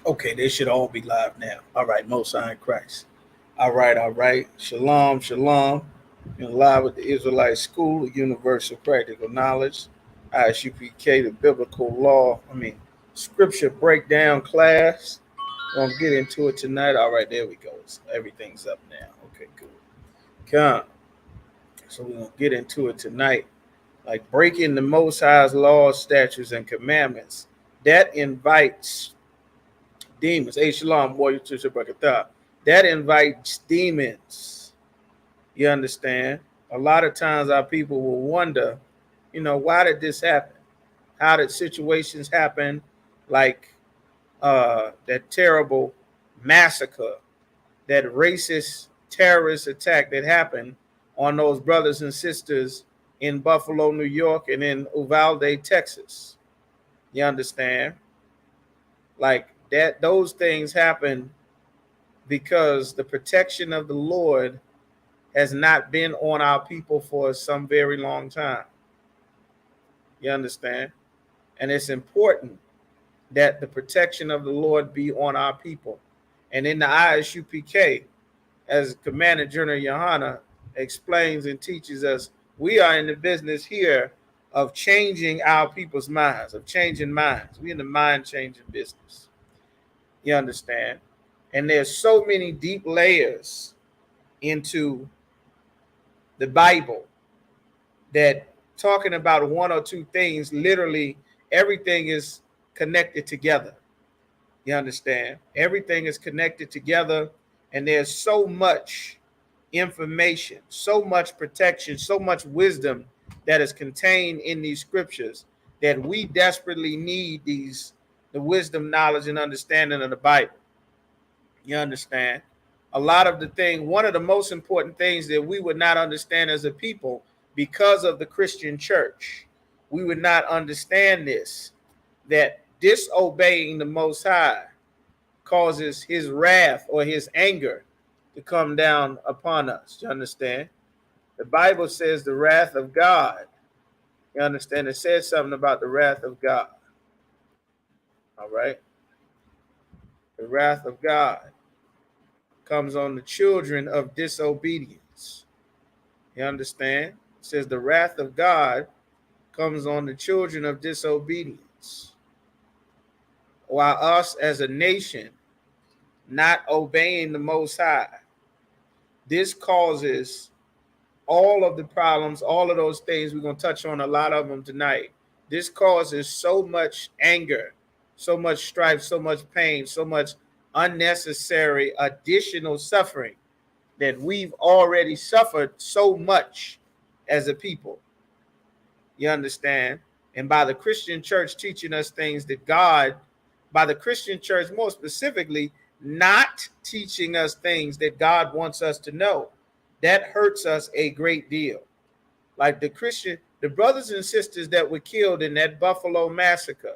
Okay, they should all be live now. All right, Most High in Christ. All right, all right. Shalom, shalom. You're live with the Israelite School of Universal Practical Knowledge, Isupk, the Biblical Law, Scripture Breakdown class. We're going to get into it tonight. All right, there we go. Everything's up now. Okay, good. Come. So we're going to get into it tonight. Like breaking the Most High's laws, statutes, and commandments. That invites demons. Hey, shalom, warrior to Shabbat. That invites demons. You understand? A lot of times our people will wonder, why did this happen? How did situations happen like that terrible massacre, that racist terrorist attack that happened on those brothers and sisters in Buffalo, New York, and in Uvalde, Texas? You understand? Like that, those things happen because the protection of the Lord has not been on our people for some very long time. You understand? And it's important that the protection of the Lord be on our people. And in the Isupk, as Commander General Yohana explains and teaches us, we are in the business here of changing our people's minds, of changing minds. We're in the mind changing business. You understand? And there's so many deep layers into the Bible that talking about one or two things, literally everything is connected together. You understand? Everything is connected together, and there's so much information, so much protection, so much wisdom that is contained in these scriptures that we desperately need the wisdom, knowledge, and understanding of the Bible. You understand? A lot of the thing, one of the most important things that we would not understand as a people because of the Christian church, we would not understand this, that disobeying the Most High causes his wrath or his anger to come down upon us. You understand? The Bible says the wrath of God. You understand? It says something about the wrath of God. All right? The wrath of God comes on the children of disobedience. You understand? It says the wrath of God comes on the children of disobedience. While us as a nation not obeying the Most High, this causes all of the problems, all of those things. We're going to touch on a lot of them tonight. This causes so much anger, so much strife, so much pain, so much unnecessary additional suffering that we've already suffered so much as a people. You understand? And by the Christian church teaching us things that God, by the Christian church more specifically, not teaching us things that God wants us to know, that hurts us a great deal. Like the brothers and sisters that were killed in that Buffalo massacre.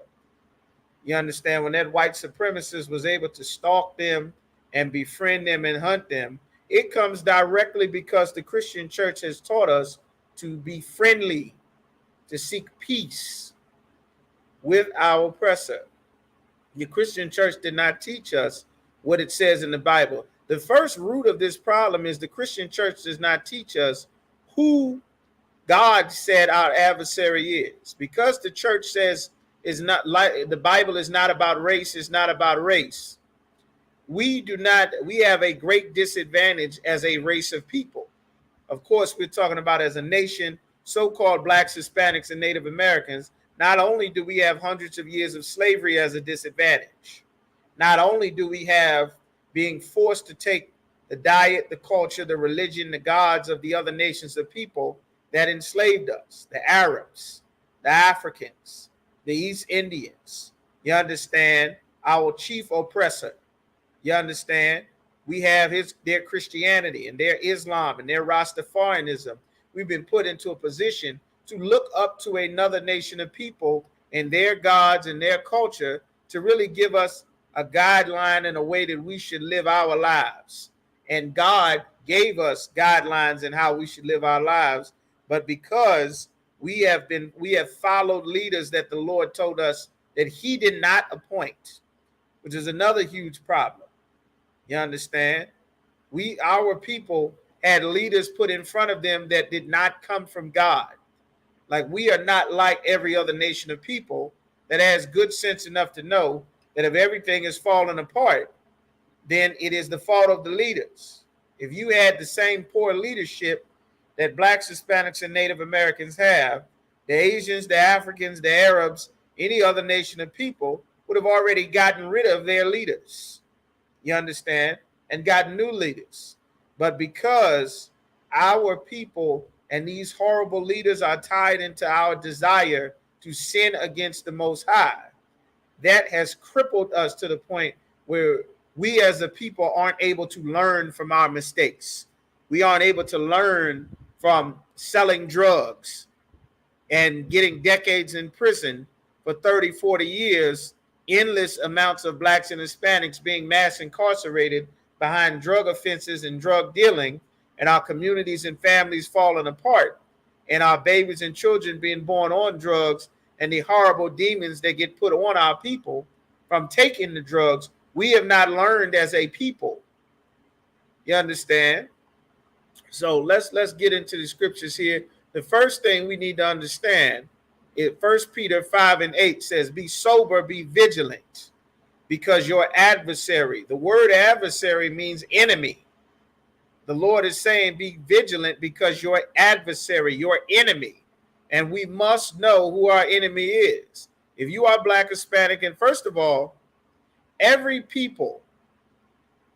You understand? When that white supremacist was able to stalk them and befriend them and hunt them, it comes directly because the Christian church has taught us to be friendly, to seek peace with our oppressor. The Christian church did not teach us what it says in the Bible. The first root of this problem is the Christian church does not teach us who God said our adversary is. Because the church says is not like the Bible is not about race, it's not about race. We have a great disadvantage as a race of people. Of course, we're talking about as a nation, so-called blacks, Hispanics, and Native Americans. Not only do we have hundreds of years of slavery as a disadvantage, not only do we have being forced to take the diet, the culture, the religion, the gods of the other nations of people that enslaved us, the Arabs, the Africans, the East Indians. You understand? Our chief oppressor. You understand? We have their Christianity and their Islam and their Rastafarianism. We've been put into a position to look up to another nation of people and their gods and their culture to really give us a guideline and a way that we should live our lives. And God gave us guidelines in how we should live our lives. But because we have followed leaders that the Lord told us that he did not appoint, which is another huge problem. You understand? Our people had leaders put in front of them that did not come from God. Like, we are not like every other nation of people that has good sense enough to know that if everything is falling apart, then it is the fault of the leaders. If you had the same poor leadership that blacks, Hispanics, and Native Americans have, the Asians, the Africans, the Arabs, any other nation of people would have already gotten rid of their leaders. You understand? And gotten new leaders. But because our people and these horrible leaders are tied into our desire to sin against the Most High, that has crippled us to the point where we as a people aren't able to learn from our mistakes. We aren't able to learn from selling drugs and getting decades in prison for 30, 40 years, endless amounts of blacks and Hispanics being mass incarcerated behind drug offenses and drug dealing, and our communities and families falling apart, and our babies and children being born on drugs, and the horrible demons that get put on our people from taking the drugs. We have not learned as a people. You understand? So let's get into the scriptures here. The first thing we need to understand is 1 Peter 5:8 says, be sober, be vigilant, because your adversary, the word adversary means enemy. The Lord is saying, be vigilant because your adversary, your enemy, and we must know who our enemy is. If you are black, Hispanic, and first of all, every people,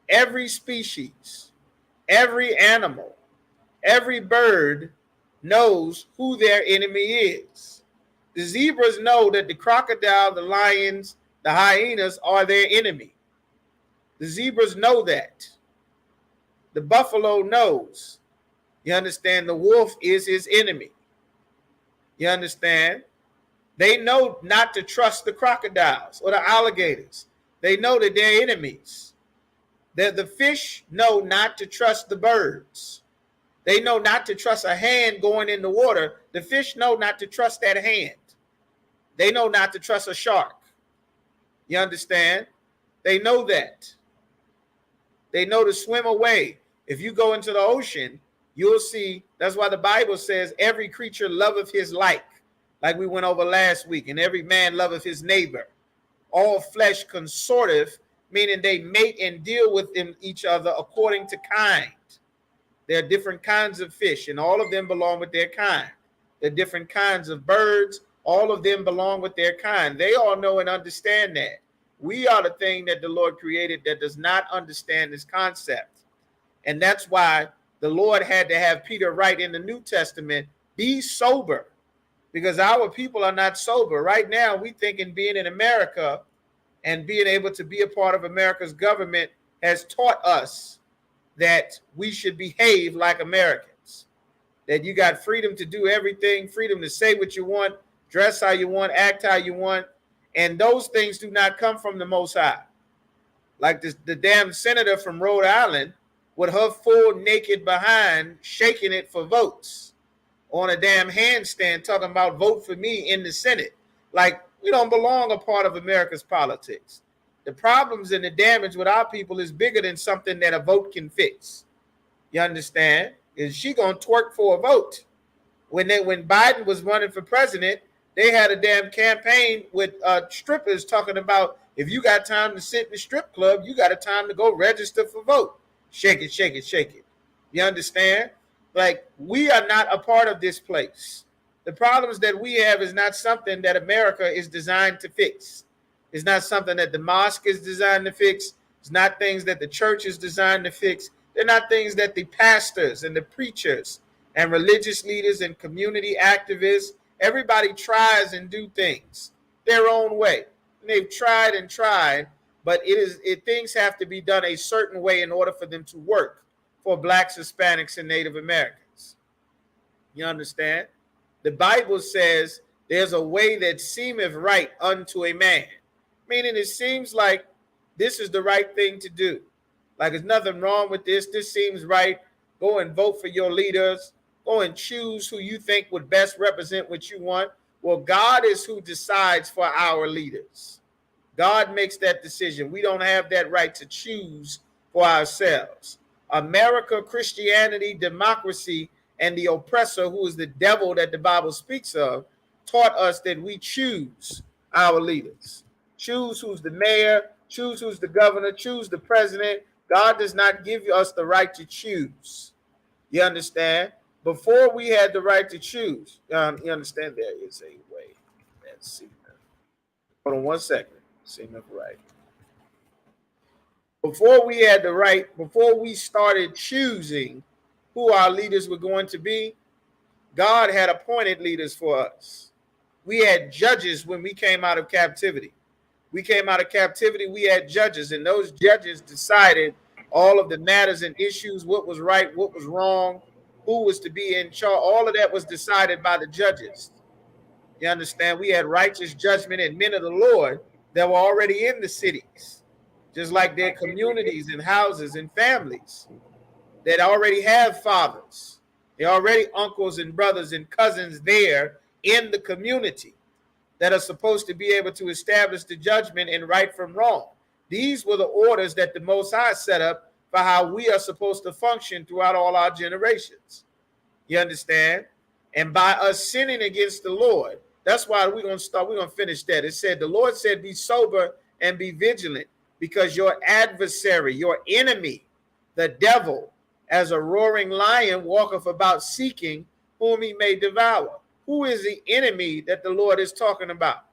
every species, every animal, every bird knows who their enemy is. The zebras know that the crocodile, the lions, the hyenas are their enemy. The zebras know that. The buffalo knows. You understand? The wolf is his enemy. You understand? They know not to trust the crocodiles or the alligators. They know that they're enemies. The fish know not to trust the birds. They know not to trust a hand going in the water. The fish know not to trust that hand. They know not to trust a shark. You understand? They know that. They know to swim away. If you go into the ocean, you'll see, that's why the Bible says every creature loveth his like we went over last week, and every man loveth his neighbor. All flesh consorteth, meaning they mate and deal with each other according to kind. There are different kinds of fish, and all of them belong with their kind. There are different kinds of birds, all of them belong with their kind. They all know and understand that. We are the thing that the Lord created that does not understand this concept. And that's why the Lord had to have Peter write in the New Testament, be sober, because our people are not sober. Right now, we thinking being in America and being able to be a part of America's government has taught us that we should behave like Americans, that you got freedom to do everything, freedom to say what you want, dress how you want, act how you want. And those things do not come from the Most High. Like the damn senator from Rhode Island with her full naked behind shaking it for votes on a damn handstand talking about vote for me in the Senate. Like, we don't belong a part of America's politics. The problems and the damage with our people is bigger than something that a vote can fix. You understand? Is she gonna twerk for a vote? When Biden was running for president, they had a damn campaign with strippers talking about, if you got time to sit in the strip club, you got a time to go register for vote. Shake it, shake it, shake it. You understand? Like, we are not a part of this place. The problems that we have is not something that America is designed to fix. It's not something that the mosque is designed to fix. It's not things that the church is designed to fix. They're not things that the pastors and the preachers and religious leaders and community activists, everybody tries and do things their own way. And they've tried and tried, but things have to be done a certain way in order for them to work for blacks, Hispanics, and Native Americans. You understand? The Bible says there's a way that seemeth right unto a man, meaning it seems like this is the right thing to do. Like, there's nothing wrong with this. This seems right. Go and vote for your leaders. Go and choose who you think would best represent what you want. Well, God is who decides for our leaders. God makes that decision. We don't have that right to choose for ourselves. America, Christianity, democracy, and the oppressor, who is the devil that the Bible speaks of, taught us that we choose our leaders. Choose who's the mayor, choose who's the governor, choose the president. God does not give us the right to choose. You understand? Before we had the right to choose, you understand there is a way. Let's see. Hold on one second. See enough right. Before we had the right, before we started choosing who our leaders were going to be, God had appointed leaders for us. We had judges when we came out of captivity. We came out of captivity, we had judges, and those judges decided all of the matters and issues, what was right, what was wrong, who was to be in charge. All of that was decided by the judges. You understand? We had righteous judgment and men of the Lord that were already in the cities, just like their communities and houses and families that already have fathers. They're already uncles and brothers and cousins there in the community that are supposed to be able to establish the judgment and right from wrong. These were the orders that the Most High set up for how we are supposed to function throughout all our generations. You understand? And by us sinning against the Lord, that's why we're going to finish that. It said, the Lord said, be sober and be vigilant, because your adversary, your enemy, the devil, as a roaring lion, walketh about seeking whom he may devour. Who is the enemy that the Lord is talking about?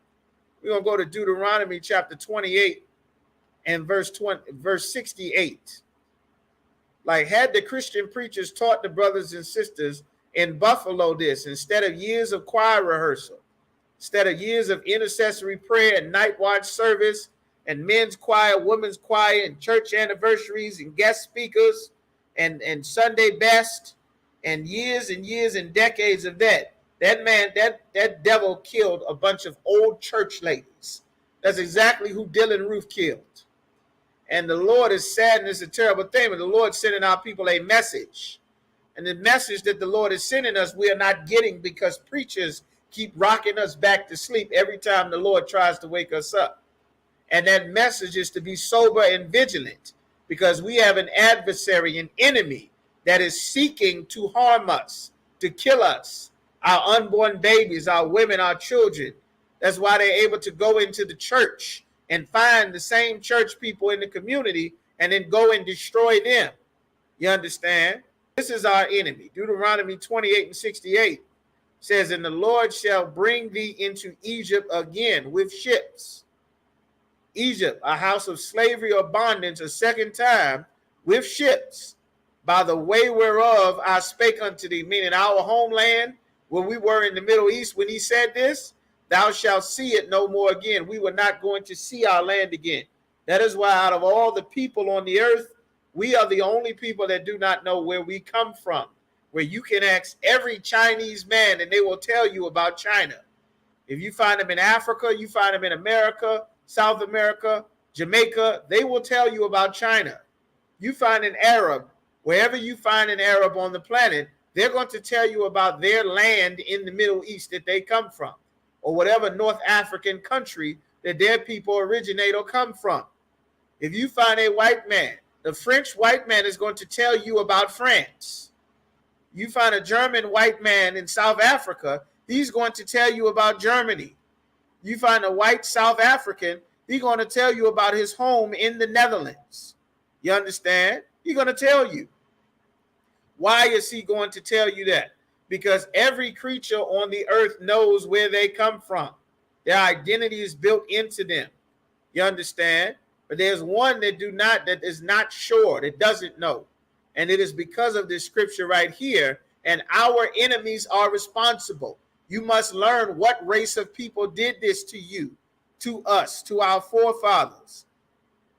We're going to go to Deuteronomy chapter 28 and verse 68. Like, had the Christian preachers taught the brothers and sisters in Buffalo this, instead of years of choir rehearsal, instead of years of intercessory prayer and night watch service and men's choir, women's choir, and church anniversaries and guest speakers and Sunday best, and years and decades of that, that man, that devil killed a bunch of old church ladies. That's exactly who Dylan Roof killed. And the Lord is sad, and it's a terrible thing, but the Lord sending our people a message. And the message that the Lord is sending us, we are not getting, because preachers keep rocking us back to sleep every time the Lord tries to wake us up. And that message is to be sober and vigilant, because we have an adversary, an enemy that is seeking to harm us, to kill us, our unborn babies, our women, our children. That's why they're able to go into the church and find the same church people in the community and then go and destroy them. You understand? This is our enemy. Deuteronomy 28 and 68 says, and the Lord shall bring thee into Egypt again with ships. Egypt, a house of slavery or bondage, a second time with ships, by the way whereof I spake unto thee, meaning our homeland, when we were in the Middle East, when he said this, thou shalt see it no more again. We were not going to see our land again. That is why out of all the people on the earth, we are the only people that do not know where we come from, where you can ask every Chinese man and they will tell you about China. If you find them in Africa, you find them in America, South America, Jamaica, they will tell you about China. You find an Arab, wherever you find an Arab on the planet, they're going to tell you about their land in the Middle East that they come from, or whatever North African country that their people originate or come from. If you find a white man, the French white man is going to tell you about France. You find a German white man in South Africa, he's going to tell you about Germany. You find a white South African, he's going to tell you about his home in the Netherlands. You understand? He's going to tell you. Why is he going to tell you that? Because every creature on the earth knows where they come from. Their identity is built into them. You understand? But there's one that is not sure, that doesn't know. And it is because of this scripture right here. And our enemies are responsible. You must learn what race of people did this to you, to us, to our forefathers.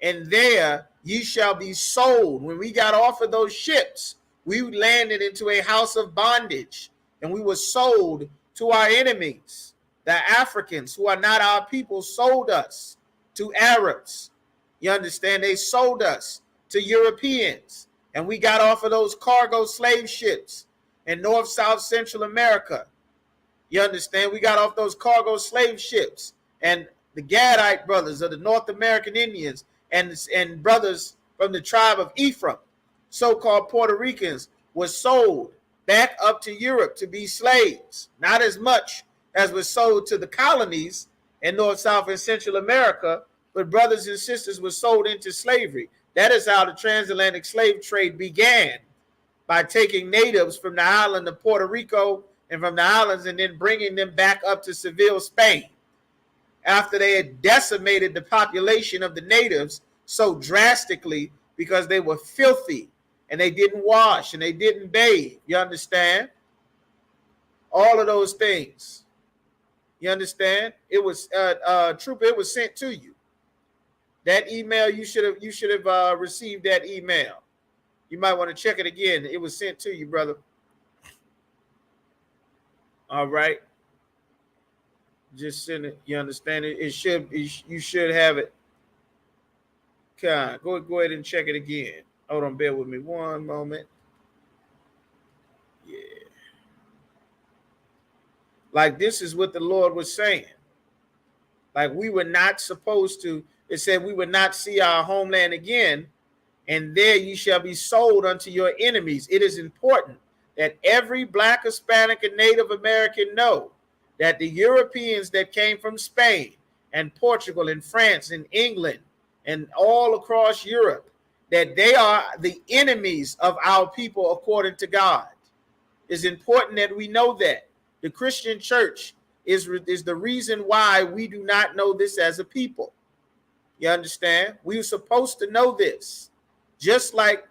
And there ye shall be sold. When we got off of those ships, we landed into a house of bondage, and we were sold to our enemies. The Africans, who are not our people, sold us to Arabs. You understand? They sold us to Europeans, and we got off of those cargo slave ships in North, South, Central America. You understand? We got off those cargo slave ships, and the Gadite brothers of the North American Indians, and brothers from the tribe of Ephraim, so-called Puerto Ricans, was sold back up to Europe to be slaves. Not as much as was sold to the colonies in North, South, and Central America, but brothers and sisters were sold into slavery. That is how the transatlantic slave trade began, by taking natives from the island of Puerto Rico and from the islands and then bringing them back up to Seville, Spain, after they had decimated the population of the natives so drastically because they were filthy and they didn't wash and they didn't bathe. You understand? All of those things. You understand? It was Trooper, it was sent to you. That email, you should have received that email. You might want to check it again. It was sent to you, brother. All right. Just send it. You understand it? You should have it. Go ahead and check it again. Hold on, bear with me one moment. Yeah. Like, this is what the Lord was saying. Like, we were not supposed to, it said we would not see our homeland again, and there you shall be sold unto your enemies. It is important that every Black, Hispanic, and Native American know that the Europeans that came from Spain and Portugal and France and England and all across Europe, that they are the enemies of our people according to God. It's important that we know that. The Christian church is the reason why we do not know this as a people. You understand? We were supposed to know this. Just like,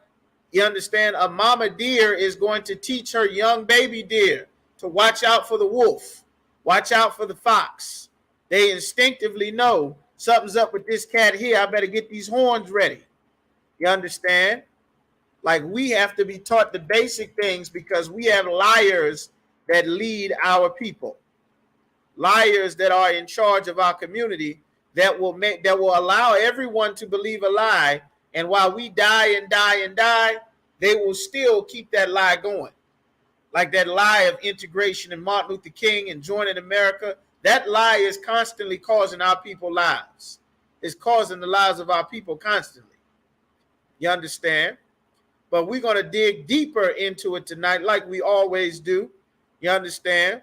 you understand, a mama deer is going to teach her young baby deer to watch out for the wolf, watch out for the fox. They instinctively know something's up with this cat here. I better get these horns ready. You understand? Like, we have to be taught the basic things because we have liars that lead our people. Liars that are in charge of our community that will allow everyone to believe a lie. And while we die and die and die, they will still keep that lie going. Like that lie of integration and Martin Luther King and joining America. That lie is constantly causing our people lives. It's causing the lives of our people constantly. You understand? But we're going to dig deeper into it tonight like we always do. You understand?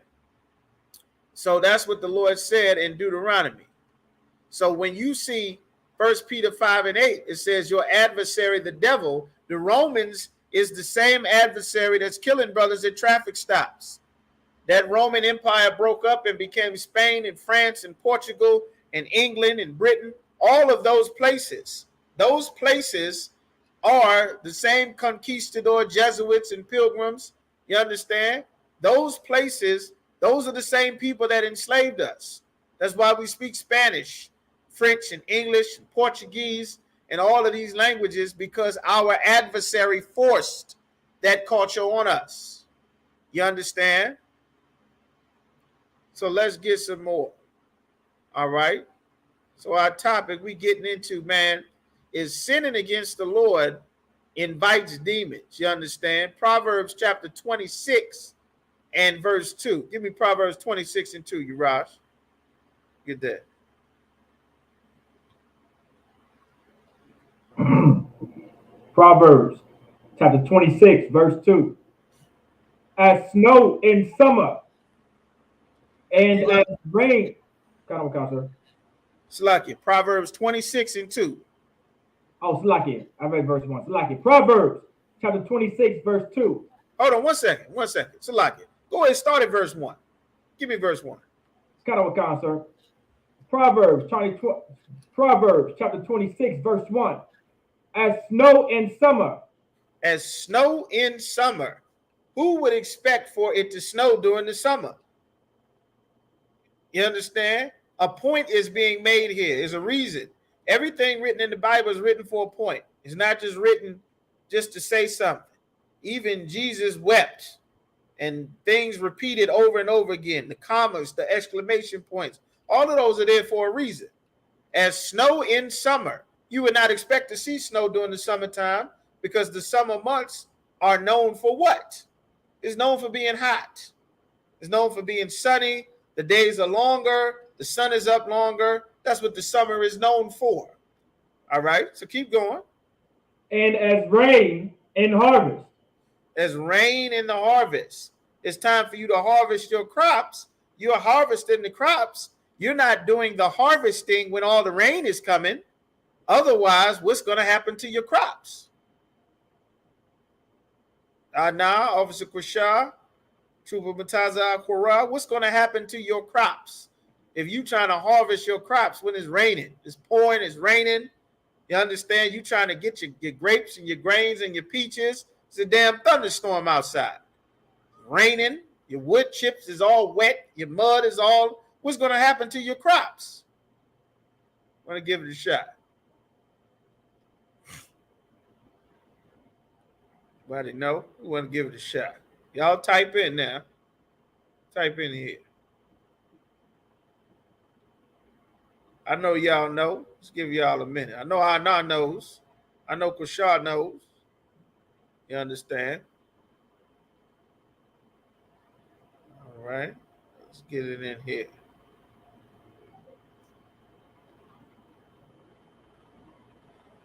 So that's what the Lord said in Deuteronomy. So when you see 1 Peter 5 and 8, it says your adversary, the devil, the Romans, is the same adversary that's killing brothers at traffic stops. That Roman Empire broke up and became Spain and France and Portugal and England and Britain. All of those places are the same conquistador Jesuits and pilgrims. You understand? Those places, those are the same people that enslaved us. That's why we speak Spanish, French, and English, and Portuguese, and all of these languages, because our adversary forced that culture on us. You understand? So let's get some more. All right. So our topic we getting into, man, is sinning against the Lord invites demons. You understand? Proverbs chapter 26 and verse 2. Give me Proverbs 26 and 2, Urash. Get that. Proverbs chapter 26, verse 2. As snow in summer and as rain. Sir. Slaki. Proverbs 26 and 2. Oh, Slaki. I read verse 1. Slaki. Proverbs chapter 26, verse 2. Hold on 1 second. 1 second. Slaki. Go ahead and start at verse 1. Give me verse 1. Sir. Proverbs chapter 26, verse 1. As snow in summer. As snow in summer. Who would expect for it to snow during the summer? You understand? A point is being made here. There's a reason. Everything written in the Bible is written for a point. It's not just written just to say something. Even Jesus wept, and things repeated over and over again. The commas, the exclamation points, all of those are there for a reason. As snow in summer. You would not expect to see snow during the summertime because the summer months are known for what? It's known for being hot. It's known for being sunny. The days are longer. The sun is up longer. That's what the summer is known for. All right, so keep going. And as rain and harvest. As rain in the harvest. It's time for you to harvest your crops. You're harvesting the crops. You're not doing the harvesting when all the rain is coming. Otherwise, what's going to happen to your crops? Now, Officer Quashar, Trooper Mataza Quora, what's going to happen to your crops if you trying to harvest your crops when it's raining? It's pouring, it's raining. You understand? You trying to get your grapes and your grains and your peaches. It's a damn thunderstorm outside. Raining, your wood chips is all wet, your mud is all. What's going to happen to your crops? I'm going to give it a shot. Anybody know? We want to give it a shot. Y'all type in now. Type in here. I know y'all know. Let's give y'all a minute. I know Anna knows. I know Kushar knows. You understand? All right. Let's get it in here.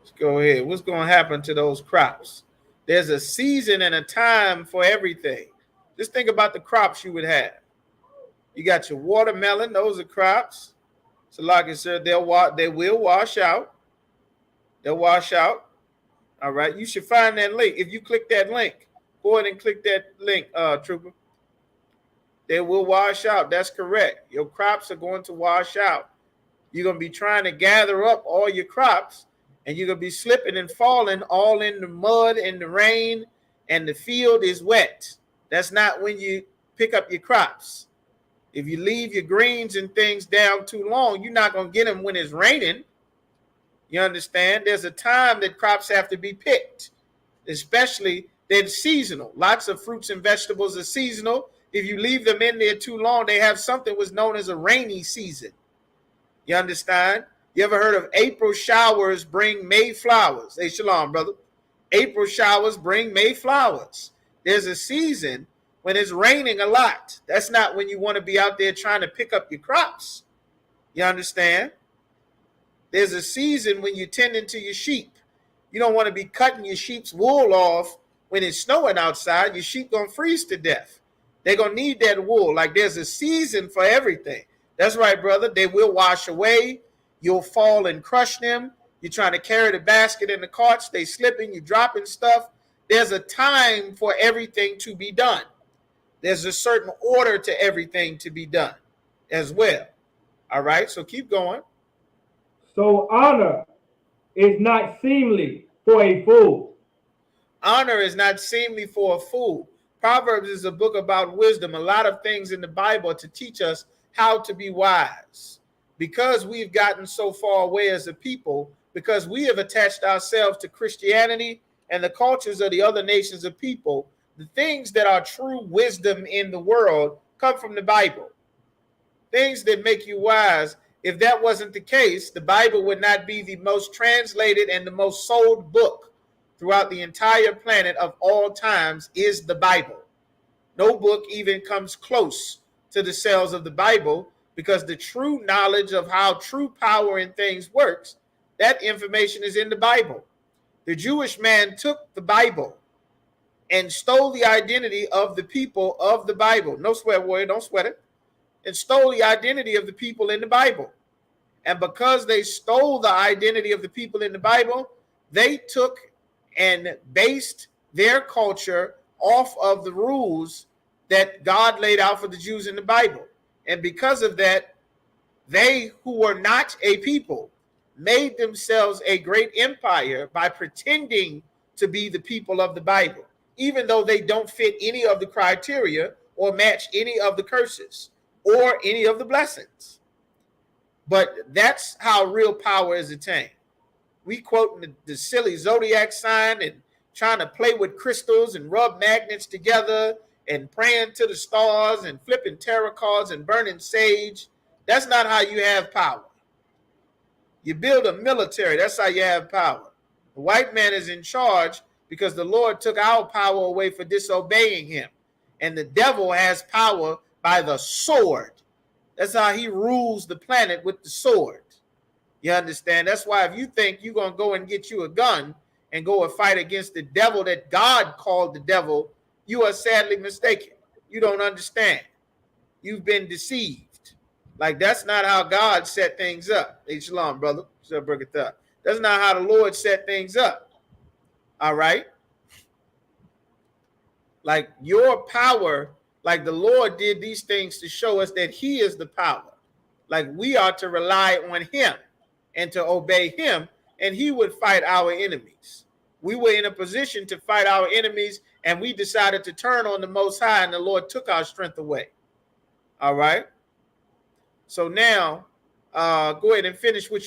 Let's go ahead. What's going to happen to those crops? There's a season and a time for everything. Just think about the crops you would have. You got your watermelon. Those are crops. So like I said, they will wash out. They'll wash out. All right. You should find that link. If you click that link, go ahead and click that link, Trooper. They will wash out. That's correct. Your crops are going to wash out. You're going to be trying to gather up all your crops, and you're going to be slipping and falling all in the mud and the rain, and the field is wet. That's not when you pick up your crops. If you leave your greens and things down too long, you're not going to get them when it's raining. You understand? There's a time that crops have to be picked, especially they're seasonal. Lots of fruits and vegetables are seasonal. If you leave them in there too long, they have something was known as a rainy season. You understand? You ever heard of April showers bring May flowers? Hey, shalom, brother. April showers bring May flowers. There's a season when it's raining a lot. That's not when you want to be out there trying to pick up your crops. You understand? There's a season when you're tending to your sheep. You don't want to be cutting your sheep's wool off when it's snowing outside. Your sheep going to freeze to death. They're going to need that wool. Like there's a season for everything. That's right, brother. They will wash away. You'll fall and crush them. You're trying to carry the basket in the carts. They slipping. You're dropping stuff. There's a time for everything to be done. There's a certain order to everything to be done as well. All right, so keep going. So honor is not seemly for a fool. Honor is not seemly for a fool. Proverbs is a book about wisdom. A lot of things in the Bible to teach us how to be wise. Because we've gotten so far away as a people, because we have attached ourselves to Christianity and the cultures of the other nations of people, the things that are true wisdom in the world come from the Bible. Things that make you wise. If that wasn't the case, the Bible would not be the most translated and the most sold book throughout the entire planet of all times is the Bible. No book even comes close to the sales of the Bible because the true knowledge of how true power in things works, that information is in the Bible. The Jewish man took the Bible and stole the identity of the people of the Bible. No sweat, warrior, don't sweat it. And stole the identity of the people in the Bible. And because they stole the identity of the people in the Bible, they took and based their culture off of the rules that God laid out for the Jews in the Bible. And because of that, they who were not a people made themselves a great empire by pretending to be the people of the Bible, even though they don't fit any of the criteria or match any of the curses or any of the blessings. But that's how real power is attained. We quoting the silly zodiac sign and trying to play with crystals and rub magnets together and praying to the stars and flipping tarot cards and burning sage. That's not how you have power. You build a military. That's how you have power. The white man is in charge because the Lord took our power away for disobeying him. And the devil has power by the sword. That's how he rules the planet with the sword. You understand? That's why if you think you're going to go and get you a gun and go and fight against the devil that God called the devil, you are sadly mistaken. You don't understand. You've been deceived. Like, that's not how God set things up. Hey, shalom, brother. That's not how the Lord set things up. All right? Like, your power, like the Lord did these things to show us that he is the power. Like, we are to rely on him and to obey him, and he would fight our enemies. We were in a position to fight our enemies, and we decided to turn on the Most High, and the Lord took our strength away. All right? So now, go ahead and finish where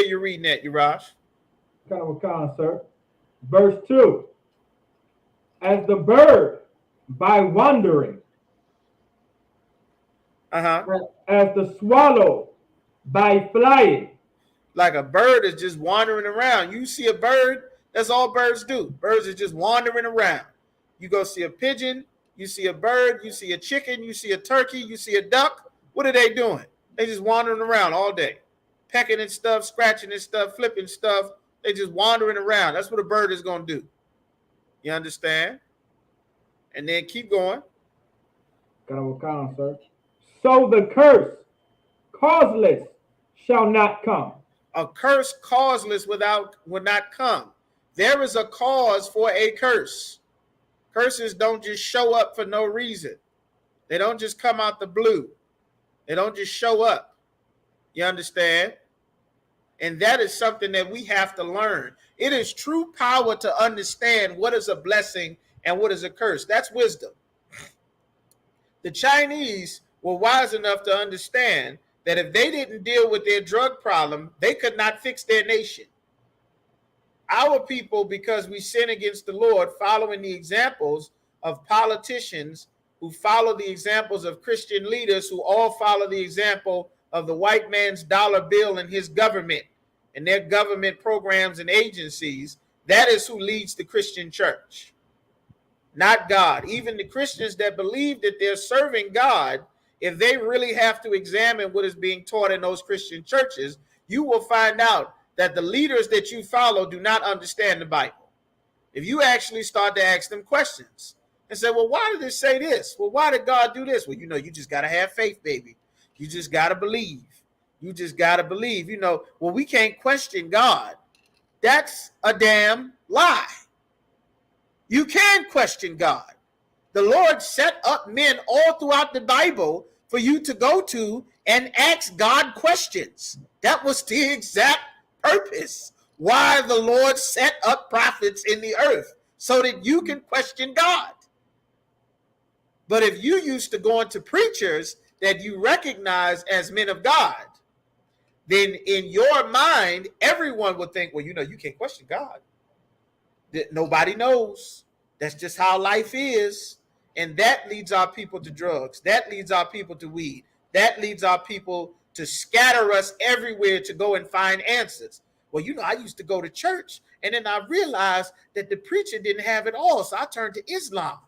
you're reading at, Urash. Kind of a con, sir. Verse 2. As the bird by wandering, as the swallow by flying. Like a bird is just wandering around. You see a bird, that's all birds do. Birds are just wandering around. You go see a pigeon, you see a bird, you see a chicken, you see a turkey, you see a duck. What are they doing? They just wandering around all day, pecking and stuff, scratching and stuff, flipping stuff. They just wandering around. That's what a bird is going to do. You understand? And then keep going. Got to work on, sir. So the curse, causeless, shall not come. A curse causeless will not come. There is a cause for a curse. Curses don't just show up for no reason. They don't just come out the blue. They don't just show up. You understand? And that is something that we have to learn. It is true power to understand what is a blessing and what is a curse. That's wisdom. The Chinese were wise enough to understand that if they didn't deal with their drug problem, they could not fix their nation. Our people, because we sin against the Lord, following the examples of politicians who follow the examples of Christian leaders who all follow the example of the white man's dollar bill and his government and their government programs and agencies, that is who leads the Christian church, not God. Even the Christians that believe that they're serving God, if they really have to examine what is being taught in those Christian churches, you will find out that the leaders that you follow do not understand the Bible. If you actually start to ask them questions and say, well, why did it say this? Well, why did God do this? Well, you just got to have faith, baby. You just got to believe. You just got to believe. Well, we can't question God. That's a damn lie. You can question God. The Lord set up men all throughout the Bible for you to go to and ask God questions. That was the exact purpose why the Lord set up prophets in the earth, so that you can question God. But if you used to go into preachers that you recognize as men of God, then in your mind, everyone would think, well, you can't question God. Nobody knows. That's just how life is. And that leads our people to drugs. That leads our people to weed. That leads our people to scatter us everywhere to go and find answers. Well, I used to go to church, and then I realized that the preacher didn't have it all, so I turned to Islam.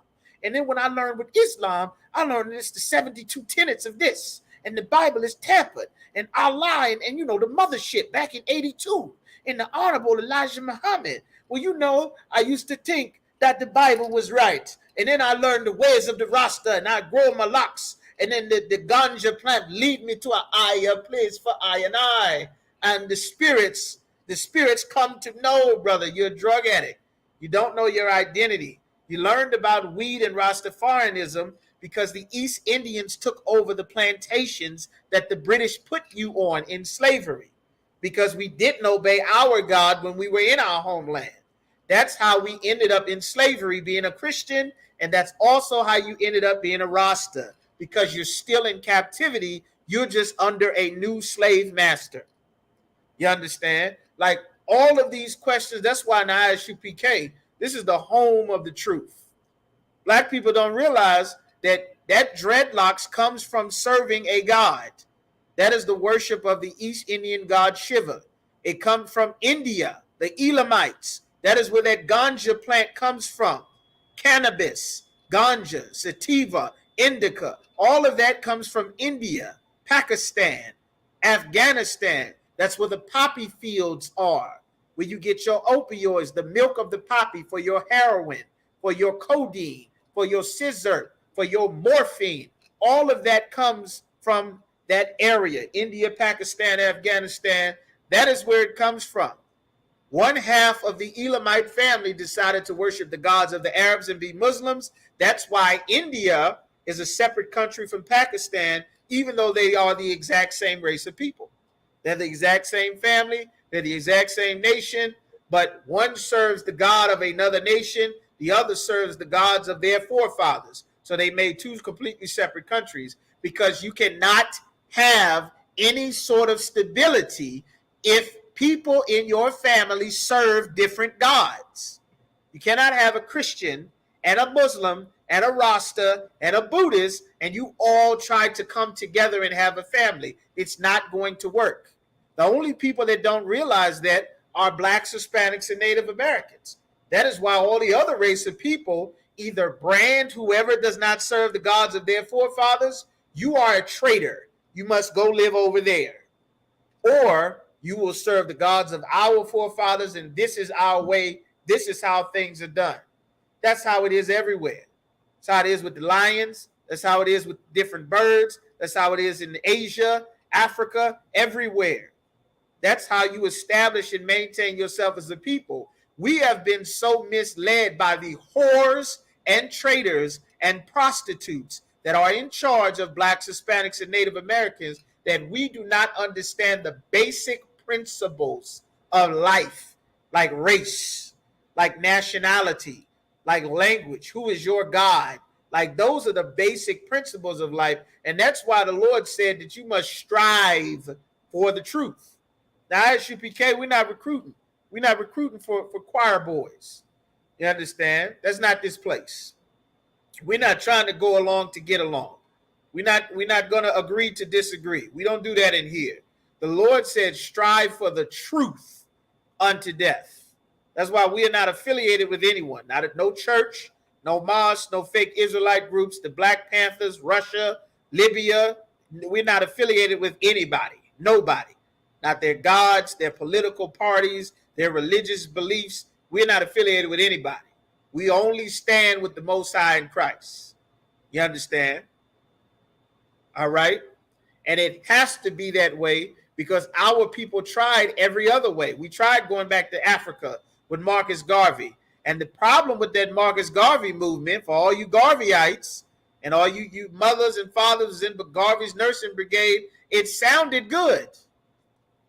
And then when I learned with Islam, I learned it's the 72 tenets of this, and the Bible is tampered, and Allah, and the mothership back in 82, and the Honorable Elijah Muhammad. Well, I used to think that the Bible was right. And then I learned the ways of the Rasta, and I grow my locks. And then the ganja plant lead me to a higher place for I and I. And the spirits come to know, brother, you're a drug addict. You don't know your identity. You learned about weed and Rastafarianism because the East Indians took over the plantations that the British put you on in slavery, because we didn't obey our God when we were in our homeland. That's how we ended up in slavery, being a Christian, and that's also how you ended up being a Rasta, because you're still in captivity. You're just under a new slave master. You understand? Like, all of these questions, that's why in the Isupk, this is the home of the truth. Black people don't realize that dreadlocks comes from serving a god. That is the worship of the East Indian god Shiva. It comes from India, the Elamites. That is where that ganja plant comes from. Cannabis, ganja, sativa, indica, all of that comes from India. Pakistan, Afghanistan. That's where the poppy fields are, where you get your opioids, the milk of the poppy for your heroin, for your codeine, for your scissor, for your morphine. All of that comes from that area, India, Pakistan, Afghanistan. That is where it comes from. One half of the Elamite family decided to worship the gods of the Arabs and be Muslims. That's why India is a separate country from Pakistan, even though they are the exact same race of people. They're the exact same family. They're the exact same nation, but one serves the God of another nation. The other serves the gods of their forefathers. So they made two completely separate countries, because you cannot have any sort of stability if people in your family serve different gods. You cannot have a Christian and a Muslim and a Rasta and a Buddhist and you all try to come together and have a family. It's not going to work. The only people that don't realize that are blacks, Hispanics, and Native Americans. That is why all the other race of people either brand whoever does not serve the gods of their forefathers, you are a traitor. You must go live over there. Or you will serve the gods of our forefathers, and this is our way. This is how things are done. That's how it is everywhere. That's how it is with the lions. That's how it is with different birds. That's how it is in Asia, Africa, everywhere. That's how you establish and maintain yourself as a people. We have been so misled by the whores and traitors and prostitutes that are in charge of blacks, Hispanics, and Native Americans that we do not understand the basic principles of life, like race, like nationality, like language. Who is your God? Like, those are the basic principles of life. And that's why the Lord said that you must strive for the truth. Now, at Isupk, we're not recruiting. We're not recruiting for choir boys. You understand? That's not this place. We're not trying to go along to get along. We're not going to agree to disagree. We don't do that in here. The Lord said, strive for the truth unto death. That's why we are not affiliated with anyone. No church, no mosque, no fake Israelite groups, the Black Panthers, Russia, Libya. We're not affiliated with anybody. Nobody. Not their gods, their political parties, their religious beliefs. We're not affiliated with anybody. We only stand with the Most High in Christ. You understand? All right? And it has to be that way because our people tried every other way. We tried going back to Africa with Marcus Garvey. And the problem with that Marcus Garvey movement, for all you Garveyites and all you mothers and fathers in Garvey's nursing brigade, it sounded good.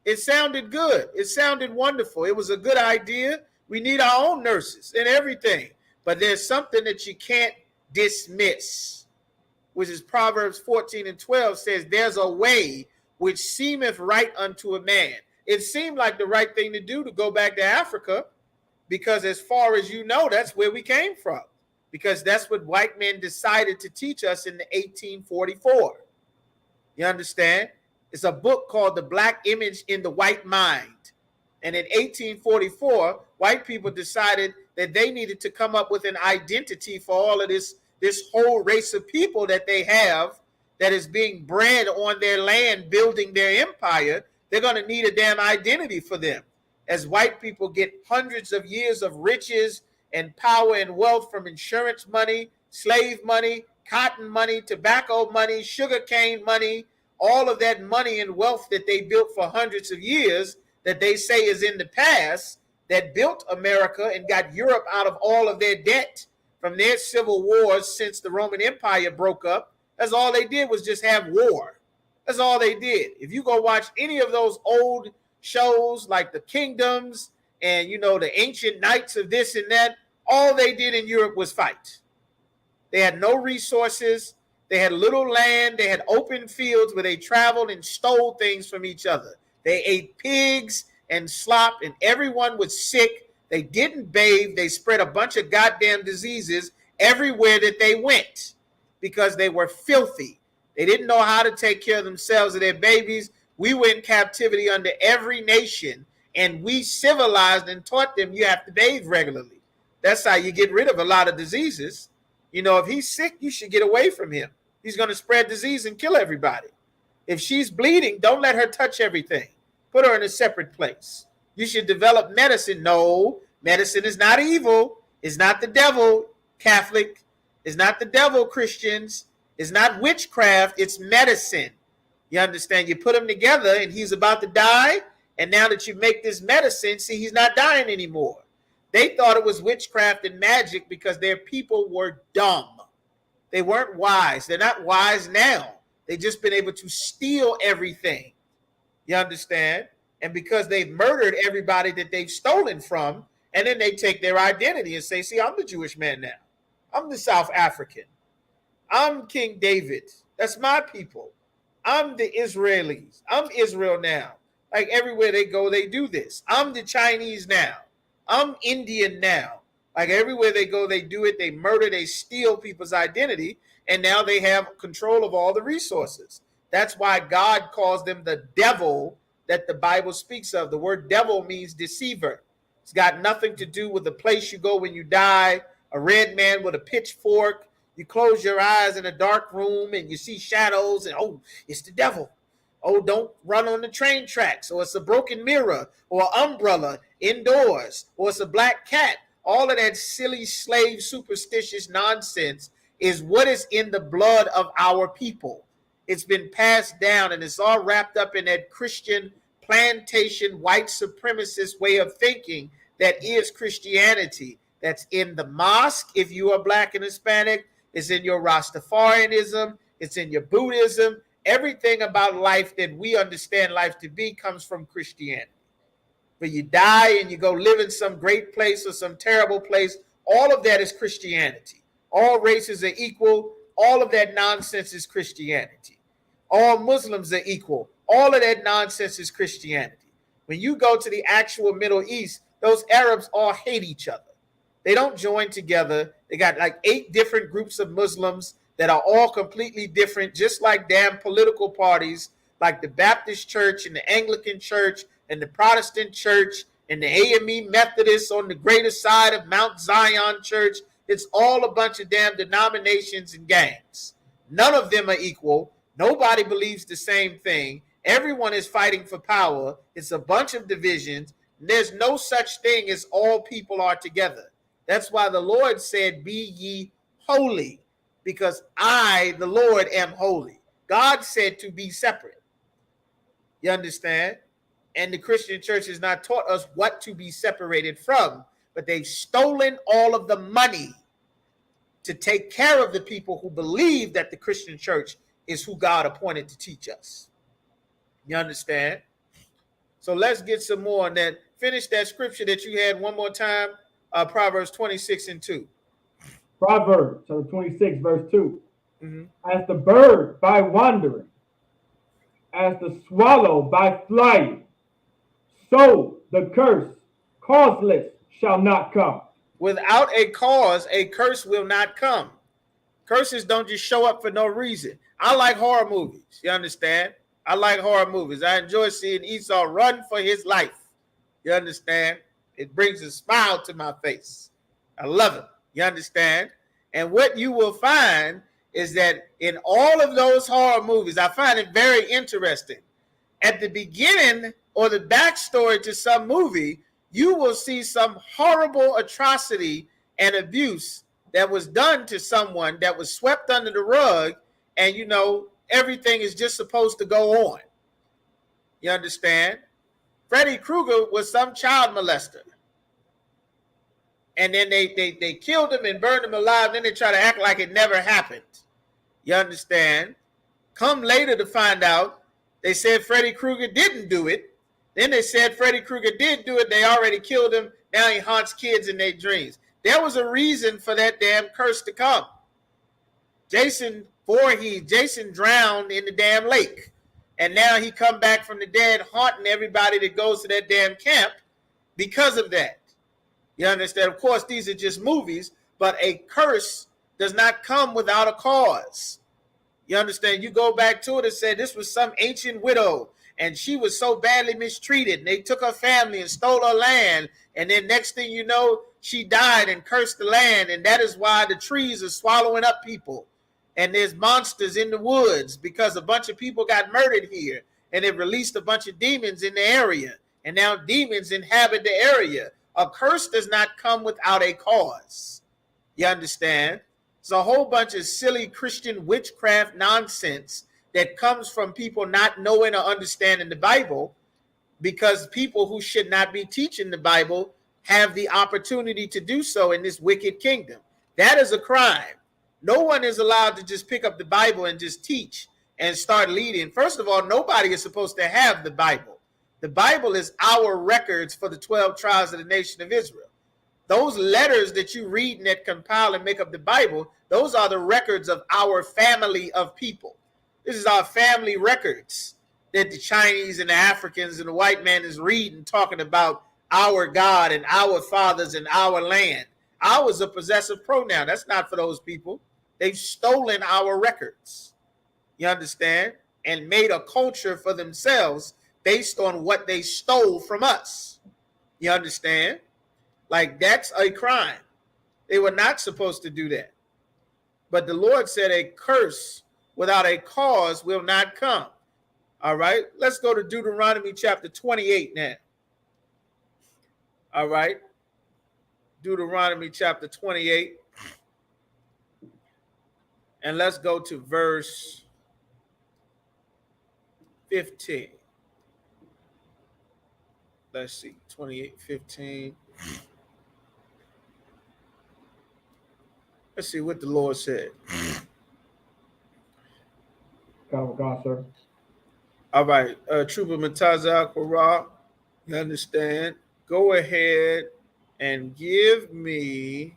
It sounded good. It sounded wonderful. It was a good idea. We need our own nurses and everything. But there's something that you can't dismiss, which is Proverbs 14:12 says, there's a way which seemeth right unto a man. It seemed like the right thing to do to go back to Africa because as far as you know, that's where we came from. Because that's what white men decided to teach us in the 1844. You understand? It's a book called The Black Image in the White Mind. And in 1844, white people decided that they needed to come up with an identity for all of this whole race of people that they have that is being bred on their land, building their empire. They're going to need a damn identity for them. As white people get hundreds of years of riches and power and wealth from insurance money, slave money, cotton money, tobacco money, sugarcane money, all of that money and wealth that they built for hundreds of years that they say is in the past, that built America and got Europe out of all of their debt from their civil wars since the Roman Empire broke up. That's all they did was just have war. That's all they did. If you go watch any of those old shows like the Kingdoms and, the ancient knights of this and that, all they did in Europe was fight. They had no resources. They had little land. They had open fields where they traveled and stole things from each other. They ate pigs and slop, and everyone was sick. They didn't bathe. They spread a bunch of goddamn diseases everywhere that they went because they were filthy. They didn't know how to take care of themselves and their babies. We were in captivity under every nation, and we civilized and taught them you have to bathe regularly. That's how you get rid of a lot of diseases. If he's sick, you should get away from him. He's going to spread disease and kill everybody. If she's bleeding, don't let her touch everything. Put her in a separate place. You should develop medicine. No, medicine is not evil. It's not the devil, Catholic. It's not the devil, Christians. It's not witchcraft. It's medicine. You understand? You put him together and he's about to die. And now that you make this medicine, see, he's not dying anymore. They thought it was witchcraft and magic because their people were dumb. They weren't wise. They're not wise now. They've just been able to steal everything. You understand? And because they've murdered everybody that they've stolen from, and then they take their identity and say, see, I'm the Jewish man now. I'm the South African. I'm King David. That's my people. I'm the Israelis. I'm Israel now. Like everywhere they go, they do this. I'm the Chinese now. I'm Indian now. Like everywhere they go, they do it. They murder, they steal people's identity, and now they have control of all the resources. That's why God calls them the devil that the Bible speaks of. The word devil means deceiver. It's got nothing to do with the place you go when you die, a red man with a pitchfork. You close your eyes in a dark room and you see shadows and, oh, it's the devil. Oh, don't run on the train tracks, or it's a broken mirror, or an umbrella indoors, or it's a black cat. All of that silly slave superstitious nonsense is what is in the blood of our people. It's been passed down, and it's all wrapped up in that Christian plantation white supremacist way of thinking that is Christianity. That's in the mosque if you are black and Hispanic. It's in your Rastafarianism. It's in your Buddhism. Everything about life that we understand life to be comes from Christianity. But you die and you go live in some great place or some terrible place. All of that is Christianity. All races are equal. All of that nonsense is Christianity. All Muslims are equal. All of that nonsense is Christianity. When you go to the actual Middle East, those Arabs all hate each other. They don't join together. They got like 8 different groups of Muslims that are all completely different, just like damn political parties, like the Baptist Church and the Anglican Church and the Protestant Church and the AME Methodists on the greater side of Mount Zion Church. It's all a bunch of damn denominations and gangs. None of them are equal. Nobody believes the same thing. Everyone is fighting for power. It's a bunch of divisions. There's no such thing as all people are together. That's why the Lord said, be ye holy, because I, the Lord, am holy. God said to be separate. You understand? And the Christian church has not taught us what to be separated from, but they've stolen all of the money to take care of the people who believe that the Christian church is who God appointed to teach us. You understand? So let's get some more on that. Finish that scripture that you had one more time, Proverbs 26:2. Proverbs chapter 26, verse 2. As the bird by wandering, as the swallow by flying, so the curse causeless shall not come. Without a cause, a curse will not come. Curses don't just show up for no reason. I like horror movies. You understand? I like horror movies. I enjoy seeing Esau run for his life. You understand? It brings a smile to my face. I love it. You understand? And what you will find is that in all of those horror movies, I find it very interesting. At the beginning or the backstory to some movie, you will see some horrible atrocity and abuse that was done to someone that was swept under the rug, and you know, everything is just supposed to go on. You understand? Freddy Krueger was some child molester. And then they killed him and burned him alive. Then they try to act like it never happened. You understand? Come later to find out, they said Freddy Krueger didn't do it. Then they said Freddy Krueger did do it. They already killed him. Now he haunts kids in their dreams. There was a reason for that damn curse to come. Jason drowned in the damn lake. And now he come back from the dead haunting everybody that goes to that damn camp because of that. You understand? Of course, these are just movies, but a curse does not come without a cause. You understand? You go back to it and say this was some ancient widow, and she was so badly mistreated, and they took her family and stole her land, and then next thing you know, she died and cursed the land, and that is why the trees are swallowing up people. and there's monsters in the woods because a bunch of people got murdered here, and it released a bunch of demons in the area, and now demons inhabit the area. A curse does not come without a cause. You understand? It's a whole bunch of silly Christian witchcraft nonsense that comes from people not knowing or understanding the Bible, because people who should not be teaching the Bible have the opportunity to do so in this wicked kingdom. That is a crime. No one is allowed to just pick up the Bible and just teach and start leading. First of all, nobody is supposed to have the Bible. The Bible is our records for the 12 tribes of the nation of Israel. Those letters that you read and that compile and make up the Bible, those are the records of our family of people. This is our family records that the Chinese and the Africans and the white man is reading, talking about our God and our fathers and our land. Ours a possessive pronoun. That's not for those people. They've stolen our records. You understand? And made a culture for themselves based on what they stole from us. You understand? Like, that's a crime. They were not supposed to do that. But the Lord said a curse without a cause will not come. All right, let's go to Deuteronomy chapter 28 now. All right, Deuteronomy chapter 28. And let's go to verse 15. Let's see, 28:15. Let's see what the Lord said. God, sir. All right, Trooper Mataza Korah, you understand? Go ahead and give me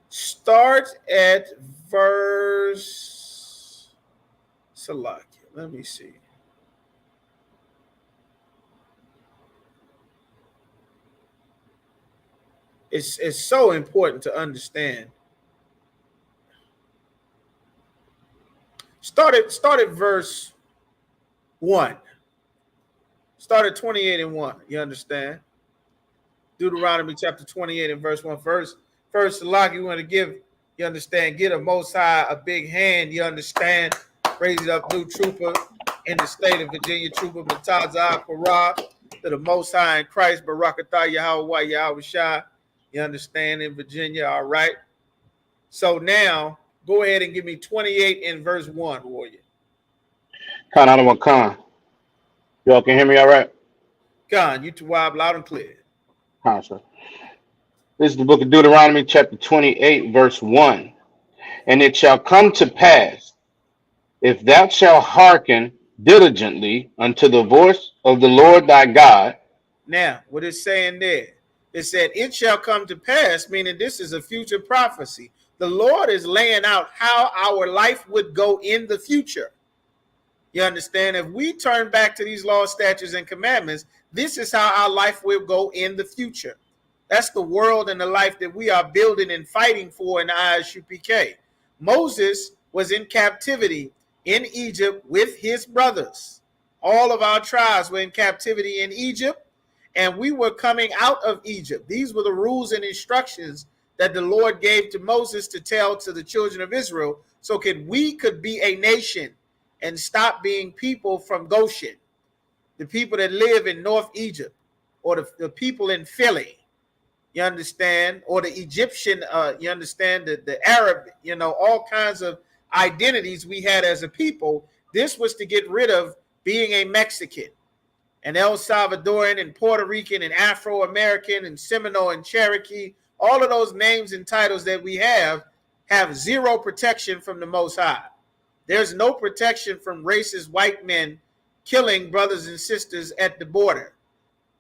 start at verse Salakia. Let me see. It's so important to understand. Start at verse 1. Start at 28 and 1. You understand? Deuteronomy chapter 28 and verse 1. First, Salaki, you want to give, you understand, get a Most High a big hand, you understand? Raise it up, new trooper in the state of Virginia, Trooper Mataza Korah, to the Most High in Christ, Barakatah Yahweh Yahweh Shai. You understand, in Virginia, all right? So now, go ahead and give me 28 in verse 1, warrior. Khan, I don't want Khan. Y'all can hear me all right? Khan, you two wild, loud and clear. Khan, sir. This is the book of Deuteronomy, chapter 28, verse 1. And it shall come to pass, if thou shalt hearken diligently unto the voice of the Lord thy God. Now, what it's saying there, it said, it shall come to pass, meaning this is a future prophecy. The Lord is laying out how our life would go in the future. You understand? If we turn back to these laws, statutes, and commandments, this is how our life will go in the future. That's the world and the life that we are building and fighting for in the Isupk. Moses was in captivity in Egypt with his brothers. All of our tribes were in captivity in Egypt, and we were coming out of Egypt. These were the rules and instructions that the Lord gave to Moses to tell to the children of Israel, so we could be a nation and stop being people from Goshen, the people that live in North Egypt, or the people in Philly, you understand, or the Egyptian, you understand, the Arab, all kinds of identities we had as a people. This was to get rid of being a Mexican, and El Salvadoran, and Puerto Rican, and Afro-American, and Seminole, and Cherokee. All of those names and titles that we have zero protection from the Most High. There's no protection from racist white men killing brothers and sisters at the border.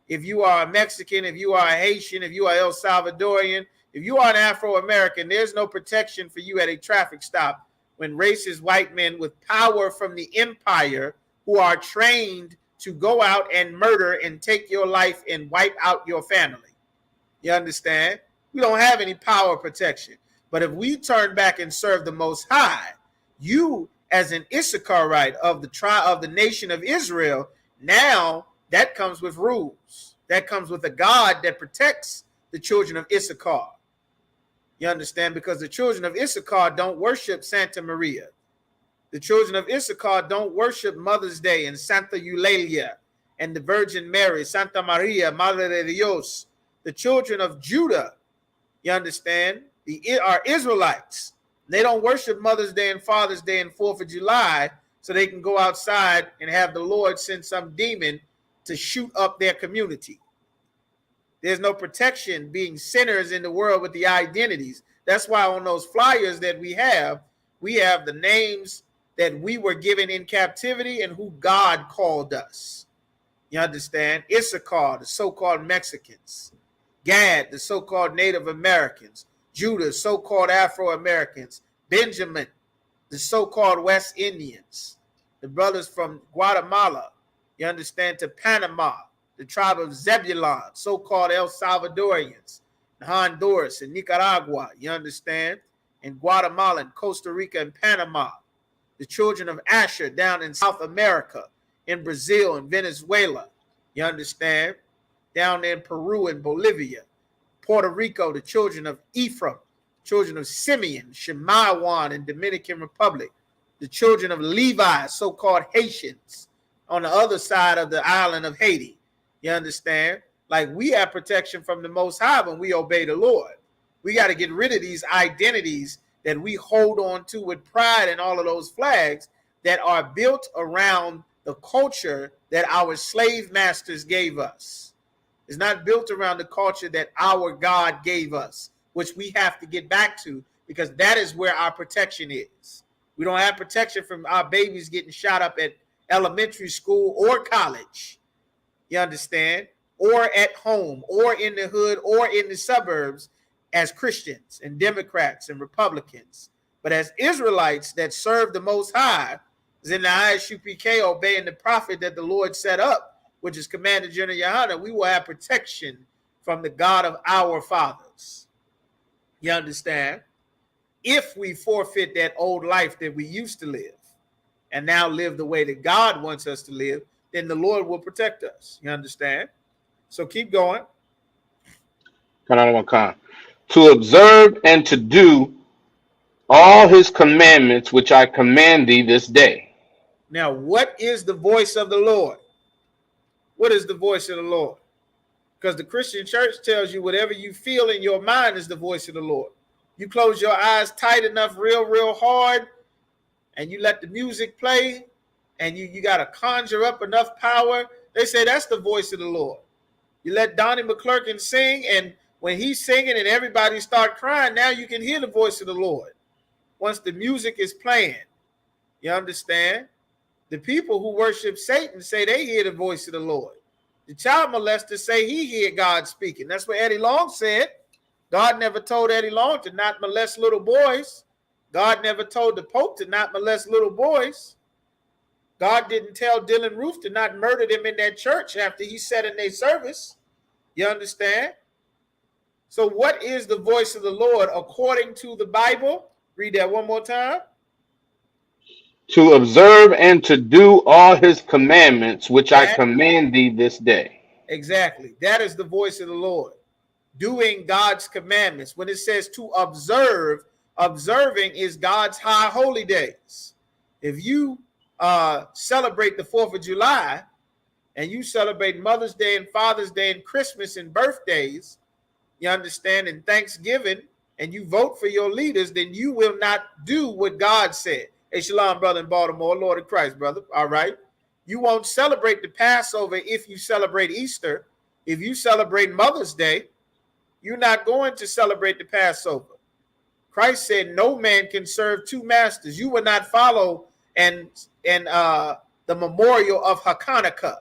If you are a Mexican, if you are a Haitian, if you are El Salvadorian, if you are an Afro-American, there's no protection for you at a traffic stop when racist white men with power from the empire, who are trained to go out and murder and take your life and wipe out your family. You understand? We don't have any power protection. But if we turn back and serve the Most High, you as an Issacharite of the tribe of the nation of Israel, now that comes with rules. That comes with a God that protects the children of Issachar. You understand? Because the children of Issachar don't worship Santa Maria. The children of Issachar don't worship Mother's Day and Santa Eulalia and the Virgin Mary, Santa Maria, Madre de Dios. The children of Judah, you understand, are Israelites. They don't worship Mother's Day and Father's Day and 4th of July so they can go outside and have the Lord send some demon to shoot up their community. There's no protection being sinners in the world with the identities. That's why on those flyers that we have the names that we were given in captivity and who God called us. You understand? Issachar, the so-called Mexicans. Gad, the so-called Native Americans. Judah, so-called Afro-Americans. Benjamin, the so-called West Indians. The brothers from Guatemala, you understand, to Panama. The tribe of Zebulon, so-called El Salvadorians. Honduras and Nicaragua, you understand? And Guatemala and Costa Rica and Panama. The children of Asher down in South America, in Brazil and Venezuela, you understand? Down in Peru and Bolivia. Puerto Rico, the children of Ephraim, children of Simeon, Shemaiwan and Dominican Republic. The children of Levi, so-called Haitians, on the other side of the island of Haiti. You understand? Like, we have protection from the Most High when we obey the Lord. We got to get rid of these identities that we hold on to with pride and all of those flags that are built around the culture that our slave masters gave us. It's not built around the culture that our God gave us, which we have to get back to, because that is where our protection is. We don't have protection from our babies getting shot up at elementary school or college. You understand? Or at home, or in the hood, or in the suburbs as Christians and Democrats and Republicans. But as Israelites that serve the Most High, is in the Isupk, obeying the prophet that the Lord set up, which is Commander General Yohana, we will have protection from the God of our fathers. You understand? If we forfeit that old life that we used to live and now live the way that God wants us to live, then the Lord will protect us. You understand? So keep going. To observe and to do all his commandments which I command thee this day. Now, what is the voice of the Lord? What is the voice of the Lord? Because the Christian church tells you whatever you feel in your mind is the voice of the Lord. You close your eyes tight enough, real hard, and you let the music play, and you got to conjure up enough power. They say that's the voice of the Lord. You let Donnie McClurkin sing, and when he's singing and everybody start crying, now you can hear the voice of the Lord. Once the music is playing, you understand? The people who worship Satan say they hear the voice of the Lord. The child molester say he hear God speaking. That's what Eddie Long said. God never told Eddie Long to not molest little boys. God never told the Pope to not molest little boys. God didn't tell Dylan Roof to not murder them in that church after he said in their service. You understand? So what is the voice of the Lord according to the Bible? Read that one more time. To observe and to do all his commandments, which I command thee this day. Exactly. That is the voice of the Lord. Doing God's commandments. When it says to observe, observing is God's high holy days. If you celebrate the 4th of July and you celebrate Mother's Day and Father's Day and Christmas and birthdays, you understand, and Thanksgiving, and you vote for your leaders, then you will not do what God said. Hey, shalom, brother in Baltimore, Lord of Christ, brother. All right. You won't celebrate the Passover if you celebrate Easter. If you celebrate Mother's Day, you're not going to celebrate the Passover. Christ said no man can serve two masters. You will not follow and the memorial of Hanukkah,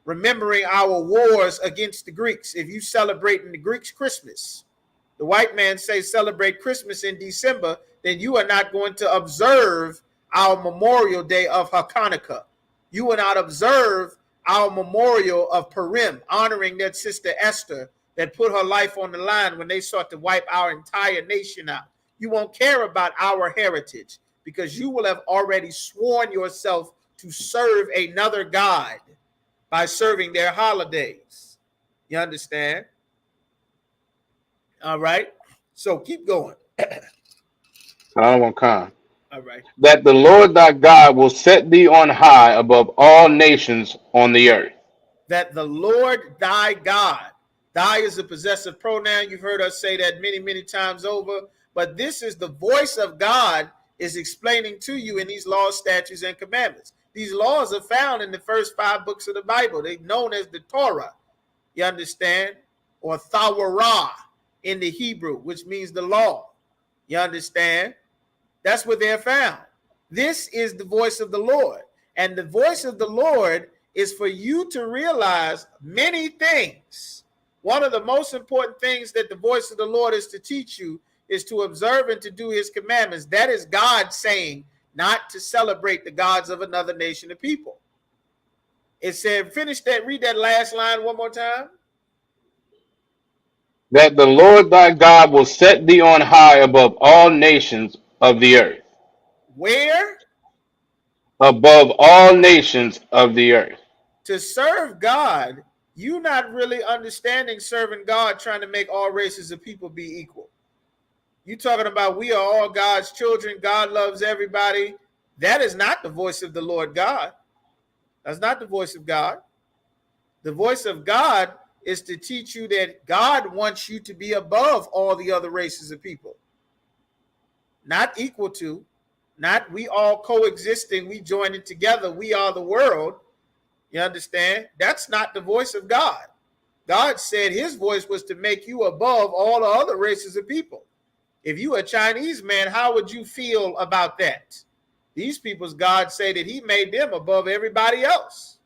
remembering our wars against the Greeks. If you celebrate in the Greeks Christmas, the white man says celebrate Christmas in December, then you are not going to observe our Memorial Day of Hanukkah. You will not observe our memorial of Purim, honoring that sister Esther that put her life on the line when they sought to wipe our entire nation out. You won't care about our heritage. because you will have already sworn yourself to serve another God by serving their holidays. You understand? All right. So keep going. I won't come. All right. That the Lord thy God will set thee on high above all nations on the earth. That the Lord thy God, thy is a possessive pronoun. You've heard us say that many, many times over. But this is the voice of God is explaining to you in these laws, statutes, and commandments. These laws are found in the first 5 books of the Bible. They're known as the Torah. You understand? Or Thawarah in the Hebrew, which means the law. You understand? That's where they're found. This is the voice of the Lord. And the voice of the Lord is for you to realize many things. One of the most important things that the voice of the Lord is to teach you is to observe and to do his commandments. That is God saying not to celebrate the gods of another nation of people. It said, finish that, read that last line one more time. That the Lord thy God will set thee on high above all nations of the earth. Where? Above all nations of the earth. To serve God, you're not really understanding serving God, trying to make all races of people be equal. You talking about we are all God's children. God loves everybody. That is not the voice of the Lord God. That's not the voice of God. The voice of God is to teach you that God wants you to be above all the other races of people. Not equal to, not we all coexisting, we joining together, we are the world. You understand? That's not the voice of God. God said his voice was to make you above all the other races of people. If you a Chinese man, how would you feel about that? These people's God say that he made them above everybody else.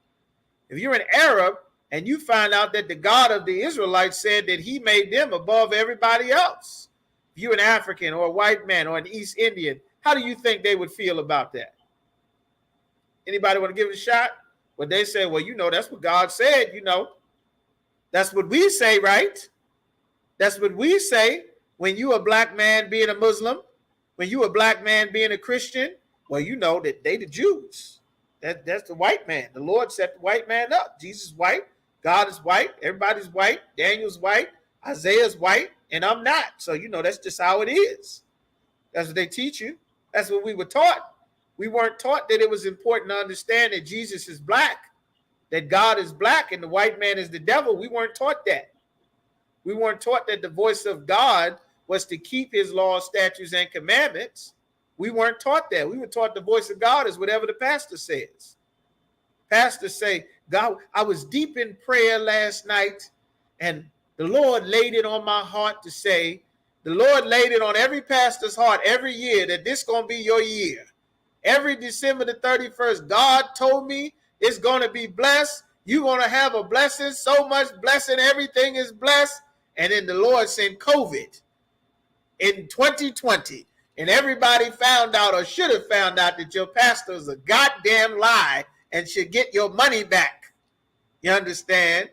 If you're an Arab and you find out that the God of the Israelites said that he made them above everybody else, if you're an African or a white man or an East Indian, how do you think they would feel about that? Anybody want to give it a shot? Well, they say, well, that's what God said, That's what we say, right? That's what we say when you a black man being a Muslim, when you a black man being a Christian. Well, you know that they the Jews. That's the white man. The Lord set the white man up. Jesus is white. God is white. Everybody's white. Daniel's white. Isaiah's white. And I'm not. So, that's just how it is. That's what they teach you. That's what we were taught. We weren't taught that it was important to understand that Jesus is black, that God is black and the white man is the devil. We weren't taught that. We weren't taught that the voice of God was to keep his laws, statutes, and commandments. We weren't taught that. We were taught the voice of God is whatever the pastor says. Pastors say, God, I was deep in prayer last night, and the Lord laid it on my heart to say, the Lord laid it on every pastor's heart every year that this is going to be your year. Every December the 31st, God told me it's going to be blessed. You're going to have a blessing, so much blessing, everything is blessed. And then the Lord sent COVID in 2020. And everybody found out or should have found out that your pastor is a goddamn lie and should get your money back. You understand?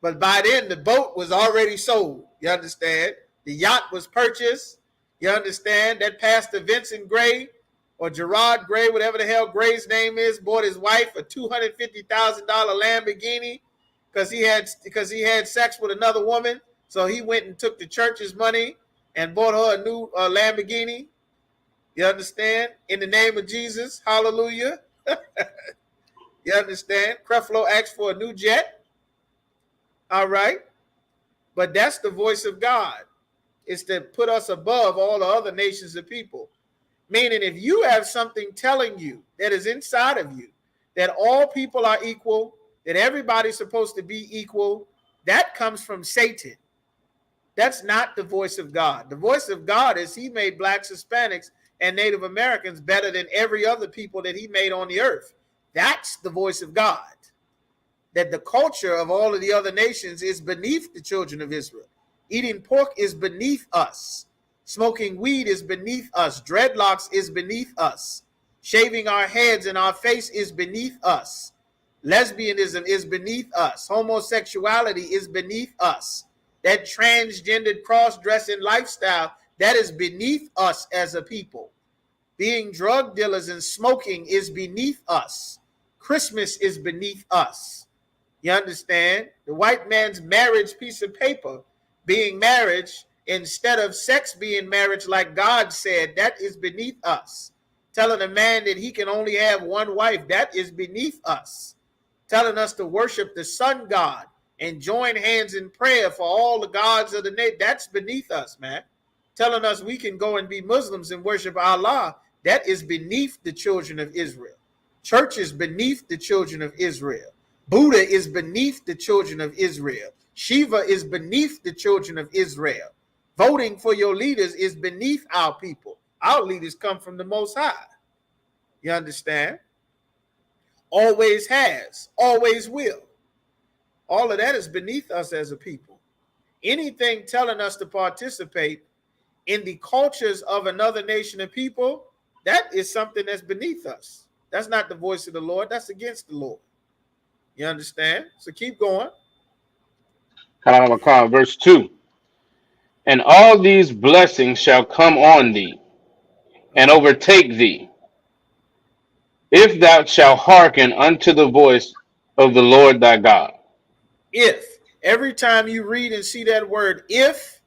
But by then, the boat was already sold. You understand? The yacht was purchased. You understand? That Pastor Vincent Gray or Gerard Gray, whatever the hell Gray's name is, bought his wife a $250,000 Lamborghini because he had sex with another woman. So he went and took the church's money and bought her a new Lamborghini. You understand? In the name of Jesus. Hallelujah. You understand? Creflo asked for a new jet. All right. But that's the voice of God. It's to put us above all the other nations of people. Meaning if you have something telling you that is inside of you, that all people are equal, that everybody's supposed to be equal, that comes from Satan. That's not the voice of God. The voice of God is he made blacks, Hispanics, and Native Americans better than every other people that he made on the earth. That's the voice of God. That the culture of all of the other nations is beneath the children of Israel. Eating pork is beneath us. Smoking weed is beneath us. Dreadlocks is beneath us. Shaving our heads and our face is beneath us. Lesbianism is beneath us. Homosexuality is beneath us. That transgendered cross-dressing lifestyle, that is beneath us as a people. Being drug dealers and smoking is beneath us. Christmas is beneath us. You understand? The white man's marriage piece of paper being marriage instead of sex being marriage like God said, that is beneath us. Telling a man that he can only have one wife, that is beneath us. Telling us to worship the sun god and join hands in prayer for all the gods of the nation, that's beneath us, man. Telling us we can go and be Muslims and worship Allah, that is beneath the children of Israel. Church is beneath the children of Israel. Buddha is beneath the children of Israel. Shiva is beneath the children of Israel. Voting for your leaders is beneath our people. Our leaders come from the Most High. You understand? Always has, always will. All of that is beneath us as a people. Anything telling us to participate in the cultures of another nation of people, that is something that's beneath us. That's not the voice of the Lord. That's against the Lord. You understand? So keep going. Verse 2. And all these blessings shall come on thee and overtake thee, if thou shalt hearken unto the voice of the Lord thy God. If. Every time you read and see that word if,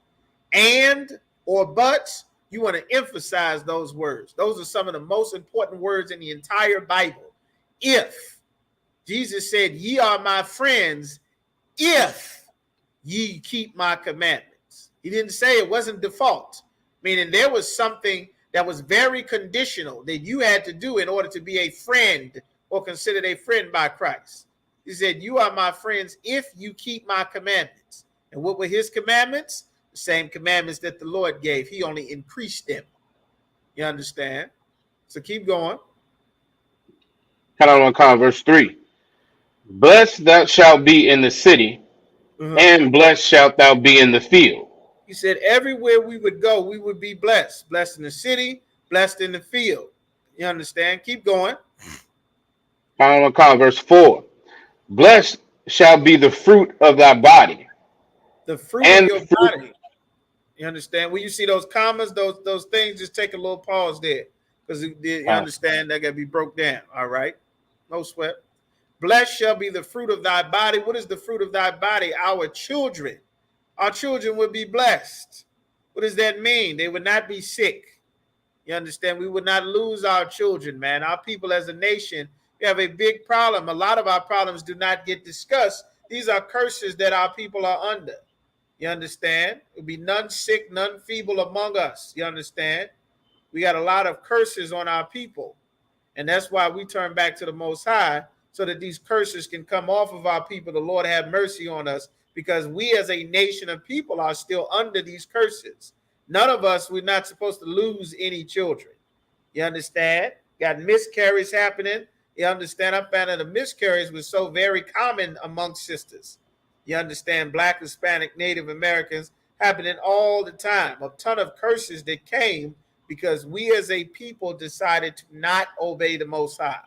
and, or but, you want to emphasize those words. Those are some of the most important words in the entire Bible. If. Jesus said, ye are my friends if ye keep my commandments. He didn't say it wasn't default, meaning there was something that was very conditional that you had to do in order to be a friend or considered a friend by Christ. He said, you are my friends if you keep my commandments. And what were his commandments? The same commandments that the Lord gave. He only increased them. You understand? So keep going. Verse 3. Blessed thou shalt be in the city, and blessed shalt thou be in the field. He said everywhere we would go, we would be blessed. Blessed in the city, blessed in the field. You understand? Keep going. Verse 4. Blessed shall be the fruit of thy body. The fruit of your body. You understand? When you see those commas, those things, just take a little pause there. Because you understand that got to be broke down. All right? No sweat. Blessed shall be the fruit of thy body. What is the fruit of thy body? Our children. Our children would be blessed. What does that mean? They would not be sick. You understand? We would not lose our children, man. Our people as a nation, we have a big problem. A lot of our problems do not get discussed. These are curses that our people are under. You understand? There will be none sick, none feeble among us. You understand? We got a lot of curses on our people. And that's why we turn back to the Most High, so that these curses can come off of our people. The Lord have mercy on us, because we as a nation of people are still under these curses. None of us, we're not supposed to lose any children. You understand? Got miscarriages happening. You understand? I found that the miscarriage was so very common amongst sisters. You understand? Black, Hispanic, Native Americans happening all the time. A ton of curses that came because we as a people decided to not obey the Most High.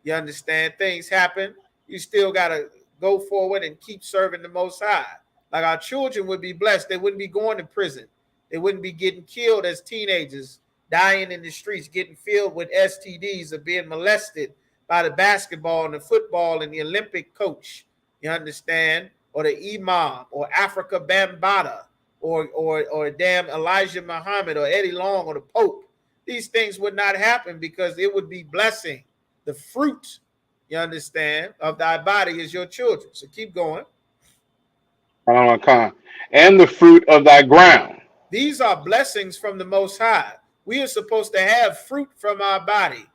You understand? Things happen. You still got to go forward and keep serving the Most High. Like our children would be blessed. They wouldn't be going to prison. They wouldn't be getting killed as teenagers, dying in the streets, getting filled with STDs, or being molested by the basketball and the football and the Olympic coach. You understand? Or the imam, or Africa Bambaataa, or damn Elijah Muhammad, or Eddie Long, or the Pope. These things would not happen because it would be blessing. The fruit, you understand, of thy body is your children. So keep going. And the fruit of thy ground. These are blessings from the Most High. We are supposed to have fruit from our body.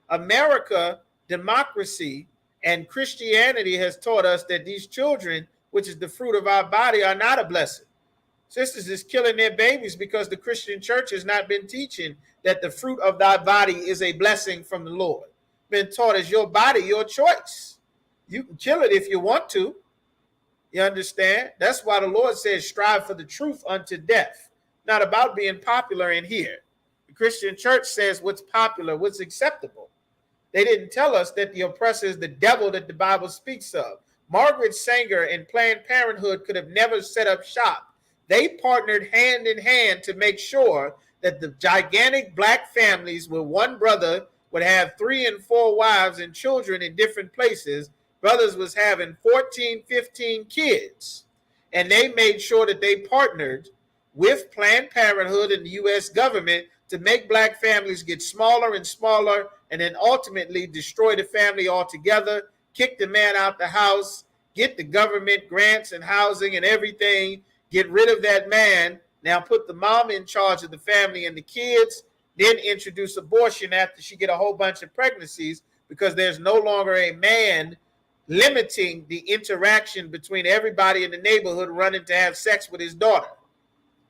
America, democracy, and Christianity has taught us that these children, which is the fruit of our body, are not a blessing. Sisters is killing their babies because the Christian church has not been teaching that the fruit of thy body is a blessing from the Lord. Been taught as your body, your choice. You can kill it if you want to. You understand? That's why the Lord says, strive for the truth unto death. Not about being popular in here. The Christian church says what's popular, what's acceptable. They didn't tell us that the oppressor is the devil that the Bible speaks of. Margaret Sanger and Planned Parenthood could have never set up shop. They partnered hand in hand to make sure that the gigantic black families where one brother would have 3 and 4 wives and children in different places, brothers was having 14, 15 kids. And they made sure that they partnered with Planned Parenthood and the U.S. government to make black families get smaller and smaller, and then ultimately destroy the family altogether, kick the man out the house, get the government grants and housing and everything, get rid of that man, now put the mom in charge of the family and the kids, then introduce abortion after she get a whole bunch of pregnancies, because there's no longer a man limiting the interaction between everybody in the neighborhood running to have sex with his daughter.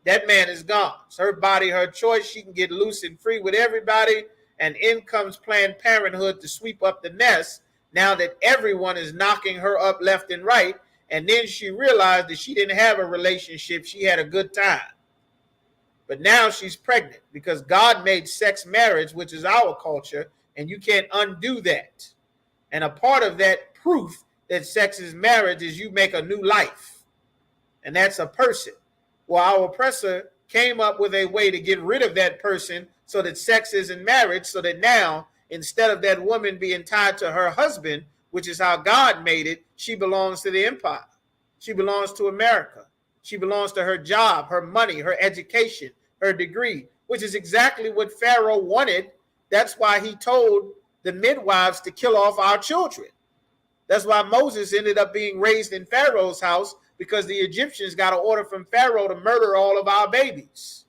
That man is gone. It's her body, her choice. She can get loose and free with everybody. And in comes Planned Parenthood to sweep up the mess now that everyone is knocking her up left and right. And then she realized that she didn't have a relationship. She had a good time. But now she's pregnant because God made sex marriage, which is our culture, and you can't undo that. And a part of that proof that sex is marriage is you make a new life. And that's a person. Well, our oppressor came up with a way to get rid of that person so that sex isn't marriage, so that now, instead of that woman being tied to her husband, which is how God made it, she belongs to the empire. She belongs to America. She belongs to her job, her money, her education, her degree, which is exactly what Pharaoh wanted. That's why he told the midwives to kill off our children. That's why Moses ended up being raised in Pharaoh's house, because the Egyptians got an order from Pharaoh to murder all of our babies.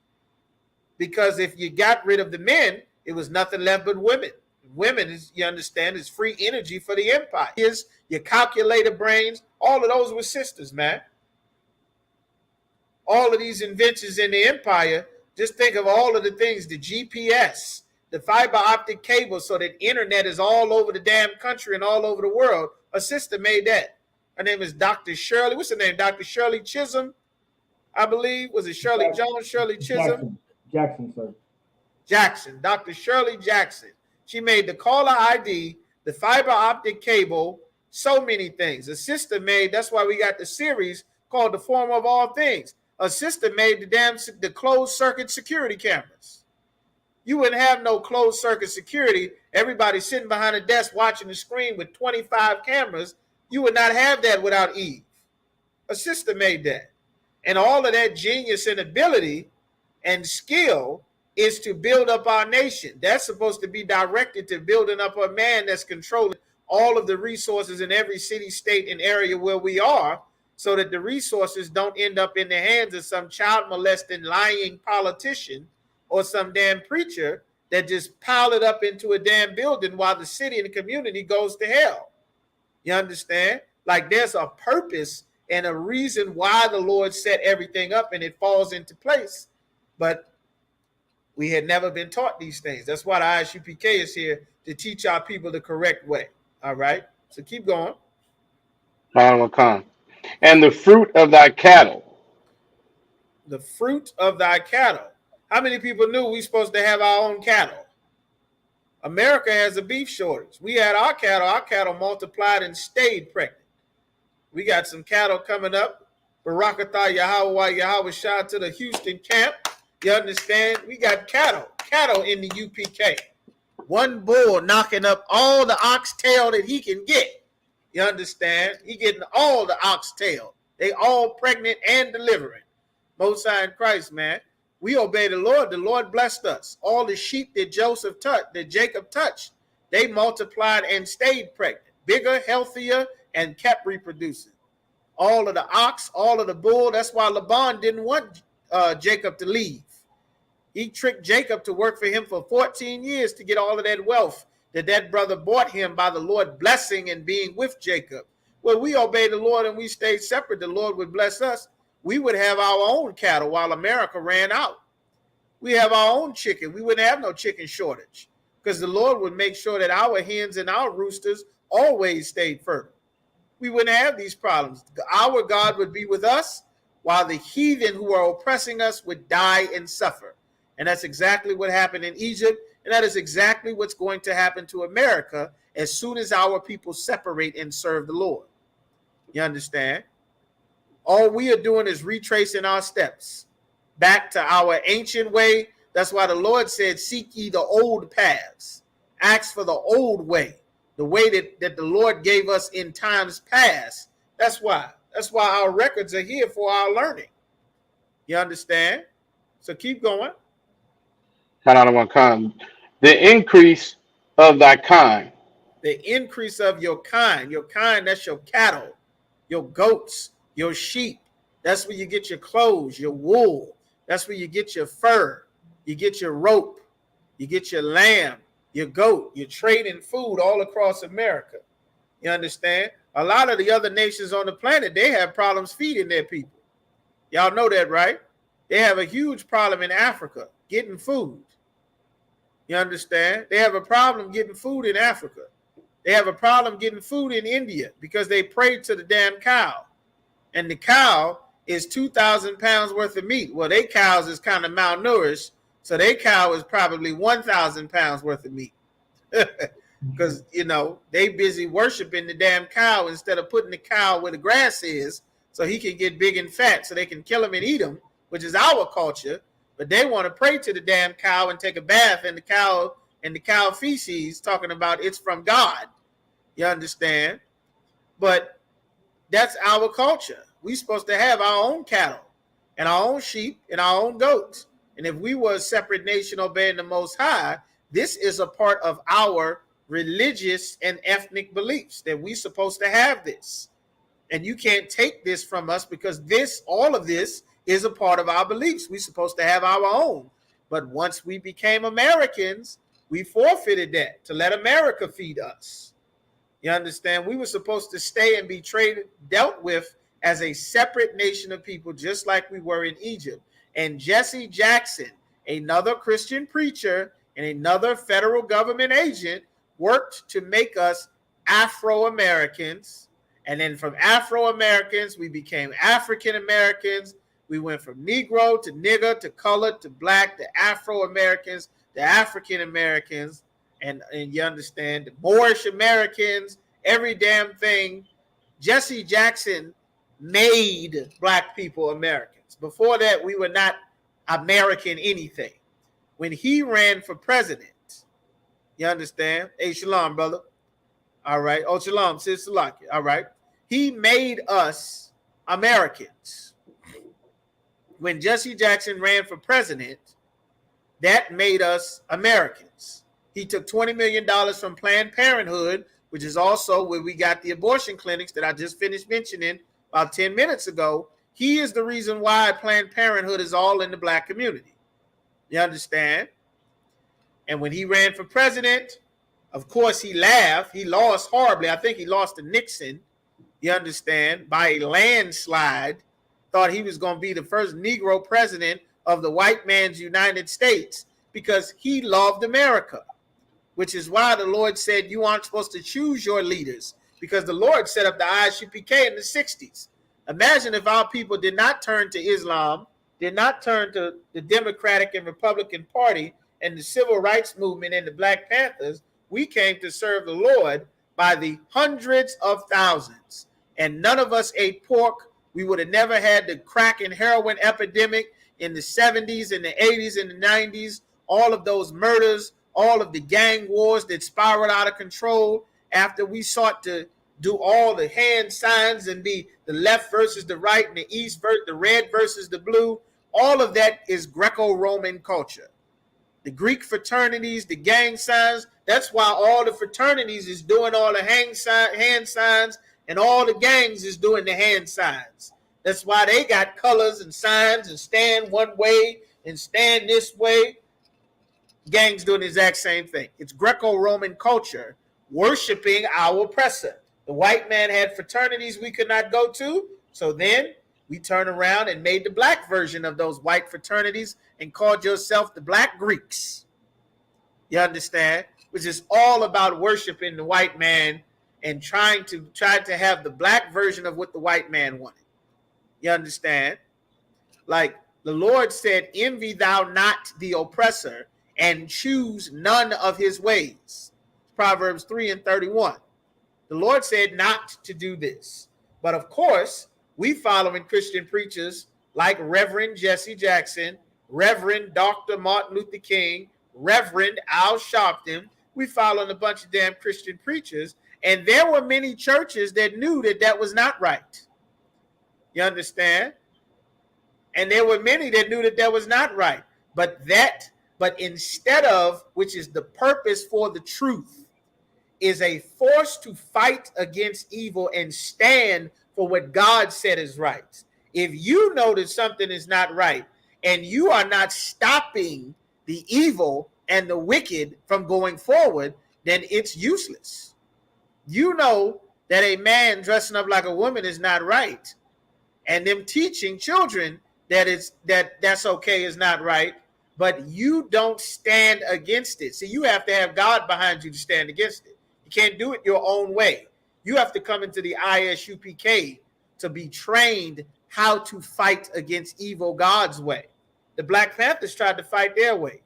Because if you got rid of the men, it was nothing left but women. Women, is, you understand, is free energy for the empire. Here's your calculator brains. All of those were sisters, man. All of these inventions in the empire, just think of all of the things, the GPS, the fiber optic cable, so that internet is all over the damn country and all over the world. A sister made that. Her name is Dr. Shirley. What's her name? Dr. Shirley Chisholm, I believe. Was it Shirley Jones? Shirley Chisholm? Jackson, sir. Jackson. Dr. Shirley Jackson. She made the caller ID, the fiber optic cable, so many things. A sister made, that's why we got the series called The Form of All Things. A sister made the closed circuit security cameras. You wouldn't have no closed circuit security. Everybody sitting behind a desk watching the screen with 25 cameras. You would not have that without Eve. A sister made that. And all of that genius and ability and skill is to build up our nation. That's supposed to be directed to building up a man that's controlling all of the resources in every city, state, and area where we are, so that the resources don't end up in the hands of some child molesting, lying politician or some damn preacher that just pile it up into a damn building while the city and the community goes to hell. You understand? Like there's a purpose and a reason why the Lord set everything up, and it falls into place. But we had never been taught these things. That's why the Isupk is here to teach our people the correct way. All right? So keep going. And the fruit of thy cattle. The fruit of thy cattle. How many people knew we're supposed to have our own cattle? America has a beef shortage. We had our cattle multiplied and stayed pregnant. We got some cattle coming up. Barakatah Yahweh Shah to the Houston camp. You understand? We got cattle in the UPK. One bull knocking up all the oxtail that he can get. You understand? He getting all the oxtail. They all pregnant and delivering. Most High in Christ, man. We obey the Lord. The Lord blessed us. All the sheep that Jacob touched, they multiplied and stayed pregnant. Bigger, healthier, and kept reproducing. All of the ox, all of the bull. That's why Laban didn't want Jacob to leave. He tricked Jacob to work for him for 14 years to get all of that wealth that brother bought him by the Lord blessing and being with Jacob. Well, we obey the Lord and we stayed separate. The Lord would bless us. We would have our own cattle while America ran out. We have our own chicken. We wouldn't have no chicken shortage because the Lord would make sure that our hens and our roosters always stayed fertile. We wouldn't have these problems. Our God would be with us while the heathen who are oppressing us would die and suffer. And that's exactly what happened in Egypt. And that is exactly what's going to happen to America as soon as our people separate and serve the Lord. You understand? All we are doing is retracing our steps back to our ancient way That's why the Lord said, seek ye the old paths. Ask for the old way, the way that the Lord gave us in times past. That's why. That's why our records are here for our learning. You understand? So keep going. Count out of one kind. The increase of thy kind. The increase of your kind, that's your cattle, your goats, your sheep. That's where you get your clothes, your wool. That's where you get your fur. You get your rope. You get your lamb, your goat. You're trading food all across America. You understand? A lot of the other nations on the planet, they have problems feeding their people. Y'all know that, right? They have a huge problem in Africa getting food. You understand? They have a problem getting food in Africa. They have a problem getting food in India because they prayed to the damn cow. And the cow is 2,000 pounds worth of meat. Well, they cows is kind of malnourished, so their cow is probably 1,000 pounds worth of meat. Because, you know, they busy worshiping the damn cow instead of putting the cow where the grass is so he can get big and fat so they can kill him and eat him, which is our culture. But they want to pray to the damn cow and take a bath in the cow feces, talking about it's from God. You understand? But that's our culture. We're supposed to have our own cattle and our own sheep and our own goats. And if we were a separate nation obeying the Most High, this is a part of our religious and ethnic beliefs that we're supposed to have this. And you can't take this from us because all of this is a part of our beliefs. We're supposed to have our own. But once we became Americans, we forfeited that to let America feed us. You understand? We were supposed to stay and be dealt with as a separate nation of people, just like we were in Egypt. And Jesse Jackson, another Christian preacher and another federal government agent, worked to make us Afro-Americans. And then from Afro-Americans, we became African-Americans. We went from Negro to nigger to colored to black to Afro-Americans to African-Americans. And you understand, the Moorish Americans, every damn thing. Jesse Jackson made black people Americans. Before that, we were not American anything. When he ran for president, you understand? Hey, shalom, brother. All right. Oh, shalom, sis Salaki. All right. He made us Americans. When Jesse Jackson ran for president, that made us Americans. He took $20 million from Planned Parenthood, which is also where we got the abortion clinics that I just finished mentioning about 10 minutes ago. He is the reason why Planned Parenthood is all in the black community. You understand? And when he ran for president, of course, he laughed. He lost horribly. I think he lost to Nixon, you understand, by a landslide. Thought he was going to be the first Negro president of the white man's United States because he loved America, which is why the Lord said you aren't supposed to choose your leaders, because the Lord set up the Isupk in the 60s. Imagine if our people did not turn to Islam, did not turn to the Democratic and Republican Party and the Civil Rights Movement and the Black Panthers. We came to serve the Lord by the hundreds of thousands, and none of us ate pork. We would have never had the crack and heroin epidemic in the 70s and the 80s and the 90s, all of those murders, all of the gang wars that spiraled out of control after we sought to do all the hand signs and be the left versus the right and the east versus the red versus the blue. All of that is Greco-Roman culture. The Greek fraternities, the gang signs, that's why all the fraternities is doing all the hand signs and all the gangs is doing the hand signs. That's why they got colors and signs and stand one way and stand this way. Gangs doing the exact same thing. It's Greco-Roman culture worshiping our oppressor. The white man had fraternities we could not go to, so then we turned around and made the black version of those white fraternities and called yourself the Black Greeks. You understand? Which is all about worshiping the white man and trying to have the black version of what the white man wanted. You understand? Like the Lord said, envy thou not the oppressor and choose none of his ways. Proverbs 3:31. The Lord said not to do this. But of course, we following Christian preachers like Reverend Jesse Jackson, Reverend Dr. Martin Luther King, Reverend Al Sharpton. We following a bunch of damn Christian preachers. And there were many churches that knew that that was not right. You understand? And there were many that knew that that was not right. But instead of, which is the purpose for the truth, is a force to fight against evil and stand for what God said is right. If you know that something is not right and you are not stopping the evil and the wicked from going forward, then it's useless. You know that a man dressing up like a woman is not right, and them teaching children that's okay is not right, but you don't stand against it. See, you have to have God behind you to stand against it. You can't do it your own way. You have to come into the ISUPK to be trained how to fight against evil God's way. The Black Panthers tried to fight their way,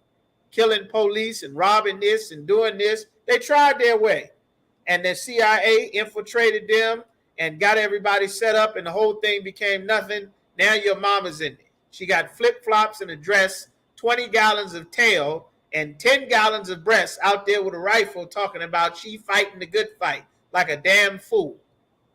killing police and robbing this and doing this. They tried their way, and the CIA infiltrated them and got everybody set up, and the whole thing became nothing. Now your mama's in it. She got flip-flops and a dress, 20 gallons of tail, and 10 gallons of breasts out there with a rifle talking about she fighting the good fight like a damn fool.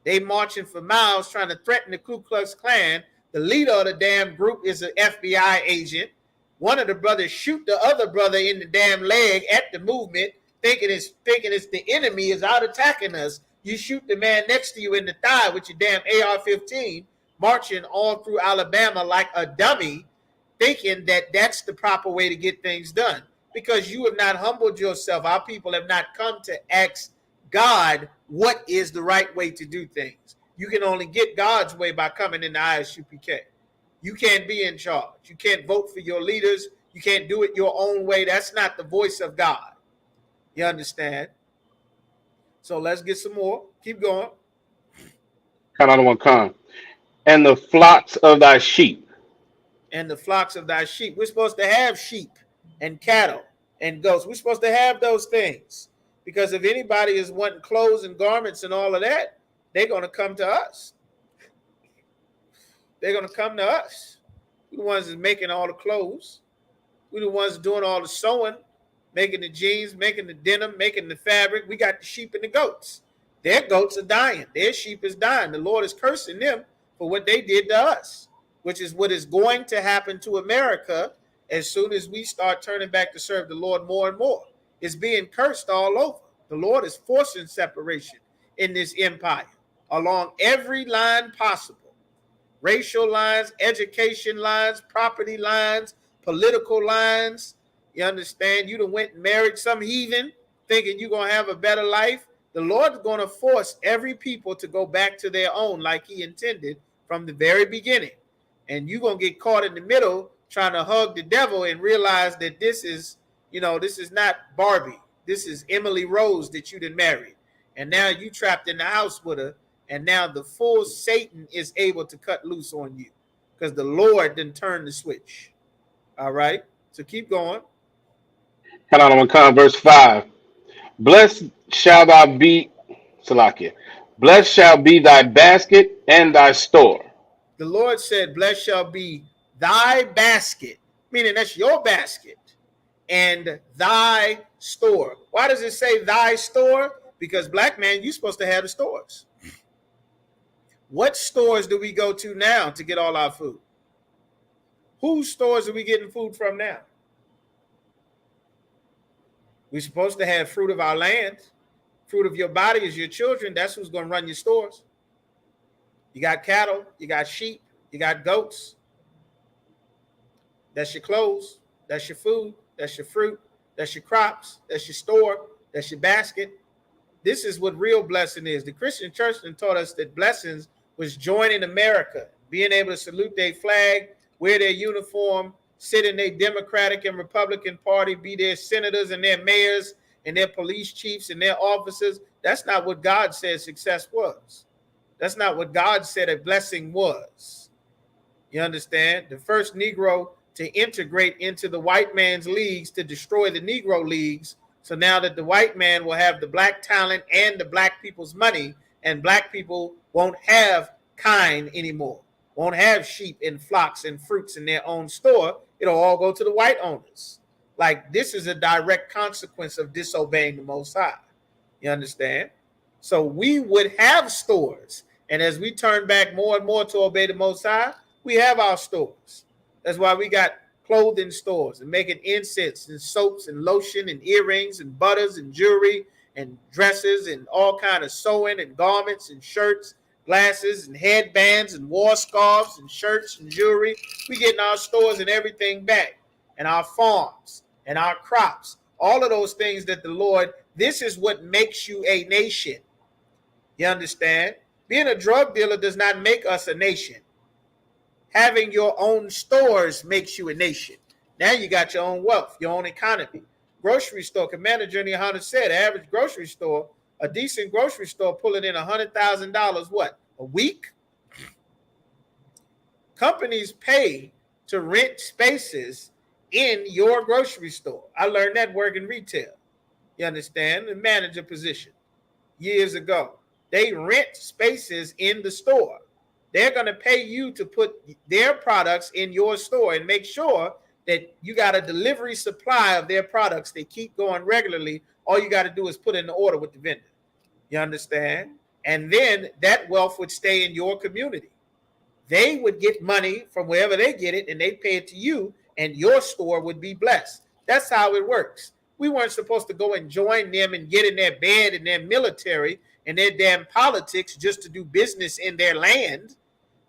They marching for miles trying to threaten the Ku Klux Klan. The leader of the damn group is an FBI agent. One of the brothers shoot the other brother in the damn leg at the movement, thinking it's the enemy is out attacking us. You shoot the man next to you in the thigh with your damn AR-15, marching all through Alabama like a dummy, thinking that that's the proper way to get things done. Because you have not humbled yourself. Our people have not come to ask God what is the right way to do things. You can only get God's way by coming in the ISUPK. You can't be in charge. You can't vote for your leaders. You can't do it your own way. That's not the voice of God. You understand? So let's get some more. Keep going. Count on one con. And the flocks of thy sheep. And the flocks of thy sheep. We're supposed to have sheep and cattle and goats. We're supposed to have those things. Because if anybody is wanting clothes and garments and all of that, they're going to come to us. They're going to come to us. We're the ones that's making all the clothes. We're the ones doing all the sewing, making the jeans, making the denim, making the fabric. We got the sheep and the goats. Their goats are dying. Their sheep is dying. The Lord is cursing them for what they did to us, which is what is going to happen to America as soon as we start turning back to serve the Lord more and more. It's being cursed all over. The Lord is forcing separation in this empire along every line possible. Racial lines, education lines, property lines, political lines. You understand? You done went and married some heathen thinking you're going to have a better life. The Lord's going to force every people to go back to their own like he intended from the very beginning. And you're going to get caught in the middle trying to hug the devil and realize that this is not Barbie. This is Emily Rose that you done married. And now you trapped in the house with her. And now the full Satan is able to cut loose on you because the Lord didn't turn the switch. All right. So keep going. Count on one con. Verse 5. Blessed shall thou be, Salakia. Blessed shall be thy basket and thy store. The Lord said, blessed shall be thy basket, meaning that's your basket, and thy store. Why does it say thy store? Because black man, you're supposed to have the stores. What stores do we go to now to get all our food? Whose stores are we getting food from now? We're supposed to have fruit of our land. Fruit of your body is your children. That's who's going to run your stores. You got cattle, you got sheep, you got goats. That's your clothes, that's your food, that's your fruit, that's your crops, that's your store, that's your basket. This is what real blessing is. The Christian church taught us that blessings was joining America, being able to salute their flag, wear their uniform, sit in their Democratic and Republican party, be their senators and their mayors and their police chiefs and their officers. That's not what God said success was. That's not what God said a blessing was. You understand? The first Negro to integrate into the white man's leagues to destroy the Negro leagues. So now that the white man will have the black talent and the black people's money, and black people won't have kind anymore. won't have sheep and flocks and fruits in their own store. It'll all go to the white owners. Like, this is a direct consequence of disobeying the Most High. You understand? So we would have stores. And as we turn back more and more to obey the Most High, we have our stores. That's why we got clothing stores and making incense and soaps and lotion and earrings and butters and jewelry and dresses and all kind of sewing and garments and shirts, glasses and headbands and war scarves and shirts and jewelry. We getting our stores and everything back, and our farms and our crops, all of those things that the Lord, this is what makes you a nation. You understand? Being a drug dealer does not make us a nation. Having your own stores makes you a nation. Now you got your own wealth, your own economy. Grocery store, Commander Journey Hunter said, average grocery store, a decent grocery store pulling in $100,000, what, a week? Companies pay to rent spaces in your grocery store. I learned that working retail. You understand? The manager position years ago. They rent spaces in the store. They're going to pay you to put their products in your store and make sure that you got a delivery supply of their products. They keep going regularly. All you got to do is put in the order with the vendor. You understand? And then that wealth would stay in your community. They would get money from wherever they get it, and they pay it to you, and your store would be blessed. That's how it works. We weren't supposed to go and join them and get in their bed and their military and their damn politics just to do business in their land.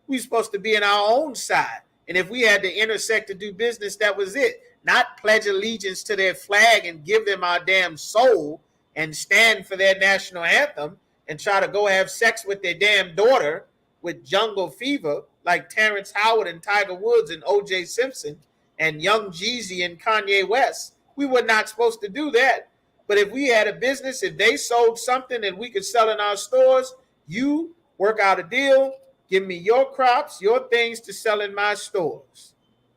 We're supposed to be in our own side. And if we had to intersect to do business, that was it. Not pledge allegiance to their flag and give them our damn soul and stand for their national anthem and try to go have sex with their damn daughter with jungle fever like Terrence Howard and Tiger Woods and O.J. Simpson and Young Jeezy and Kanye West. We were not supposed to do that. But if we had a business, if they sold something that we could sell in our stores, you work out a deal. Give me your crops, your things to sell in my stores.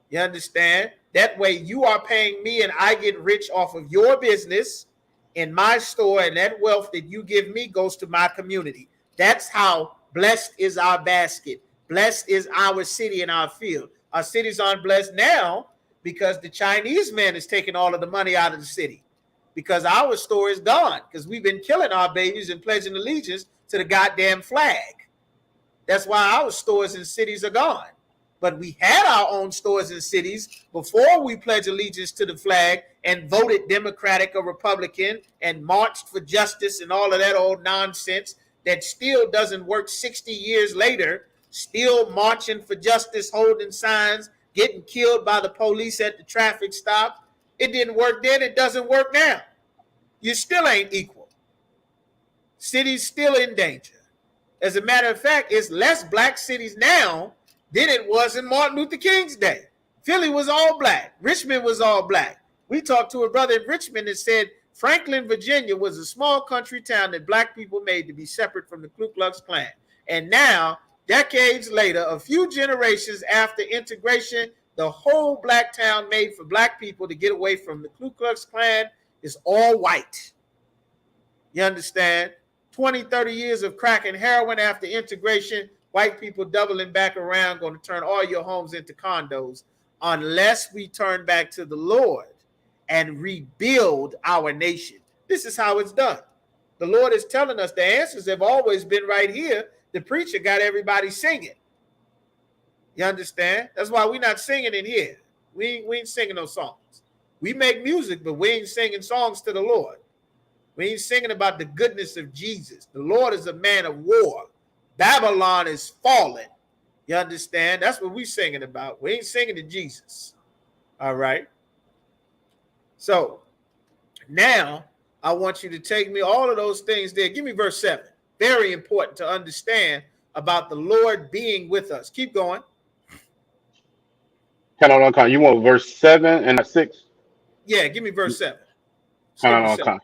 You understand? That way you are paying me and I get rich off of your business in my store, and that wealth that you give me goes to my community. That's how blessed is our basket. Blessed is our city and our field. Our cities aren't blessed now because the Chinese man is taking all of the money out of the city, because our store is gone because we've been killing our babies and pledging allegiance to the goddamn flag. That's why our stores and cities are gone. But we had our own stores and cities before we pledged allegiance to the flag and voted Democratic or Republican and marched for justice and all of that old nonsense that still doesn't work 60 years later, still marching for justice, holding signs, getting killed by the police at the traffic stop. It didn't work then. It doesn't work now. You still ain't equal. Cities still in danger. As a matter of fact, it's less black cities now than it was in Martin Luther King's day. Philly was all black. Richmond was all black. We talked to a brother in Richmond that said Franklin, Virginia was a small country town that black people made to be separate from the Ku Klux Klan. And now, decades later, a few generations after integration, the whole black town made for black people to get away from the Ku Klux Klan is all white. You understand? 20, 30 years of crack and heroin after integration, white people doubling back around, going to turn all your homes into condos unless we turn back to the Lord and rebuild our nation. This is how it's done. The Lord is telling us the answers have always been right here. The preacher got everybody singing. You understand? That's why we're not singing in here. We ain't singing no songs. We make music, but we ain't singing songs to the Lord. We ain't singing about the goodness of Jesus. The Lord is a man of war. Babylon is fallen. You understand? That's what we're singing about. We ain't singing to Jesus. All right. So now I want you to take me all of those things there. Give me verse 7. Very important to understand about the Lord being with us. Keep going. You want verse 7 and 6? Yeah, give me verse 7. Skip to 7.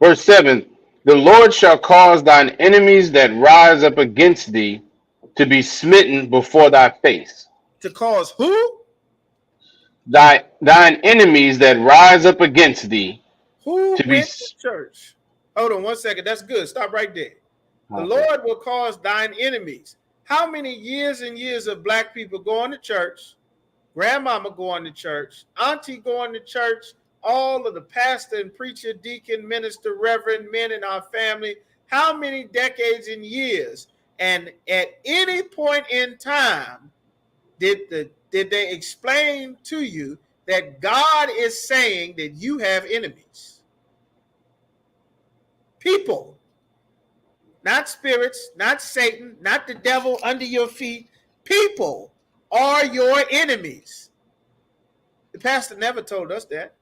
Verse 7, the Lord shall cause thine enemies that rise up against thee to be smitten before thy face. To cause who? Thine enemies that rise up against thee. Who went to church? Hold on 1 second. That's good. Stop right there. The Lord will cause thine enemies. How many years and years of black people going to church, grandmama going to church, auntie going to church, all of the pastor and preacher, deacon, minister, reverend men in our family, how many decades and years? And at any point in time, did they explain to you that God is saying that you have enemies? People, not spirits, not Satan, not the devil under your feet. People are your enemies. The pastor never told us that.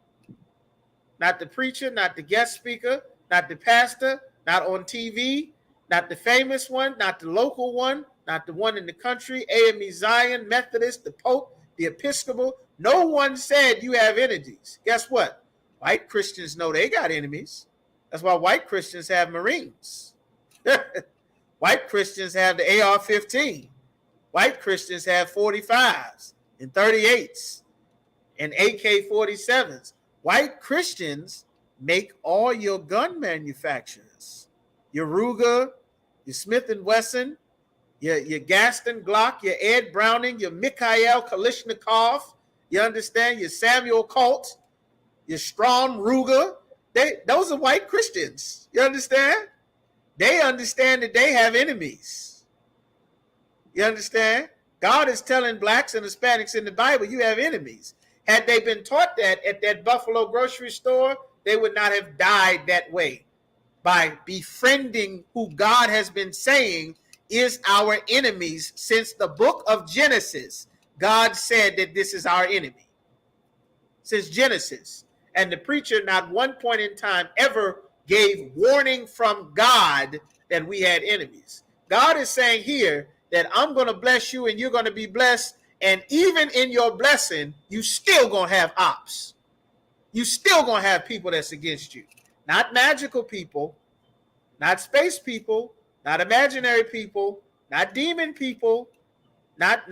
Not the preacher, not the guest speaker, not the pastor, not on TV, not the famous one, not the local one, not the one in the country, AME Zion, Methodist, the Pope, the Episcopal. No one said you have enemies. Guess what? White Christians know they got enemies. That's why white Christians have Marines. White Christians have the AR-15. White Christians have 45s and 38s and AK-47s. White Christians make all your gun manufacturers. Your Ruger, your Smith & Wesson, your Gaston Glock, your Ed Browning, your Mikhail Kalashnikov, you understand, your Samuel Colt, your Strom Ruger. Those are white Christians. You understand? They understand that they have enemies. You understand? God is telling blacks and Hispanics in the Bible, you have enemies. Had they been taught that at that Buffalo grocery store, they would not have died that way, by befriending who God has been saying is our enemies since the book of Genesis. God said that this is our enemy. Since Genesis. And the preacher not one point in time ever gave warning from God that we had enemies. God is saying here that I'm going to bless you and you're going to be blessed. And even in your blessing, you still going to have ops. You still going to have people that's against you. Not magical people, not space people, not imaginary people, not demon people, not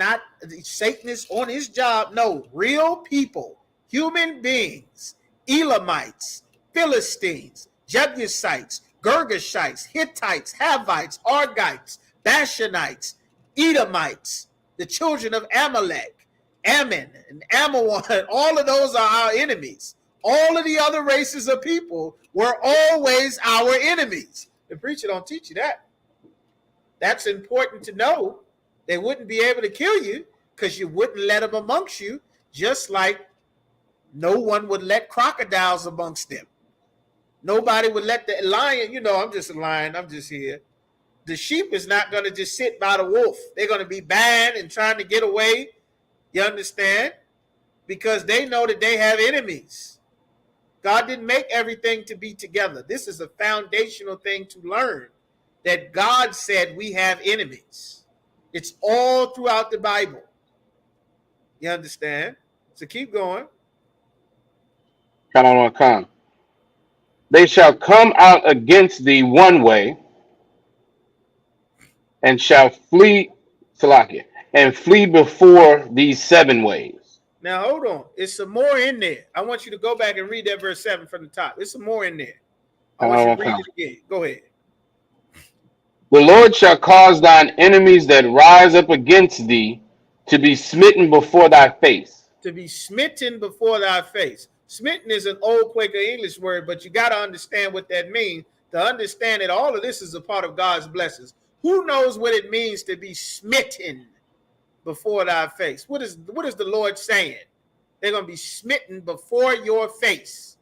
Satanists on his job. No, real people, human beings, Elamites, Philistines, Jebusites, Girgashites, Hittites, Havites, Argites, Bashanites, Edomites, the children of Amalek, Ammon, and Ammon. All of those are our enemies. All of the other races of people were always our enemies. The preacher don't teach you that. That's important to know. They wouldn't be able to kill you because you wouldn't let them amongst you, just like no one would let crocodiles amongst them. Nobody would let the lion, I'm just a lion, I'm just here. The sheep is not going to just sit by the wolf. They're going to be banned and trying to get away. You understand? Because they know that they have enemies. God didn't make everything to be together. This is a foundational thing to learn, that God said we have enemies. It's all throughout the Bible. You understand? So keep going. Come. They shall come out against thee one way, and shall flee, Salakia, and flee before these 7 ways. Now hold on. It's some more in there. I want you to go back and read that verse 7 from the top. There's some more in there. I want you to read it again. Go ahead. The Lord shall cause thine enemies that rise up against thee to be smitten before thy face. To be smitten before thy face. Smitten is an old Quaker English word, but you got to understand what that means to understand that all of this is a part of God's blessings. Who knows what it means to be smitten before thy face? What is the Lord saying? They're going to be smitten before your face.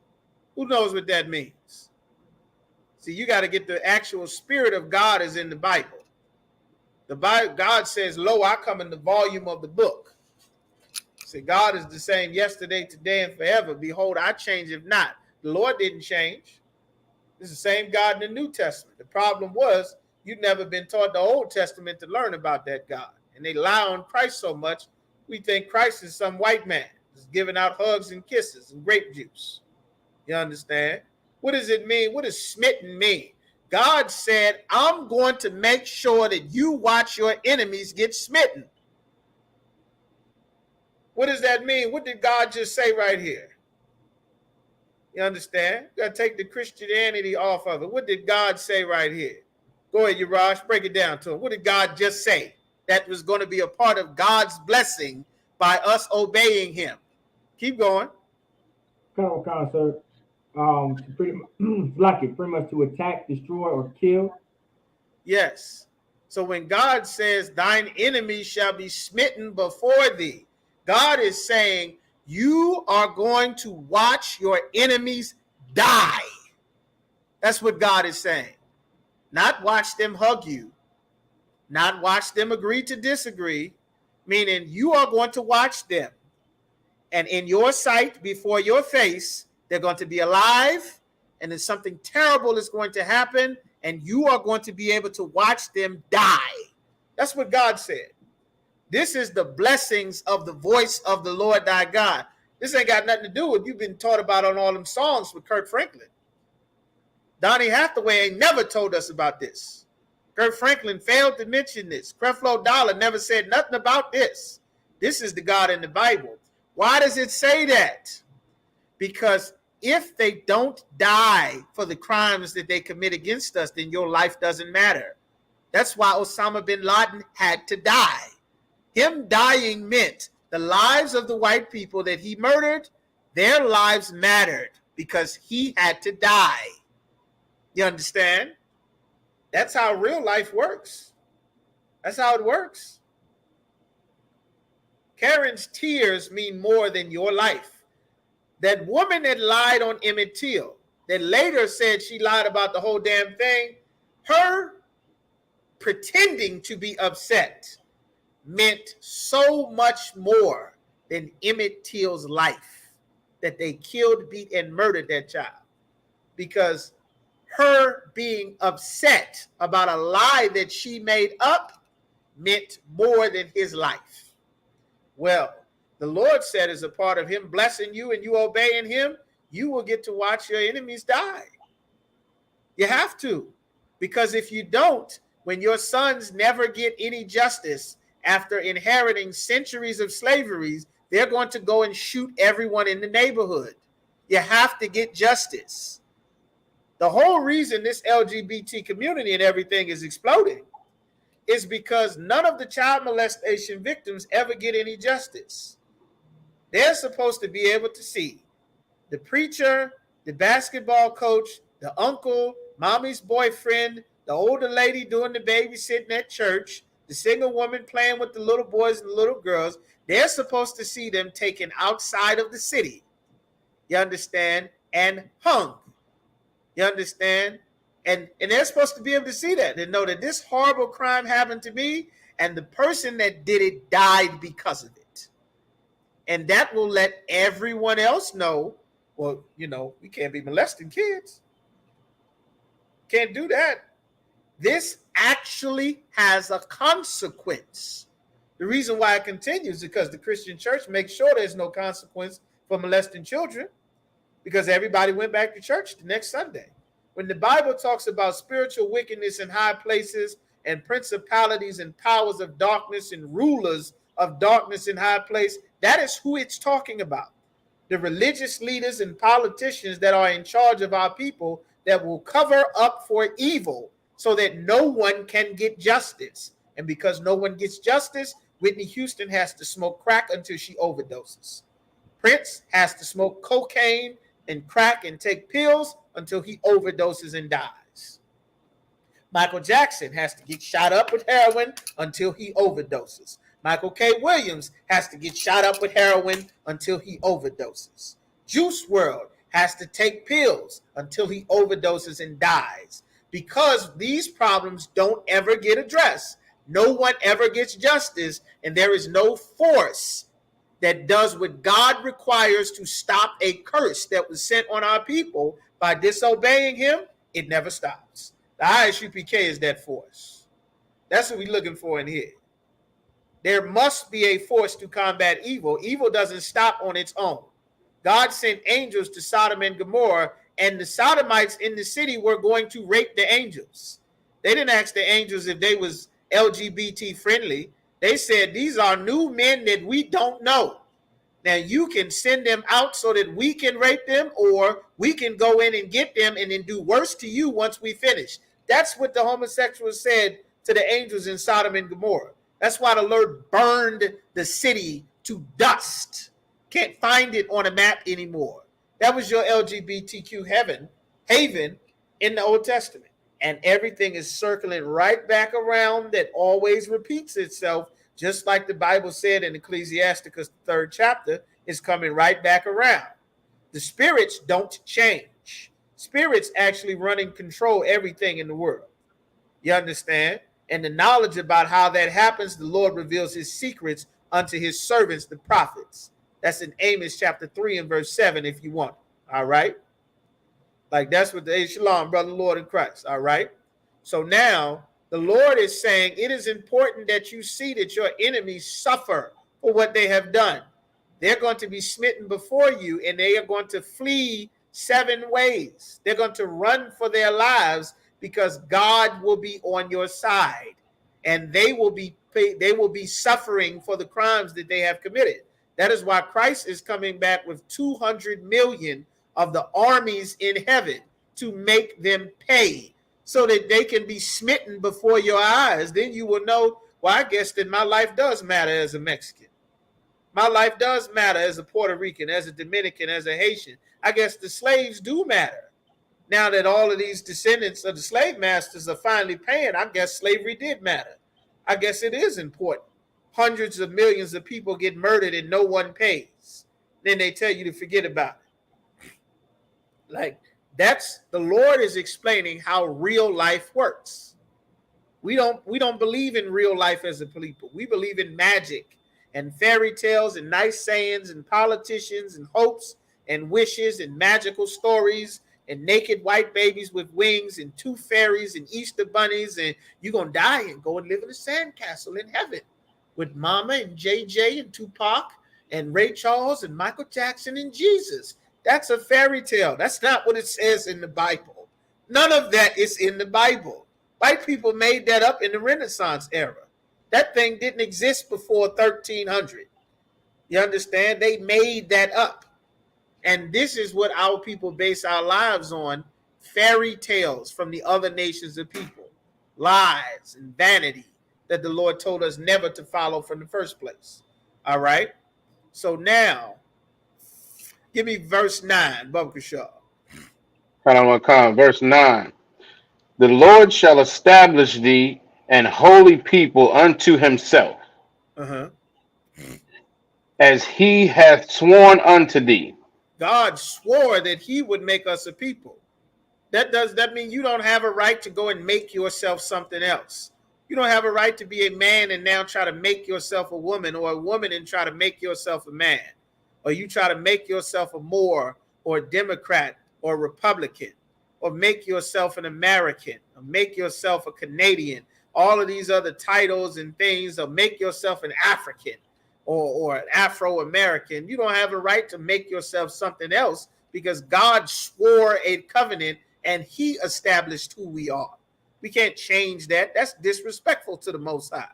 Who knows what that means? See, you got to get the actual spirit of God is in the Bible. The Bible, God says, lo, I come in the volume of the book. See, God is the same yesterday, today, and forever. Behold, I change if not. The Lord didn't change. It's the same God in the New Testament. The problem was you've never been taught the Old Testament to learn about that God. And they lie on Christ so much, we think Christ is some white man just giving out hugs and kisses and grape juice. You understand? What does it mean? What does smitten mean? God said, I'm going to make sure that you watch your enemies get smitten. What does that mean? What did God just say right here? You understand? You got to take the Christianity off of it. What did God say right here? Go ahead, Urash, break it down to him. What did God just say? that was going to be a part of God's blessing by us obeying him. Keep going. Come on, sir. To pretty like it, pretty much to attack, destroy, or kill. Yes. So when God says, thine enemies shall be smitten before thee, God is saying, you are going to watch your enemies die. That's what God is saying. Not watch them hug you, not watch them agree to disagree, meaning you are going to watch them. And in your sight, before your face, they're going to be alive, and then something terrible is going to happen, and you are going to be able to watch them die. That's what God said. This is the blessings of the voice of the Lord thy God. This ain't got nothing to do with you've been taught about on all them songs with Kirk Franklin. Donny Hathaway ain't never told us about this. Kirk Franklin failed to mention this. Creflo Dollar never said nothing about this. This is the God in the Bible. Why does it say that? Because if they don't die for the crimes that they commit against us, then your life doesn't matter. That's why Osama bin Laden had to die. Him dying meant the lives of the white people that he murdered, their lives mattered because he had to die. You understand? That's how real life works. That's how it works. Karen's tears mean more than your life. That woman that lied on Emmett Till, that later said she lied about the whole damn thing, her pretending to be upset meant so much more than Emmett Till's life, that they killed, beat, and murdered that child. Because her being upset about a lie that she made up meant more than his life. Well, the Lord said, as a part of him blessing you and you obeying him, you will get to watch your enemies die. You have to. Because if you don't, when your sons never get any justice after inheriting centuries of slavery, they're going to go and shoot everyone in the neighborhood. You have to get justice. The whole reason this LGBT community and everything is exploding is because none of the child molestation victims ever get any justice. They're supposed to be able to see the preacher, the basketball coach, the uncle, mommy's boyfriend, the older lady doing the babysitting at church, the single woman playing with the little boys and the little girls. They're supposed to see them taken outside of the city, you understand, and hung. You understand? And they're supposed to be able to see that and know that this horrible crime happened to me and the person that did it died because of it. And that will let everyone else know, well, you know, we can't be molesting kids. Can't do that. This actually has a consequence. The reason why it continues is because the Christian church makes sure there's no consequence for molesting children, because everybody went back to church the next Sunday. When the Bible talks about spiritual wickedness in high places and principalities and powers of darkness and rulers of darkness in high place, that is who it's talking about. The religious leaders and politicians that are in charge of our people that will cover up for evil so that no one can get justice. And because no one gets justice, Whitney Houston has to smoke crack until she overdoses. Prince has to smoke cocaine and crack and take pills until he overdoses and dies. Michael Jackson has to get shot up with heroin until he overdoses. Michael K. Williams has to get shot up with heroin until he overdoses. Juice WRLD has to take pills until he overdoses and dies. Because these problems don't ever get addressed. No one ever gets justice, and there is no force that does what God requires to stop a curse that was sent on our people by disobeying him. It never stops. The Isupk is that force. That's what we're looking for in here. There must be a force to combat evil. Evil doesn't stop on its own. God sent angels to Sodom and Gomorrah, and the Sodomites in the city were going to rape the angels. They didn't ask the angels if they was LGBT friendly. They said, these are new men that we don't know. Now you can send them out so that we can rape them, or we can go in and get them and then do worse to you once we finish. That's what the homosexuals said to the angels in Sodom and Gomorrah. That's why the Lord burned the city to dust. Can't find it on a map anymore. That was your LGBTQ haven in the Old Testament. And everything is circling right back around, that always repeats itself, just like the Bible said in Ecclesiasticus, the 3rd chapter, is coming right back around. The spirits don't change. Spirits actually run and control everything in the world. You understand? And the knowledge about how that happens, the Lord reveals his secrets unto his servants, the prophets. That's in Amos chapter 3 and verse 7, if you want. All right? Like that's what the Shalom, brother, Lord in Christ. All right? So now the Lord is saying it is important that you see that your enemies suffer for what they have done. They're going to be smitten before you, and they are going to flee 7 ways. They're going to run for their lives, because God will be on your side, and they will be suffering for the crimes that they have committed. That is why Christ is coming back with 200 million of the armies in heaven to make them pay, so that they can be smitten before your eyes. Then you will know, well, I guess that my life does matter as a Mexican. My life does matter as a Puerto Rican, as a Dominican, as a Haitian. I guess the slaves do matter. Now that all of these descendants of the slave masters are finally paying, I guess slavery did matter. I guess it is important. Hundreds of millions of people get murdered and no one pays. Then they tell you to forget about it. Like, that's the Lord is explaining how real life works. We don't believe in real life as a people. We believe in magic and fairy tales and nice sayings and politicians and hopes and wishes and magical stories and naked white babies with wings and 2 fairies and Easter bunnies, and you're going to die and go and live in a sandcastle in heaven with Mama and JJ and Tupac and Ray Charles and Michael Jackson and Jesus. That's a fairy tale. That's not what it says in the Bible. None of that is in the Bible. White people made that up in the Renaissance era. That thing didn't exist before 1300. You understand? They made that up. And this is what our people base our lives on: fairy tales from the other nations of people, lies and vanity that the Lord told us never to follow from the first place. All right? So now, give me verse 9, Bubba Shaw. Verse 9. The Lord shall establish thee an holy people unto himself, as he hath sworn unto thee. God swore that he would make us a people. That mean you don't have a right to go and make yourself something else. You don't have a right to be a man and now try to make yourself a woman, or a woman and try to make yourself a man, or you try to make yourself a Moor or a Democrat or a Republican, or make yourself an American, or make yourself a Canadian, all of these other titles and things, or make yourself an African or an Afro-American. You don't have a right to make yourself something else, because God swore a covenant and he established who we are. We can't change that. That's disrespectful to the Most High.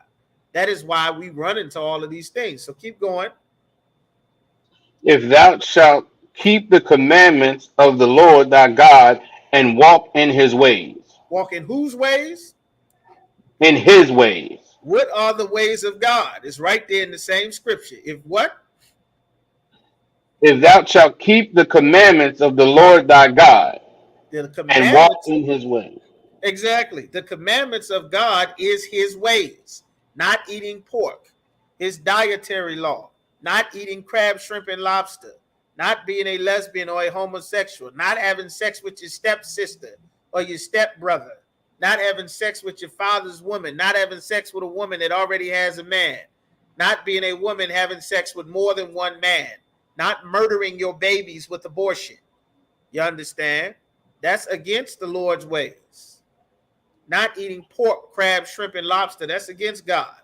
That is why we run into all of these things. So keep going. If thou shalt keep the commandments of the Lord thy God and walk in his ways. Walk in whose ways? In his ways. What are the ways of God? It's right there in the same scripture. If what? If thou shalt keep the commandments of the Lord thy God and walk in his ways. Exactly. The commandments of God is his ways. Not eating pork. His dietary law. Not eating crab, shrimp, and lobster. Not being a lesbian or a homosexual. Not having sex with your stepsister or your stepbrother. Not having sex with your father's woman. Not having sex with a woman that already has a man. Not being a woman having sex with more than one man. Not murdering your babies with abortion. You understand? That's against the Lord's ways. Not eating pork, crab, shrimp, and lobster. That's against God.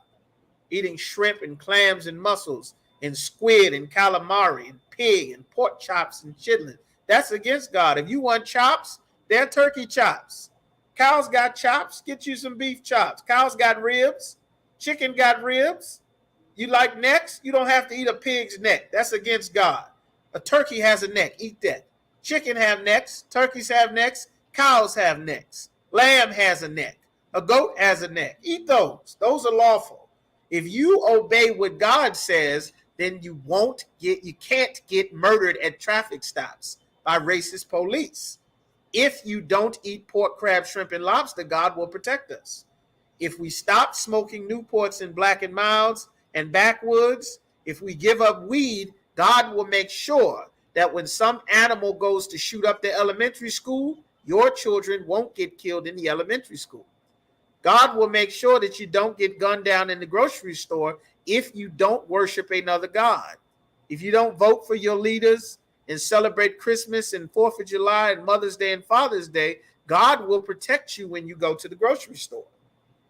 Eating shrimp and clams and mussels and squid and calamari and pig and pork chops and chitlin. That's against God. If you want chops, they're turkey chops. Cows got chops. Get you some beef chops. Cows got ribs. Chicken got ribs. You like necks? You don't have to eat a pig's neck. That's against God. A turkey has a neck. Eat that. Chicken have necks. Turkeys have necks. Cows have necks. Lamb has a neck. A goat has a neck. Eat those. Those are lawful. If you obey what God says, then you can't get murdered at traffic stops by racist police. If you don't eat pork, crab, shrimp, and lobster, God will protect us. If we stop smoking Newports and Black and Milds and backwoods, if we give up weed, God will make sure that when some animal goes to shoot up the elementary school, your children won't get killed in the elementary school. God will make sure that you don't get gunned down in the grocery store if you don't worship another God. If you don't vote for your leaders and celebrate Christmas and 4th of July and Mother's Day and Father's Day, God will protect you when you go to the grocery store.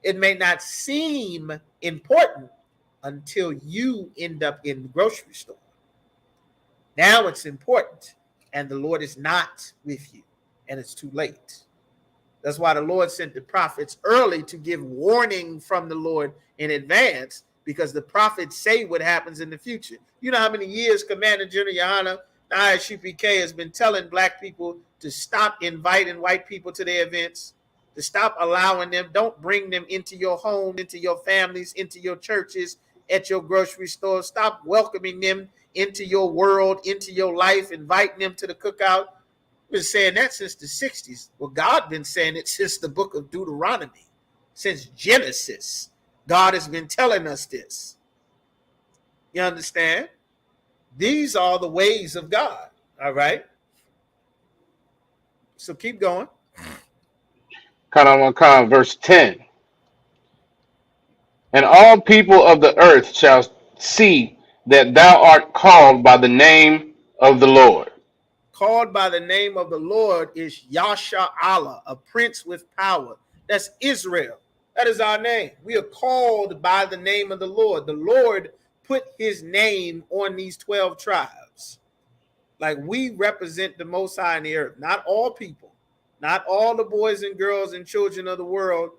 It may not seem important until you end up in the grocery store. Now it's important, and the Lord is not with you, and it's too late. That's why the Lord sent the prophets early to give warning from the Lord in advance, because the prophets say what happens in the future. You know how many years Commander General Yohana Isupk has been telling Black people to stop inviting white people to their events, to stop allowing them, don't bring them into your home, into your families, into your churches, at your grocery store. Stop welcoming them into your world, into your life, inviting them to the cookout. Been saying that since the 60s. Well, God been saying it since the book of Deuteronomy, since Genesis. God has been telling us this. You understand? These are the ways of God. All right. So keep going. Verse 10. And all people of the earth shall see that thou art called by the name of the Lord. Called by the name of the Lord is Yasha Allah, a prince with power. That's Israel. That is our name. We are called by the name of the Lord. The Lord put his name on these 12 tribes. Like, we represent the Most High in the earth. Not all people, not all the boys and girls and children of the world.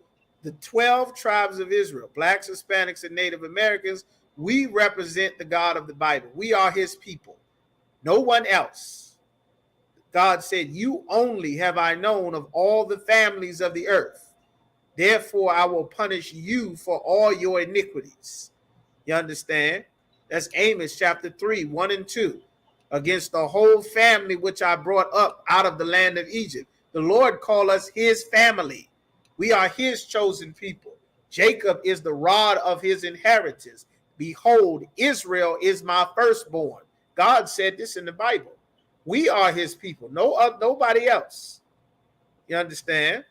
The 12 tribes of Israel, Blacks, Hispanics, and Native Americans, we represent the God of the Bible. We are his people. No one else. God said, you only have I known of all the families of the earth. Therefore, I will punish you for all your iniquities. You understand? That's Amos chapter 3, 1 and 2. Against the whole family which I brought up out of the land of Egypt. The Lord called us his family. We are his chosen people. Jacob is the rod of his inheritance. Behold, Israel is my firstborn. God said this in the Bible. We are his people, nobody else. You understand?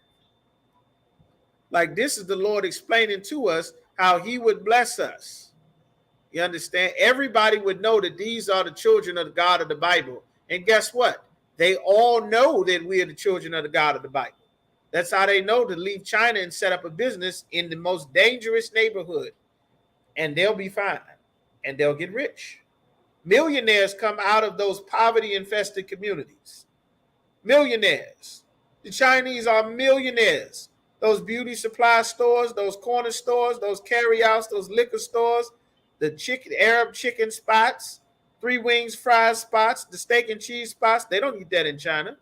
Like, this is the Lord explaining to us how he would bless us. You understand? Everybody would know that these are the children of the God of the Bible. And guess what? They all know that we are the children of the God of the Bible. That's how they know to leave China and set up a business in the most dangerous neighborhood. And they'll be fine. And they'll get rich. Millionaires come out of those poverty-infested communities. Millionaires. The Chinese are millionaires. Those beauty supply stores, those corner stores, those carryouts, those liquor stores, the Arab chicken spots, 3 wings fried spots, the steak and cheese spots. They don't eat that in China.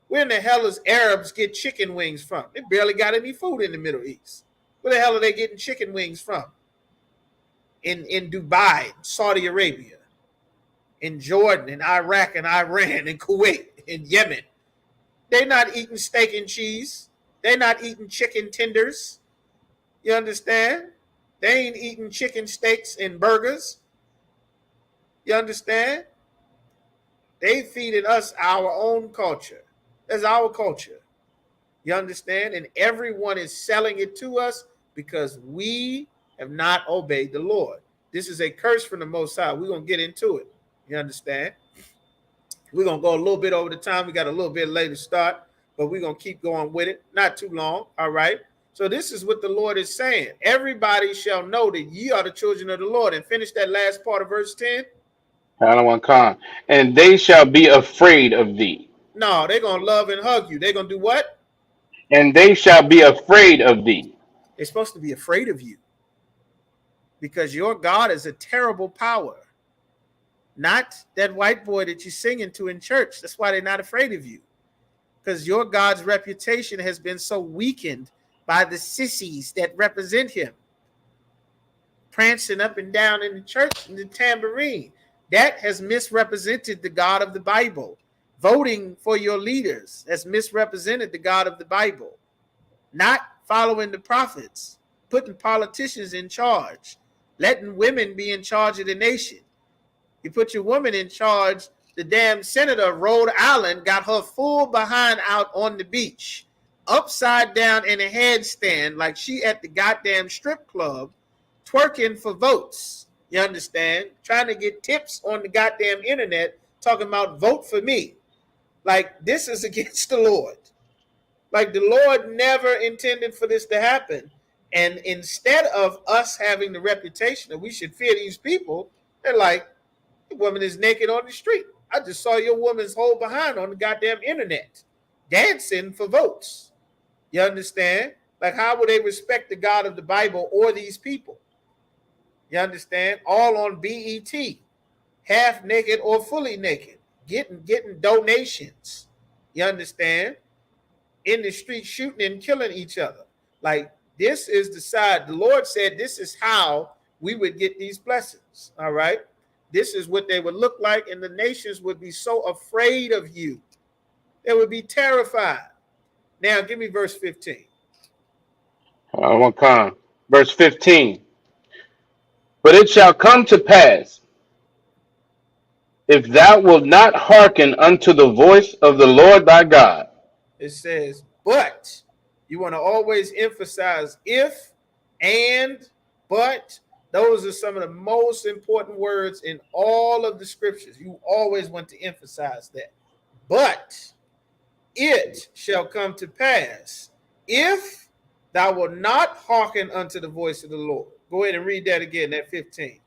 Where in the hell does Arabs get chicken wings from? They barely got any food in the Middle East. Where the hell are they getting chicken wings from? In Dubai, Saudi Arabia, in Jordan, in Iraq, and Iran, in Kuwait, in Yemen. They're not eating steak and cheese. They're not eating chicken tenders. You understand? They ain't eating chicken steaks and burgers. You understand? They feeding us our own culture. That's our culture. You understand? And everyone is selling it to us because we have not obeyed the Lord. This is a curse from the Most High. We're going to get into it. You understand? We're going to go a little bit over the time. We got a little bit later start, but we're going to keep going with it. Not too long. All right. So this is what the Lord is saying. Everybody shall know that ye are the children of the Lord. And finish that last part of verse 10. And they shall be afraid of thee. No, they're going to love and hug you. They're going to do what? And they shall be afraid of thee. They're supposed to be afraid of you because your God is a terrible power. Not that white boy that you're singing to in church. That's why they're not afraid of you. Because your God's reputation has been so weakened by the sissies that represent him. prancing up and down in the church in the tambourine. That has misrepresented the God of the Bible. Voting for your leaders has misrepresented the God of the Bible. Not following the prophets, putting politicians in charge, letting women be in charge of the nation. You put your woman in charge, the damn senator of Rhode Island got her full behind out on the beach, upside down in a headstand like she at the goddamn strip club, twerking for votes. You understand? Trying to get tips on the goddamn internet, talking about vote for me. Like, this is against the Lord. Like, the Lord never intended for this to happen. And instead of us having the reputation that we should fear these people, they're like, the woman is naked on the street. I just saw your woman's whole behind on the goddamn internet, dancing for votes. You understand? Like, how would they respect the God of the Bible or these people? You understand? All on BET, half naked or fully naked, getting donations. You understand? In the street shooting and killing each other. Like, this is the side. The Lord said this is how we would get these blessings. All right. This is what they would look like, and the nations would be so afraid of you. They would be terrified. Now, give me verse 15. One con. Verse 15. But it shall come to pass, if thou wilt not hearken unto the voice of the Lord thy God. It says, but. You want to always emphasize if, and, but. Those are some of the most important words in all of the scriptures. You always want to emphasize that. But it shall come to pass if thou wilt not hearken unto the voice of the Lord. Go ahead and read that again, that 15.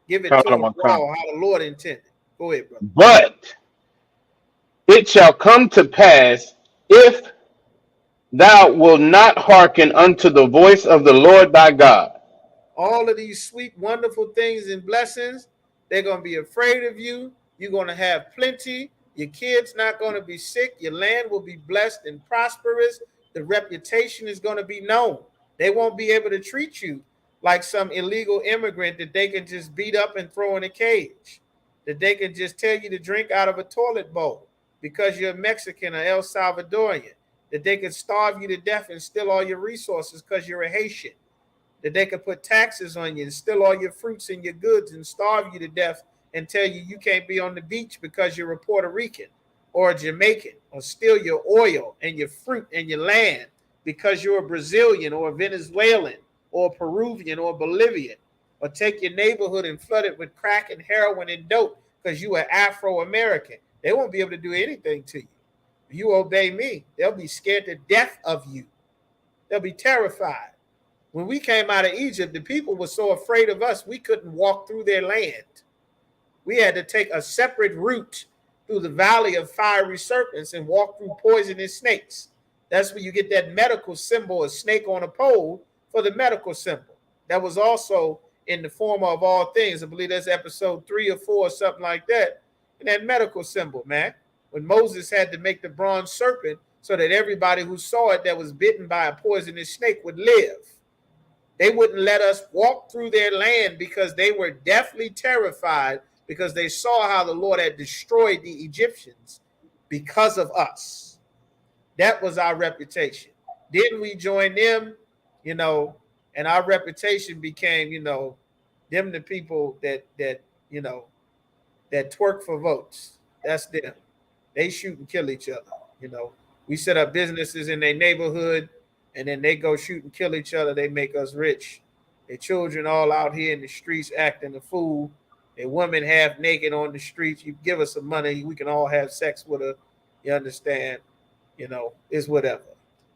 Give it to them raw, how the Lord intended. Go ahead, brother. But it shall come to pass if thou wilt not hearken unto the voice of the Lord thy God. All of these sweet, wonderful things and blessings, they're going to be afraid of you. You're going to have plenty. Your kids not going to be sick. Your land will be blessed and prosperous. The reputation is going to be known. They won't be able to treat you like some illegal immigrant that they can just beat up and throw in a cage, that they can just tell you to drink out of a toilet bowl because you're a Mexican or El Salvadorian, that they can starve you to death and steal all your resources because you're a Haitian, that they could put taxes on you and steal all your fruits and your goods and starve you to death and tell you you can't be on the beach because you're a Puerto Rican or a Jamaican, or steal your oil and your fruit and your land because you're a Brazilian or a Venezuelan or a Peruvian or a Bolivian, or take your neighborhood and flood it with crack and heroin and dope because you are Afro-American. They won't be able to do anything to you. If you obey me, they'll be scared to death of you. They'll be terrified. When we came out of Egypt, the people were so afraid of us, we couldn't walk through their land. We had to take a separate route through the valley of fiery serpents and walk through poisonous snakes. That's where you get that medical symbol, a snake on a pole, for the medical symbol. That was also in the form of all things. I believe that's episode 3 or 4 or something like that. And that medical symbol, man, when Moses had to make the bronze serpent so that everybody who saw it that was bitten by a poisonous snake would live. They wouldn't let us walk through their land because they were deathly terrified, because they saw how the Lord had destroyed the Egyptians because of us. That was our reputation. Then we joined them, and our reputation became, them the people that twerk for votes. That's them. They shoot and kill each other. We set up businesses in their neighborhood, and then they go shoot and kill each other. They make us rich. Their children all out here in the streets acting a fool. Their women half naked on the streets. You give us some money, we can all have sex with her. You understand? It's whatever.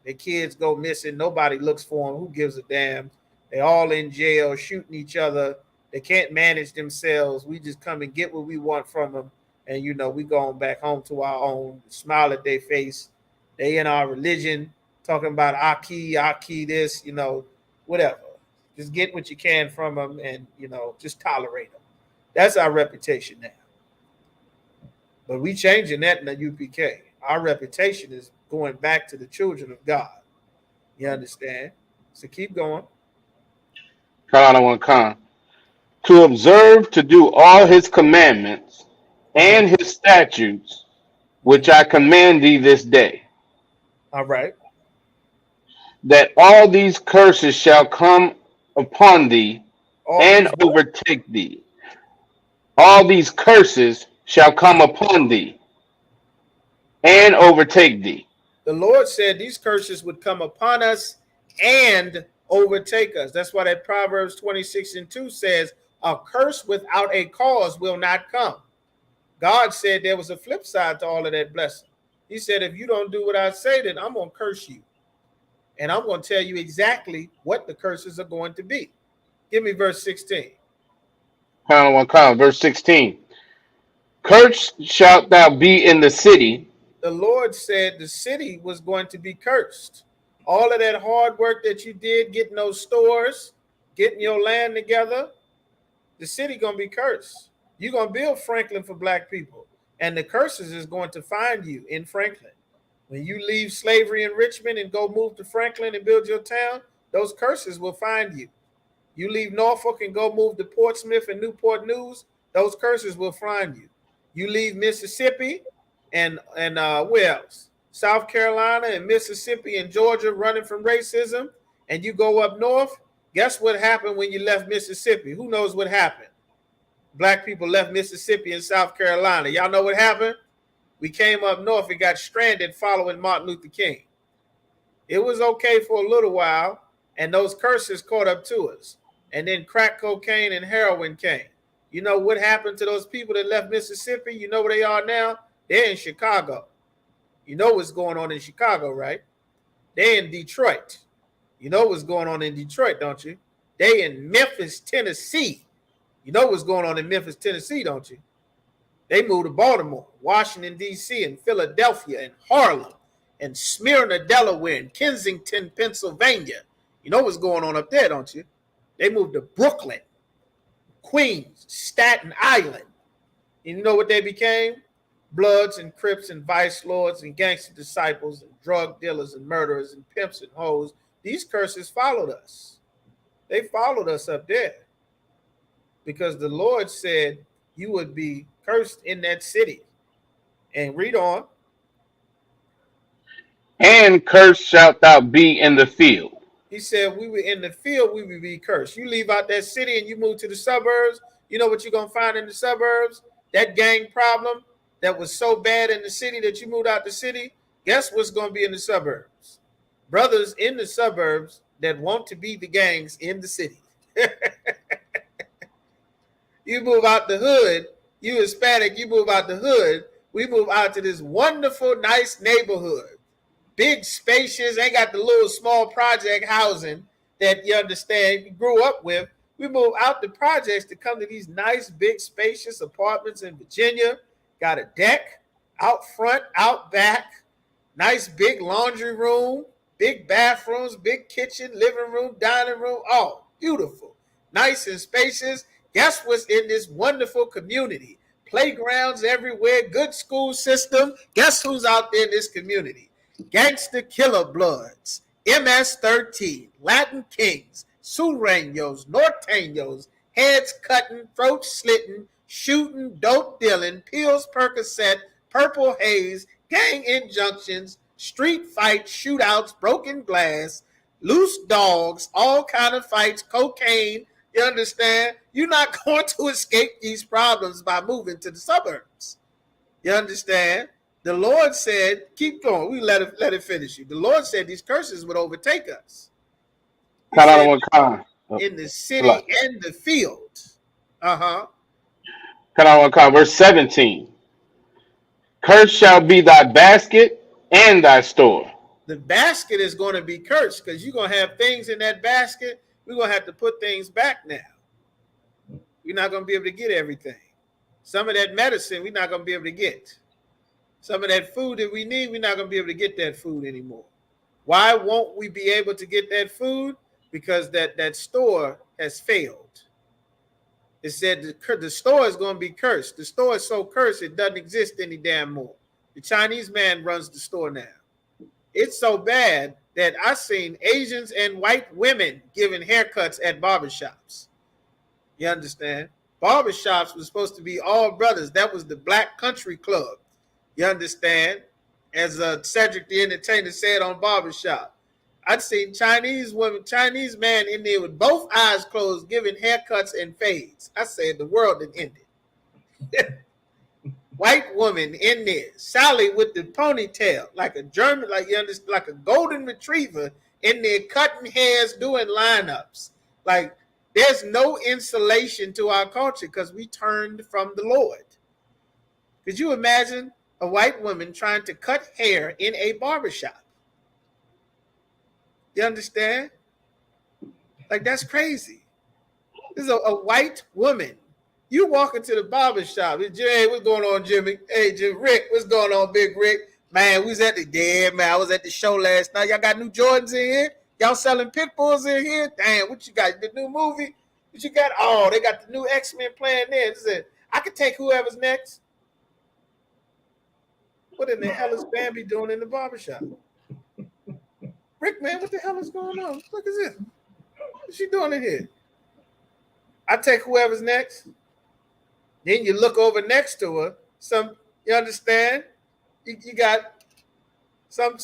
Their kids go missing. Nobody looks for them. Who gives a damn? They all in jail shooting each other. They can't manage themselves. We just come and get what we want from them. And, we going back home to our own, smile at their face. They in our religion, talking about Aki this, whatever. Just get what you can from them and, just tolerate them. That's our reputation now. But we changing that in the UPK. Our reputation is going back to the children of God. You understand? So keep going. Con. to observe to do all his commandments Mhm, and his statutes, which mhm. I command thee this day, All right. that all these curses shall come upon thee All and these what? overtake thee. All these curses shall come upon thee and overtake thee. The Lord said these curses would come upon us and overtake us. That's why that Proverbs 26:2 says, a curse without a cause will not come. God said there was a flip side to all of that blessing. He said, if you don't do what I say, then I'm going to curse you. And I'm going to tell you exactly what the curses are going to be. Give me verse 16. Verse 16. Cursed shalt thou be in the city. The Lord said the city was going to be cursed. All of that hard work that you did, getting those stores, getting your land together, the city going to be cursed. You're going to build Franklin for black people. And the curses is going to find you in Franklin. When you leave slavery in Richmond and go move to Franklin and build your town, those curses will find you. You leave Norfolk and go move to Portsmouth and Newport News, those curses will find you. You leave Mississippi and where else? South Carolina and Mississippi and Georgia running from racism, and you go up north. Guess what happened when you left Mississippi? Who knows what happened? Black people left Mississippi and South Carolina. Y'all know what happened? We came up north and got stranded following Martin Luther King. It was okay for a little while, and those curses caught up to us. And then crack cocaine and heroin came. You know what happened to those people that left Mississippi? You know where they are now? They're in Chicago. You know what's going on in Chicago, right? They're in Detroit. You know what's going on in Detroit, don't you? They in Memphis, Tennessee. You know what's going on in Memphis, Tennessee, don't you? They moved to Baltimore, Washington, D.C., and Philadelphia, and Harlem, and Smyrna, Delaware, and Kensington, Pennsylvania. You know what's going on up there, don't you? They moved to Brooklyn, Queens, Staten Island. And you know what they became? Bloods and Crips and Vice Lords and gangster disciples and drug dealers and murderers and pimps and hoes. These curses followed us. They followed us up there because the Lord said you would be cursed in that city. And read on. And cursed shalt thou be in the field. He said we were in the field, we would be cursed. You leave out that city and you move to the suburbs, you know what you're going to find in the suburbs? That gang problem that was so bad in the city that you moved out the city, guess what's going to be in the suburbs? Brothers in the suburbs that want to be the gangs in the city. You move out the hood, you Hispanic, you move out the hood, we move out to this wonderful, nice neighborhood. Big, spacious, ain't got the little small project housing that you understand you grew up with. We move out the projects to come to these nice, big, spacious apartments in Virginia. Got a deck out front, out back, nice big laundry room, big bathrooms, big kitchen, living room, dining room. Oh, beautiful, nice and spacious. Guess what's in this wonderful community? Playgrounds everywhere, good school system. Guess who's out there in this community? Gangster Killer Bloods, MS-13, Latin Kings, Sureños, Norteños, heads cutting, throats slitting, shooting, dope dealing, pills Percocet, purple haze, gang injunctions, street fights, shootouts, broken glass, loose dogs, all kind of fights, cocaine. You understand? You're not going to escape these problems by moving to the suburbs. You understand? The Lord said, keep going. We let it finish you. The Lord said these curses would overtake us. He said in the city and the field. Uh-huh. Verse 17. Cursed shall be thy basket and thy store. The basket is going to be cursed because you're going to have things in that basket. We're going to have to put things back now. We're not going to be able to get everything. Some of that medicine we're not going to be able to get. Some of that food that we need, we're not going to be able to get that food anymore. Why won't we be able to get that food? Because that store has failed. It said the store is going to be cursed. The store is so cursed it doesn't exist any damn more. The Chinese man runs the store now. It's so bad that I've seen Asians and white women giving haircuts at barbershops. You understand? Barbershops was supposed to be all brothers. That was the Black Country Club. You understand? As Cedric the Entertainer said on Barbershop. I'd seen Chinese Chinese man in there with both eyes closed giving haircuts and fades. I said the world had ended. White woman in there, Sally with the ponytail, like a German, like you understand, like a golden retriever in there cutting hairs, doing lineups. Like there's no insulation to our culture because we turned from the Lord. Could you imagine a white woman trying to cut hair in a barbershop? You understand? Like that's crazy. This is a white woman. You walk into the barber shop. Hey, what's going on, Jimmy? Hey, Jim, Rick, what's going on, Big Rick? Man, we was at I was at the show last night. Y'all got new Jordans in here? Y'all selling pit bulls in here? Damn, what you got? The new movie? What you got? Oh, they got the new X-Men playing there. I could take whoever's next. What in the hell is Bambi doing in the barbershop? Rick, man, what the hell is going on? What is this? What's she doing in here? I take whoever's next. Then you look over next to her. You understand? You got some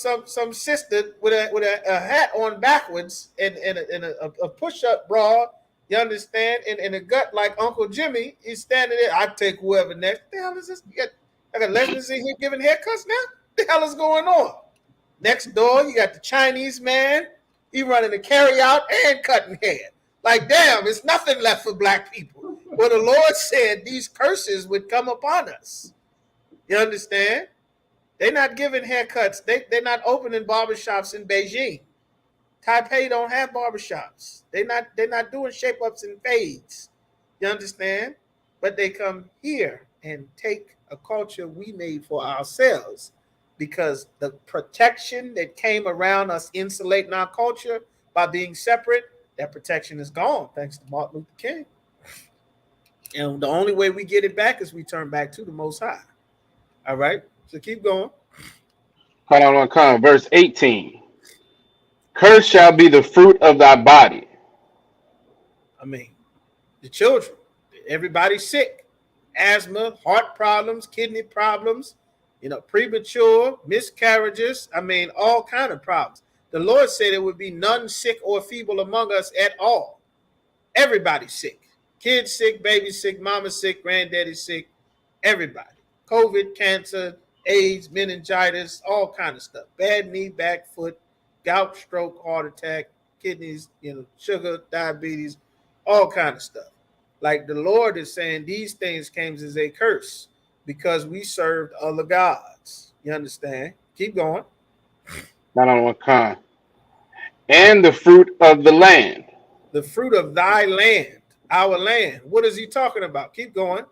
sister with a hat on backwards and a push-up bra. You understand? And a gut like Uncle Jimmy. He's standing there. I take whoever next. What the hell is this? You got lesbians in here giving haircuts now? What the hell is going on? Next door, you got the Chinese man. He running the carry out and cutting hair. Like, damn, it's nothing left for black people. Well, the Lord said these curses would come upon us. You understand? They're not giving haircuts. They're not opening barbershops in Beijing. Taipei don't have barbershops. They're not doing shape-ups and fades. You understand? But they come here and take a culture we made for ourselves because the protection that came around us insulating our culture by being separate, that protection is gone thanks to Martin Luther King. And the only way we get it back is we turn back to the Most High. All right? So keep going. Hold on. Verse 18. Cursed shall be the fruit of thy body. I mean, the children, everybody's sick. Asthma, heart problems, kidney problems, premature, miscarriages. I mean, all kind of problems. The Lord said there would be none sick or feeble among us at all. Everybody's sick. Kids sick, baby sick, mama sick, granddaddy sick, everybody. COVID, cancer, AIDS, meningitis, all kind of stuff. Bad knee, back, foot, gout, stroke, heart attack, kidneys, sugar, diabetes, all kind of stuff. Like the Lord is saying these things came as a curse because we served other gods. You understand? Keep going. And the fruit of the land. The fruit of thy land, our land. What is he talking about? Keep going.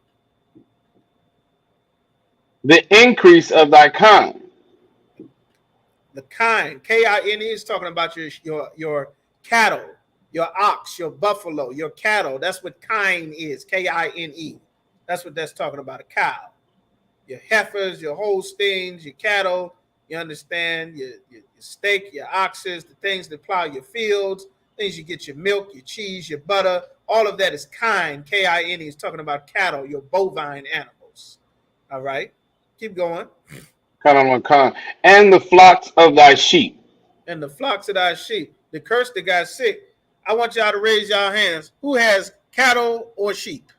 The increase of thy kind. The kind, K-I-N-E, is talking about your cattle, your ox, your buffalo, your cattle. That's what kine is, K-I-N-E. That's what that's talking about, a cow. Your heifers, your Holsteins, your cattle, you understand, your steak, your oxes, the things that plow your fields, things you get your milk, your cheese, your butter, all of that is kine, K-I-N-E, is talking about cattle, your bovine animals. All right, keep going. And the flocks of thy sheep. And the flocks of thy sheep. The curse that got sick. I want y'all to raise y'all hands. Who has cattle or sheep?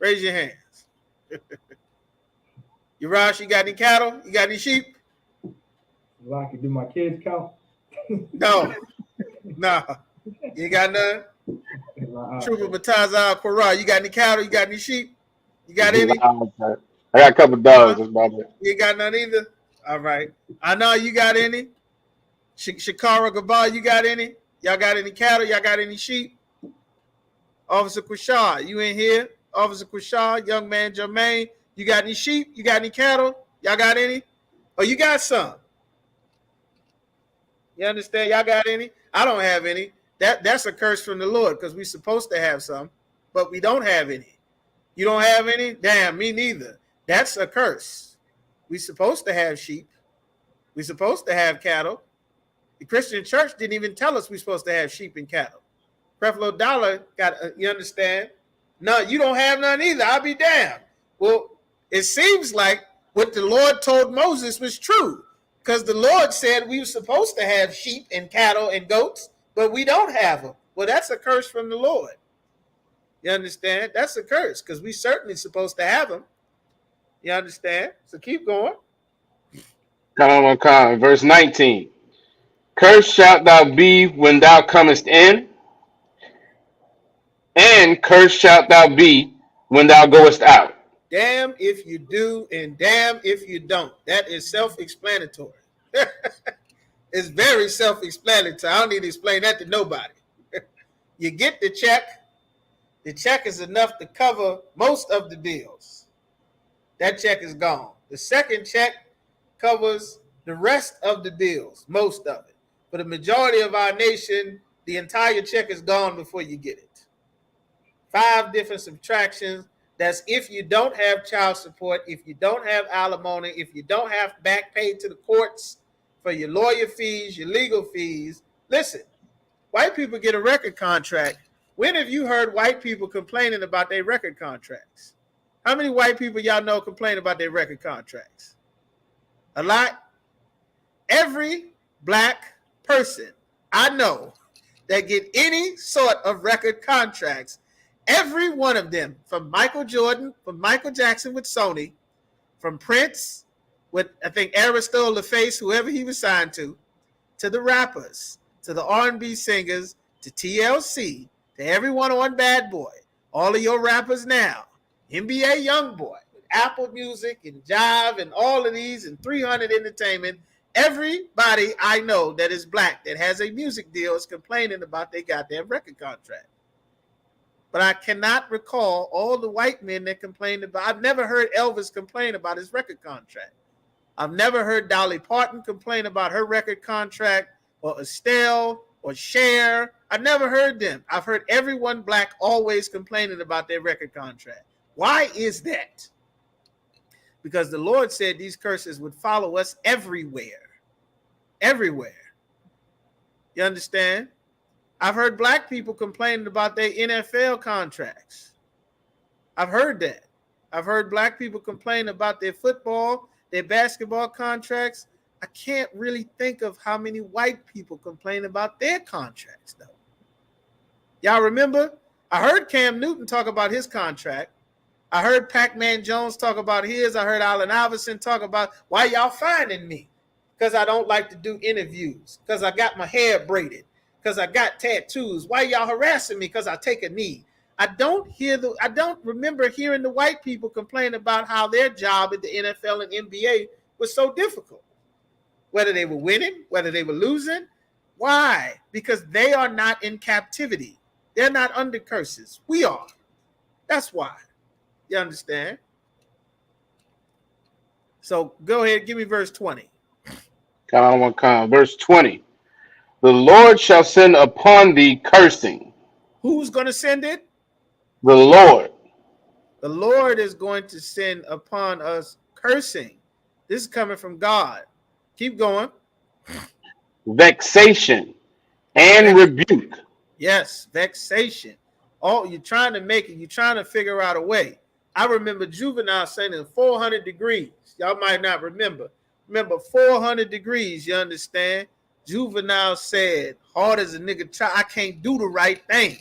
Raise your hands. Urash, you got any cattle? You got any sheep? Well, I can do my kids count. No. You got none? Trooper Bataza Quora, you got any cattle? You got any sheep? You got any? I got a couple dogs. That's about it. You got none either? All right. I know you got any? Shakara Gabal, you got any? Y'all got any cattle? Y'all got any sheep? Officer Quashar, you in here? Officer Quashar, young man Jermaine, you got any sheep? You got any cattle? Y'all got any? Oh, you got some. You understand? Y'all got any? I don't have any. That's a curse from the Lord because we're supposed to have some, but we don't have any. You don't have any? Damn, me neither. That's a curse. We're supposed to have sheep. We're supposed to have cattle. The Christian church didn't even tell us we're supposed to have sheep and cattle. Creflo Dollar got, you understand? No, you don't have none either. I'll be damned. Well, it seems like what the Lord told Moses was true, because the Lord said we were supposed to have sheep and cattle and goats, but we don't have them. Well, that's a curse from the Lord. You understand? That's a curse, because we certainly supposed to have them. You understand? So keep going. Verse 19. Cursed shalt thou be when thou comest in, and cursed shalt thou be when thou goest out. Damn if you do and damn if you don't. That is self-explanatory. It's very self-explanatory. I don't need to explain that to nobody. You get the check. The check is enough to cover most of the bills. That check is gone. The second check covers the rest of the bills, most of it. For the majority of our nation, the entire check is gone before you get it. 5 different subtractions. That's if you don't have child support, if you don't have alimony, if you don't have back pay to the courts for your lawyer fees, your legal fees. Listen, white people get a record contract. When have you heard white people complaining about their record contracts? How many white people y'all know complain about their record contracts? A lot. Every black person I know that get any sort of record contracts, every one of them, from Michael Jordan, from Michael Jackson with Sony, from Prince with, I think, Aristotle LaFace, whoever he was signed to the rappers, to the R&B singers, to TLC, to everyone on Bad Boy, all of your rappers now, NBA Youngboy, with Apple Music and Jive and all of these and 300 Entertainment, everybody I know that is black that has a music deal is complaining about their goddamn record contract. But I cannot recall all the white men that complained about. I've never heard Elvis complain about his record contract. I've never heard Dolly Parton complain about her record contract, or Estelle, or Cher. I've never heard them. I've heard everyone black always complaining about their record contract. Why is that? Because the Lord said these curses would follow us everywhere. Everywhere. You understand? I've heard black people complaining about their NFL contracts. I've heard that. I've heard black people complain about their football, their basketball contracts. I can't really think of how many white people complain about their contracts, though. Y'all remember? I heard Cam Newton talk about his contract. I heard Pac-Man Jones talk about his. I heard Allen Iverson talk about, why y'all finding me? Because I don't like to do interviews. Because I got my hair braided. Because I got tattoos. Why y'all harassing me? Because I take a knee. I don't remember hearing the white people complain about how their job at the NFL and NBA was so difficult. Whether they were winning, whether they were losing. Why? Because they are not in captivity. They're not under curses. We are. That's why. You understand? So go ahead, give me verse 20. Verse 20. The Lord shall send upon thee cursing. Who's going to send it? The Lord. The Lord is going to send upon us cursing. This is coming from God. Keep going. Vexation and rebuke. Yes, vexation. Oh, you're trying to make it. You're trying to figure out a way. I remember Juvenile saying in 400 degrees. Y'all might not remember. Remember 400 degrees, you understand? Juvenile said, hard as a nigga try, I can't do the right thing.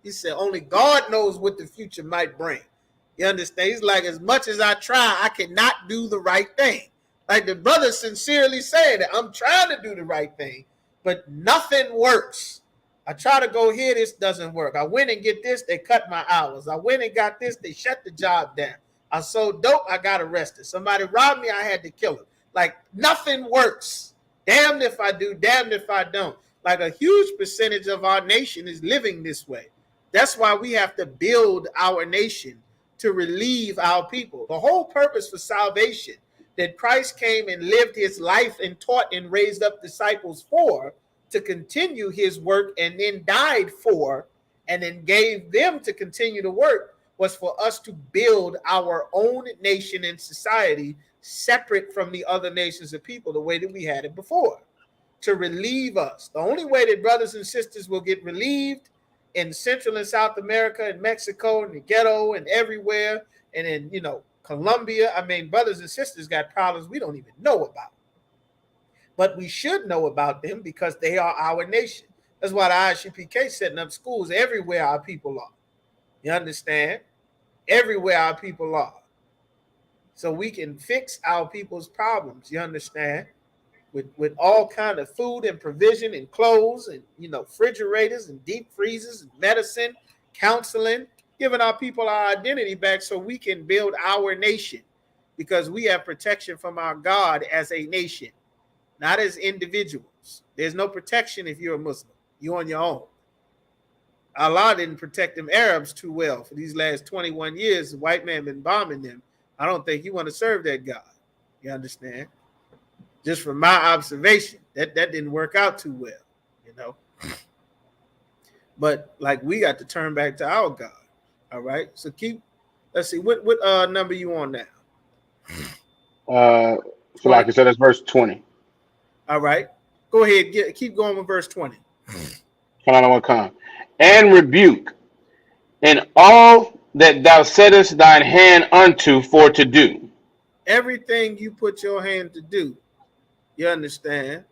He said, only God knows what the future might bring. You understand? He's like, as much as I try, I cannot do the right thing. Like the brother sincerely saying that I'm trying to do the right thing, but nothing works. I try to go here, this doesn't work. I went and get this, they cut my hours. I went and got this, they shut the job down. I sold dope, I got arrested. Somebody robbed me, I had to kill him. Like nothing works. Damned if I do, damned if I don't. Like a huge percentage of our nation is living this way. That's why we have to build our nation to relieve our people. The whole purpose for salvation that Christ came and lived his life and taught and raised up disciples for, to continue his work and then died for, and then gave them to continue to work, was for us to build our own nation and society separate from the other nations of people the way that we had it before, to relieve us. The only way that brothers and sisters will get relieved in Central and South America and Mexico and the ghetto and everywhere, and in, you know, Colombia. I mean, brothers and sisters got problems we don't even know about. But we should know about them because they are our nation. That's why the ISUPK setting up schools everywhere our people are. You understand? Everywhere our people are. So we can fix our people's problems. You understand? With all kind of food and provision and clothes and, you know, refrigerators and deep freezers and medicine, counseling, giving our people our identity back so we can build our nation, because we have protection from our God as a nation, not as individuals. There's no protection if you're a Muslim. You're on your own. Allah didn't protect them Arabs too well for these last 21 years. The white man been bombing them. I don't think you want to serve that God. You understand? Just from my observation, that didn't work out too well, you know. But like, we got to turn back to our God. All right. So let's see, what number you on now? So like I said, that's verse 20. All right. Go ahead. Keep going with verse 20. And rebuke in all that thou settest thine hand unto for to do. Everything you put your hand to do, you understand?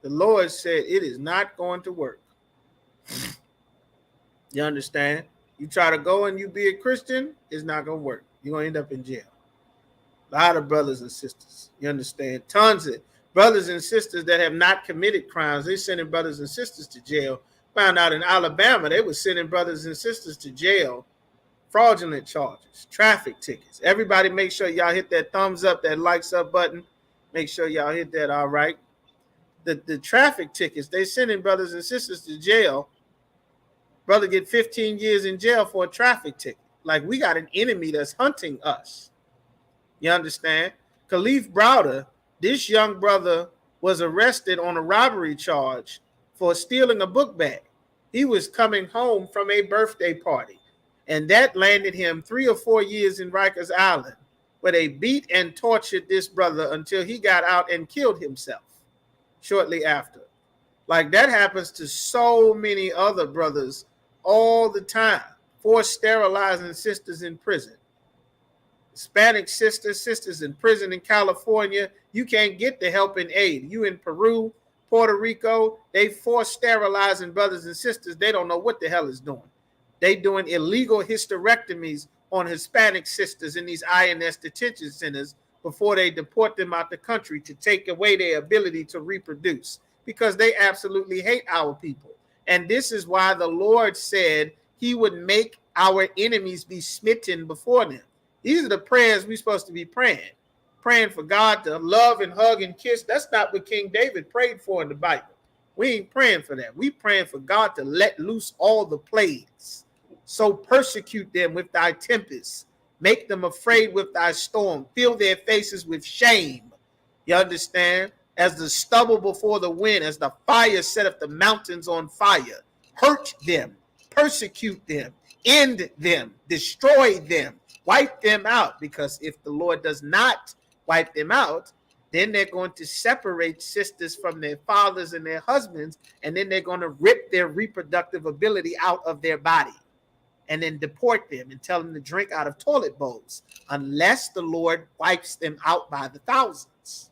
The Lord said it is not going to work. You understand? You try to go and you be a Christian, it's not going to work. You're going to end up in jail. A lot of brothers and sisters, you understand? Tons of brothers and sisters that have not committed crimes, they're sending brothers and sisters to jail. Found out in Alabama, they were sending brothers and sisters to jail, fraudulent charges, traffic tickets. Everybody make sure y'all hit that thumbs up, that likes up button. Make sure y'all hit that, all right? The traffic tickets, they sending brothers and sisters to jail. Brother get 15 years in jail for a traffic ticket. Like, we got an enemy that's hunting us. You understand? Khalif Browder, this young brother was arrested on a robbery charge for stealing a book bag. He was coming home from a birthday party, and that landed him 3 or 4 years in Rikers Island, where they beat and tortured this brother until he got out and killed himself shortly after. Like, that happens to so many other brothers all the time. Forced sterilizing sisters in prison. Hispanic sisters in prison in California, you can't get the help and aid. You in Peru, Puerto Rico, they force sterilizing brothers and sisters. They don't know what the hell is doing. They doing illegal hysterectomies on Hispanic sisters in these INS detention centers before they deport them out the country to take away their ability to reproduce, because they absolutely hate our people. And this is why the Lord said he would make our enemies be smitten before them. These are the prayers we're supposed to be praying. Praying for God to love and hug and kiss. That's not what King David prayed for in the Bible. We ain't praying for that. We praying for God to let loose all the plagues. So persecute them with thy tempest. Make them afraid with thy storm. Fill their faces with shame. You understand? As the stubble before the wind, as the fire setteth the mountains on fire. Hurt them. Persecute them. End them. Destroy them. Wipe them out. Because if the Lord does not wipe them out, then they're going to separate sisters from their fathers and their husbands, and then they're going to rip their reproductive ability out of their body and then deport them and tell them to drink out of toilet bowls unless the Lord wipes them out by the thousands.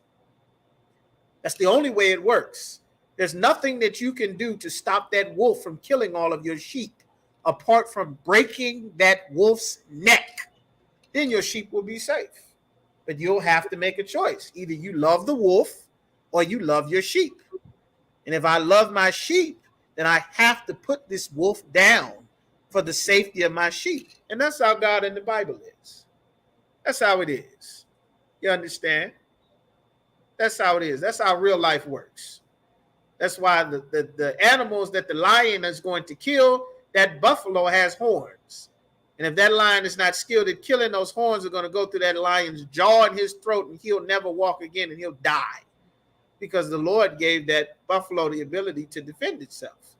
That's the only way it works. There's nothing that you can do to stop that wolf from killing all of your sheep apart from breaking that wolf's neck. Then your sheep will be safe. But you'll have to make a choice. Either you love the wolf or you love your sheep. And if I love my sheep, then I have to put this wolf down for the safety of my sheep. And that's how God in the Bible is. That's how it is. You understand? That's how it is. That's how real life works. That's why the animals that the lion is going to kill, that buffalo has horns. And if that lion is not skilled at killing, those horns are going to go through that lion's jaw and his throat, and he'll never walk again, and he'll die. Because the Lord gave that buffalo the ability to defend itself.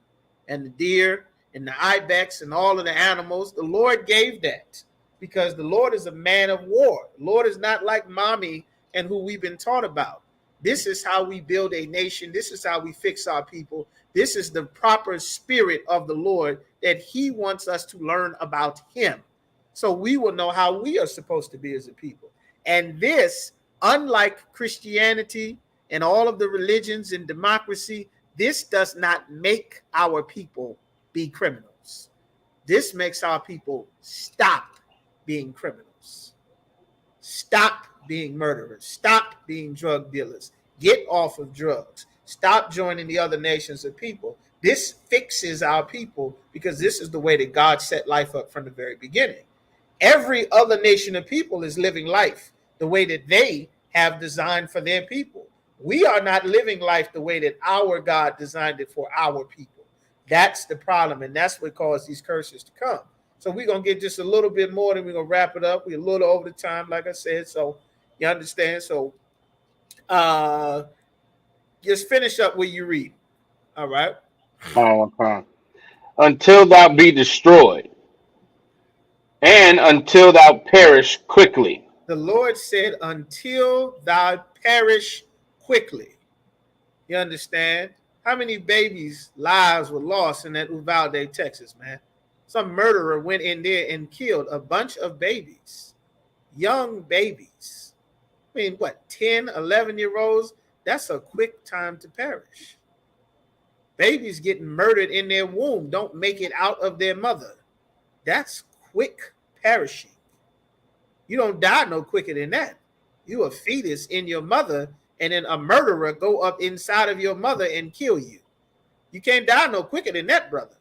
And the deer and the ibex and all of the animals, the Lord gave that. Because the Lord is a man of war. The Lord is not like mommy and who we've been taught about. This is how we build a nation. This is how we fix our people. This is the proper spirit of the Lord that he wants us to learn about him. So we will know how we are supposed to be as a people. And this, unlike Christianity and all of the religions and democracy, this does not make our people be criminals. This makes our people stop being criminals. Stop being murderers. Stop being drug dealers. Get off of drugs. Stop joining the other nations of people. This fixes our people because this is the way that God set life up from the very beginning. Every other nation of people is living life the way that they have designed for their people. We are not living life the way that our God designed it for our people. That's the problem, and that's what caused these curses to come. So we're going to get just a little bit more, then we're going to wrap it up. We're a little over the time, like I said, so you understand. So just finish up what you read. All right. Okay. Until thou be destroyed, and until thou perish quickly. The Lord said, until thou perish quickly. You understand? How many babies' lives were lost in that Uvalde, Texas, man? Some murderer went in there and killed a bunch of babies, young babies. I mean, what, 10, 11-year-olds? That's a quick time to perish. Babies getting murdered in their womb don't make it out of their mother. That's quick perishing. You don't die no quicker than that. You a fetus in your mother, and then a murderer go up inside of your mother and kill you. You can't die no quicker than that, brother.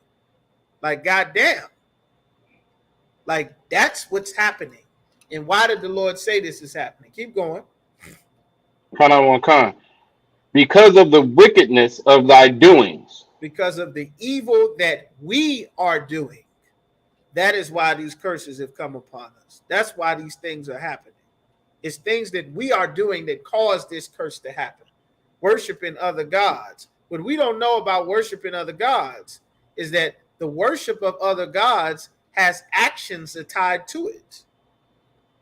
Like, goddamn. Like, that's what's happening. And why did the Lord say this is happening? Keep going. Because of the wickedness of thy doings. Because of the evil that we are doing. That is why these curses have come upon us. That's why these things are happening. It's things that we are doing that cause this curse to happen. Worshiping other gods. What we don't know about worshiping other gods is that the worship of other gods has actions tied to it.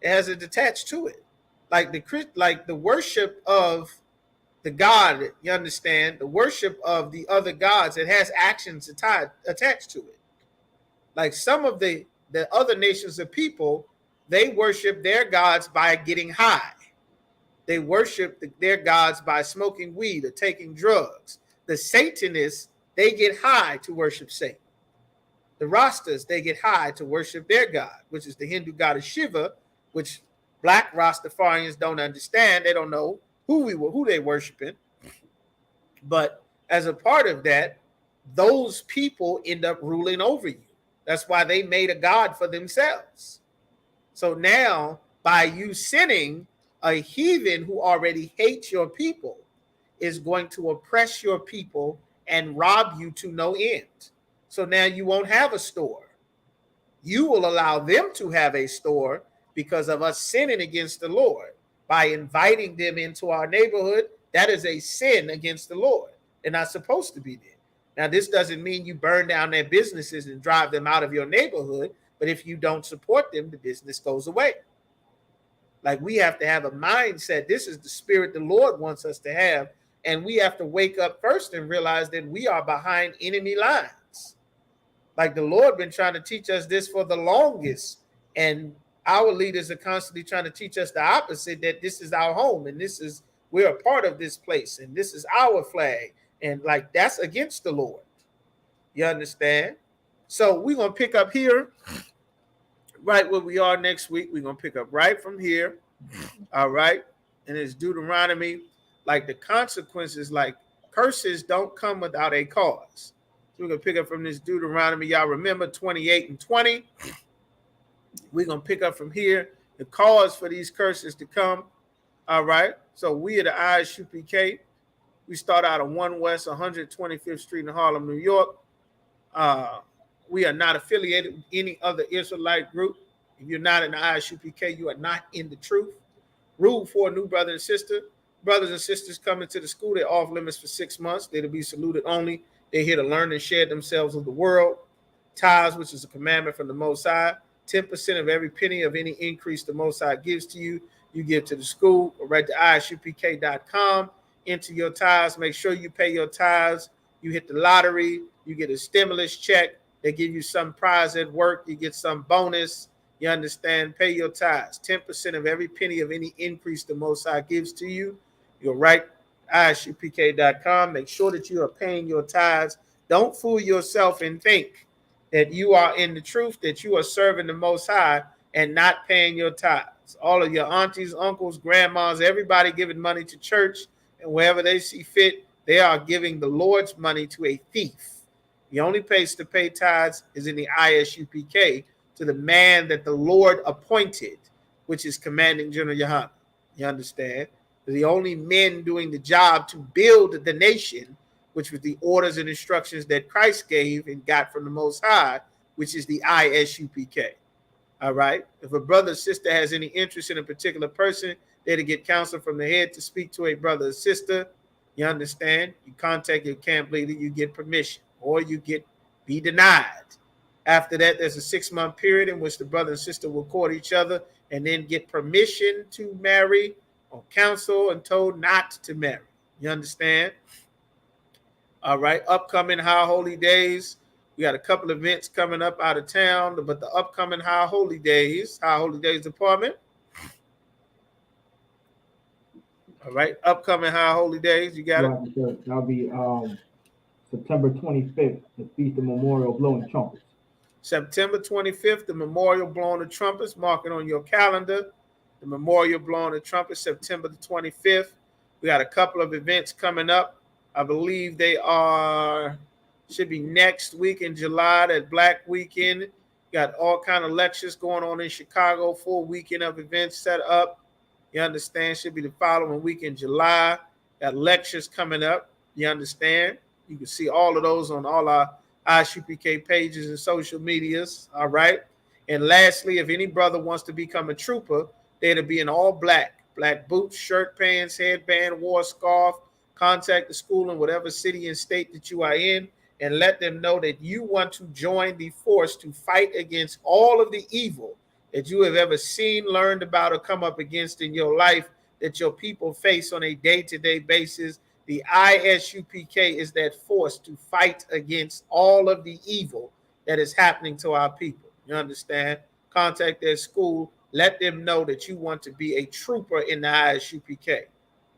It has it attached to it. Like the worship of the God, you understand, the worship of the other gods, it has actions attached to it. Like some of the other nations of people, they worship their gods by getting high. They worship their gods by smoking weed or taking drugs. The Satanists, they get high to worship Satan. The Rastas, they get high to worship their god, which is the Hindu goddess Shiva, which black Rastafarians don't understand. They don't know who they worshiping. But as a part of that, those people end up ruling over you. That's why they made a god for themselves. So now, by you sinning, a heathen who already hates your people is going to oppress your people and rob you to no end. So now you won't have a store. You will allow them to have a store because of us sinning against the Lord. By inviting them into our neighborhood, that is a sin against the Lord. They're not supposed to be there. Now, this doesn't mean you burn down their businesses and drive them out of your neighborhood, but if you don't support them, the business goes away. Like, we have to have a mindset. This is the spirit the Lord wants us to have, and we have to wake up first and realize that we are behind enemy lines. Like, the Lord been trying to teach us this for the longest, and our leaders are constantly trying to teach us the opposite, that this is our home, and we're a part of this place, and this is our flag. And like, that's against the Lord. You understand? So we're going to pick up here right where we are next week. We're going to pick up right from here. All right. And it's Deuteronomy. Like, the consequences, like curses don't come without a cause. So we're going to pick up from this Deuteronomy. Y'all remember 28 and 20. We're going to pick up from here the cause for these curses to come. All right. So we are the Isupk. We start out on 1 West 125th Street in Harlem, New York. We are not affiliated with any other Israelite group. If you're not in the Isupk, you are not in the truth. Rule for a new brother and sister. Brothers and sisters coming to the school, they're off limits for 6 months. They're to be saluted only. They're here to learn and share themselves with the world. Tithes, which is a commandment from the Most High. 10% of every penny of any increase the Most High gives to you, you give to the school. Or right to isupk.com. Enter your tithes. Make sure you pay your tithes. You hit the lottery, you get a stimulus check, they give you some prize at work, you get some bonus. You understand? Pay your tithes. 10% of every penny of any increase the Most High gives to you. You'll write isupk.com. Make sure that you are paying your tithes. Don't fool yourself and think that you are in the truth, that you are serving the Most High and not paying your tithes. All of your aunties, uncles, grandmas, everybody giving money to church, and wherever they see fit, they are giving the Lord's money to a thief. The only place to pay tithes is in the ISUPK, to the man that the Lord appointed, which is Commanding General Yohanan. You understand? The only men doing the job to build the nation, which was the orders and instructions that Christ gave and got from the Most High, which is the ISUPK. All right? If a brother or sister has any interest in a particular person, they're to get counsel from the head to speak to a brother or sister. You understand? You contact your camp leader, you get permission, or you be denied. After that, there's a 6-month period in which the brother and sister will court each other and then get permission to marry or counsel and told not to marry. You understand? All right. Upcoming High Holy Days. We got a couple of events coming up out of town, but the upcoming High Holy Days Department. All right. Upcoming High Holy Days. You got it? That'll be September 25th, the Feast of Memorial Blowing Trumpets. September 25th, the Memorial Blowing the Trumpets. Mark it on your calendar. The Memorial Blowing the Trumpets, September the 25th. We got a couple of events coming up. I believe they should be next week in July, that Black Weekend. Got all kind of lectures going on in Chicago, full weekend of events set up. You understand? Should be the following week in July. Got lectures coming up. You understand? You can see all of those on all our ISUPK pages and social medias. All right. And lastly, if any brother wants to become a trooper, they're to be in all black boots, shirt, pants, headband, war scarf. Contact the school in whatever city and state that you are in and let them know that you want to join the force to fight against all of the evil that you have ever seen, learned about, or come up against in your life that your people face on a day-to-day basis. The ISUPK is that force to fight against all of the evil that is happening to our people. You understand? Contact their school. Let them know that you want to be a trooper in the ISUPK.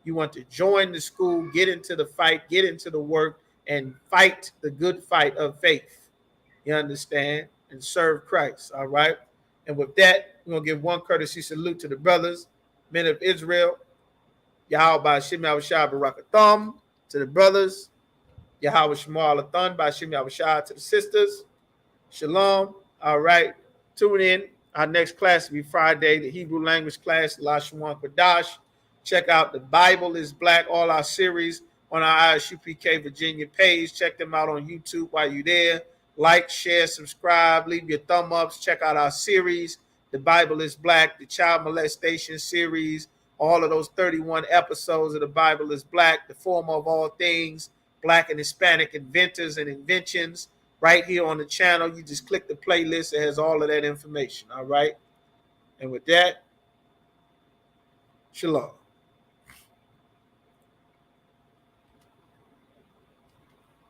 You want to join the school, get into the fight, get into the work, and fight the good fight of faith. You understand? And serve Christ. All right? And with that, we're going to give one courtesy salute to the brothers, men of Israel. Yahweh Ba'ashim Yahushua Barakatham to the brothers. Yahweh Shemal Athan Ba'ashim Yahushua to the sisters. Shalom. All right. Tune in. Our next class will be Friday, the Hebrew language class, Lashwan Kodash. Check out The Bible is Black, all our series on our ISUPK Virginia page. Check them out on YouTube while you're there. Like, share, subscribe, leave your thumb ups. Check out our series, The Bible is Black, the Child Molestation series, all of those 31 episodes of The Bible is Black, the form of all things, Black and Hispanic inventors and inventions. Right here on the channel, you just click the playlist. It has all of that information, all right? And with that, shalom.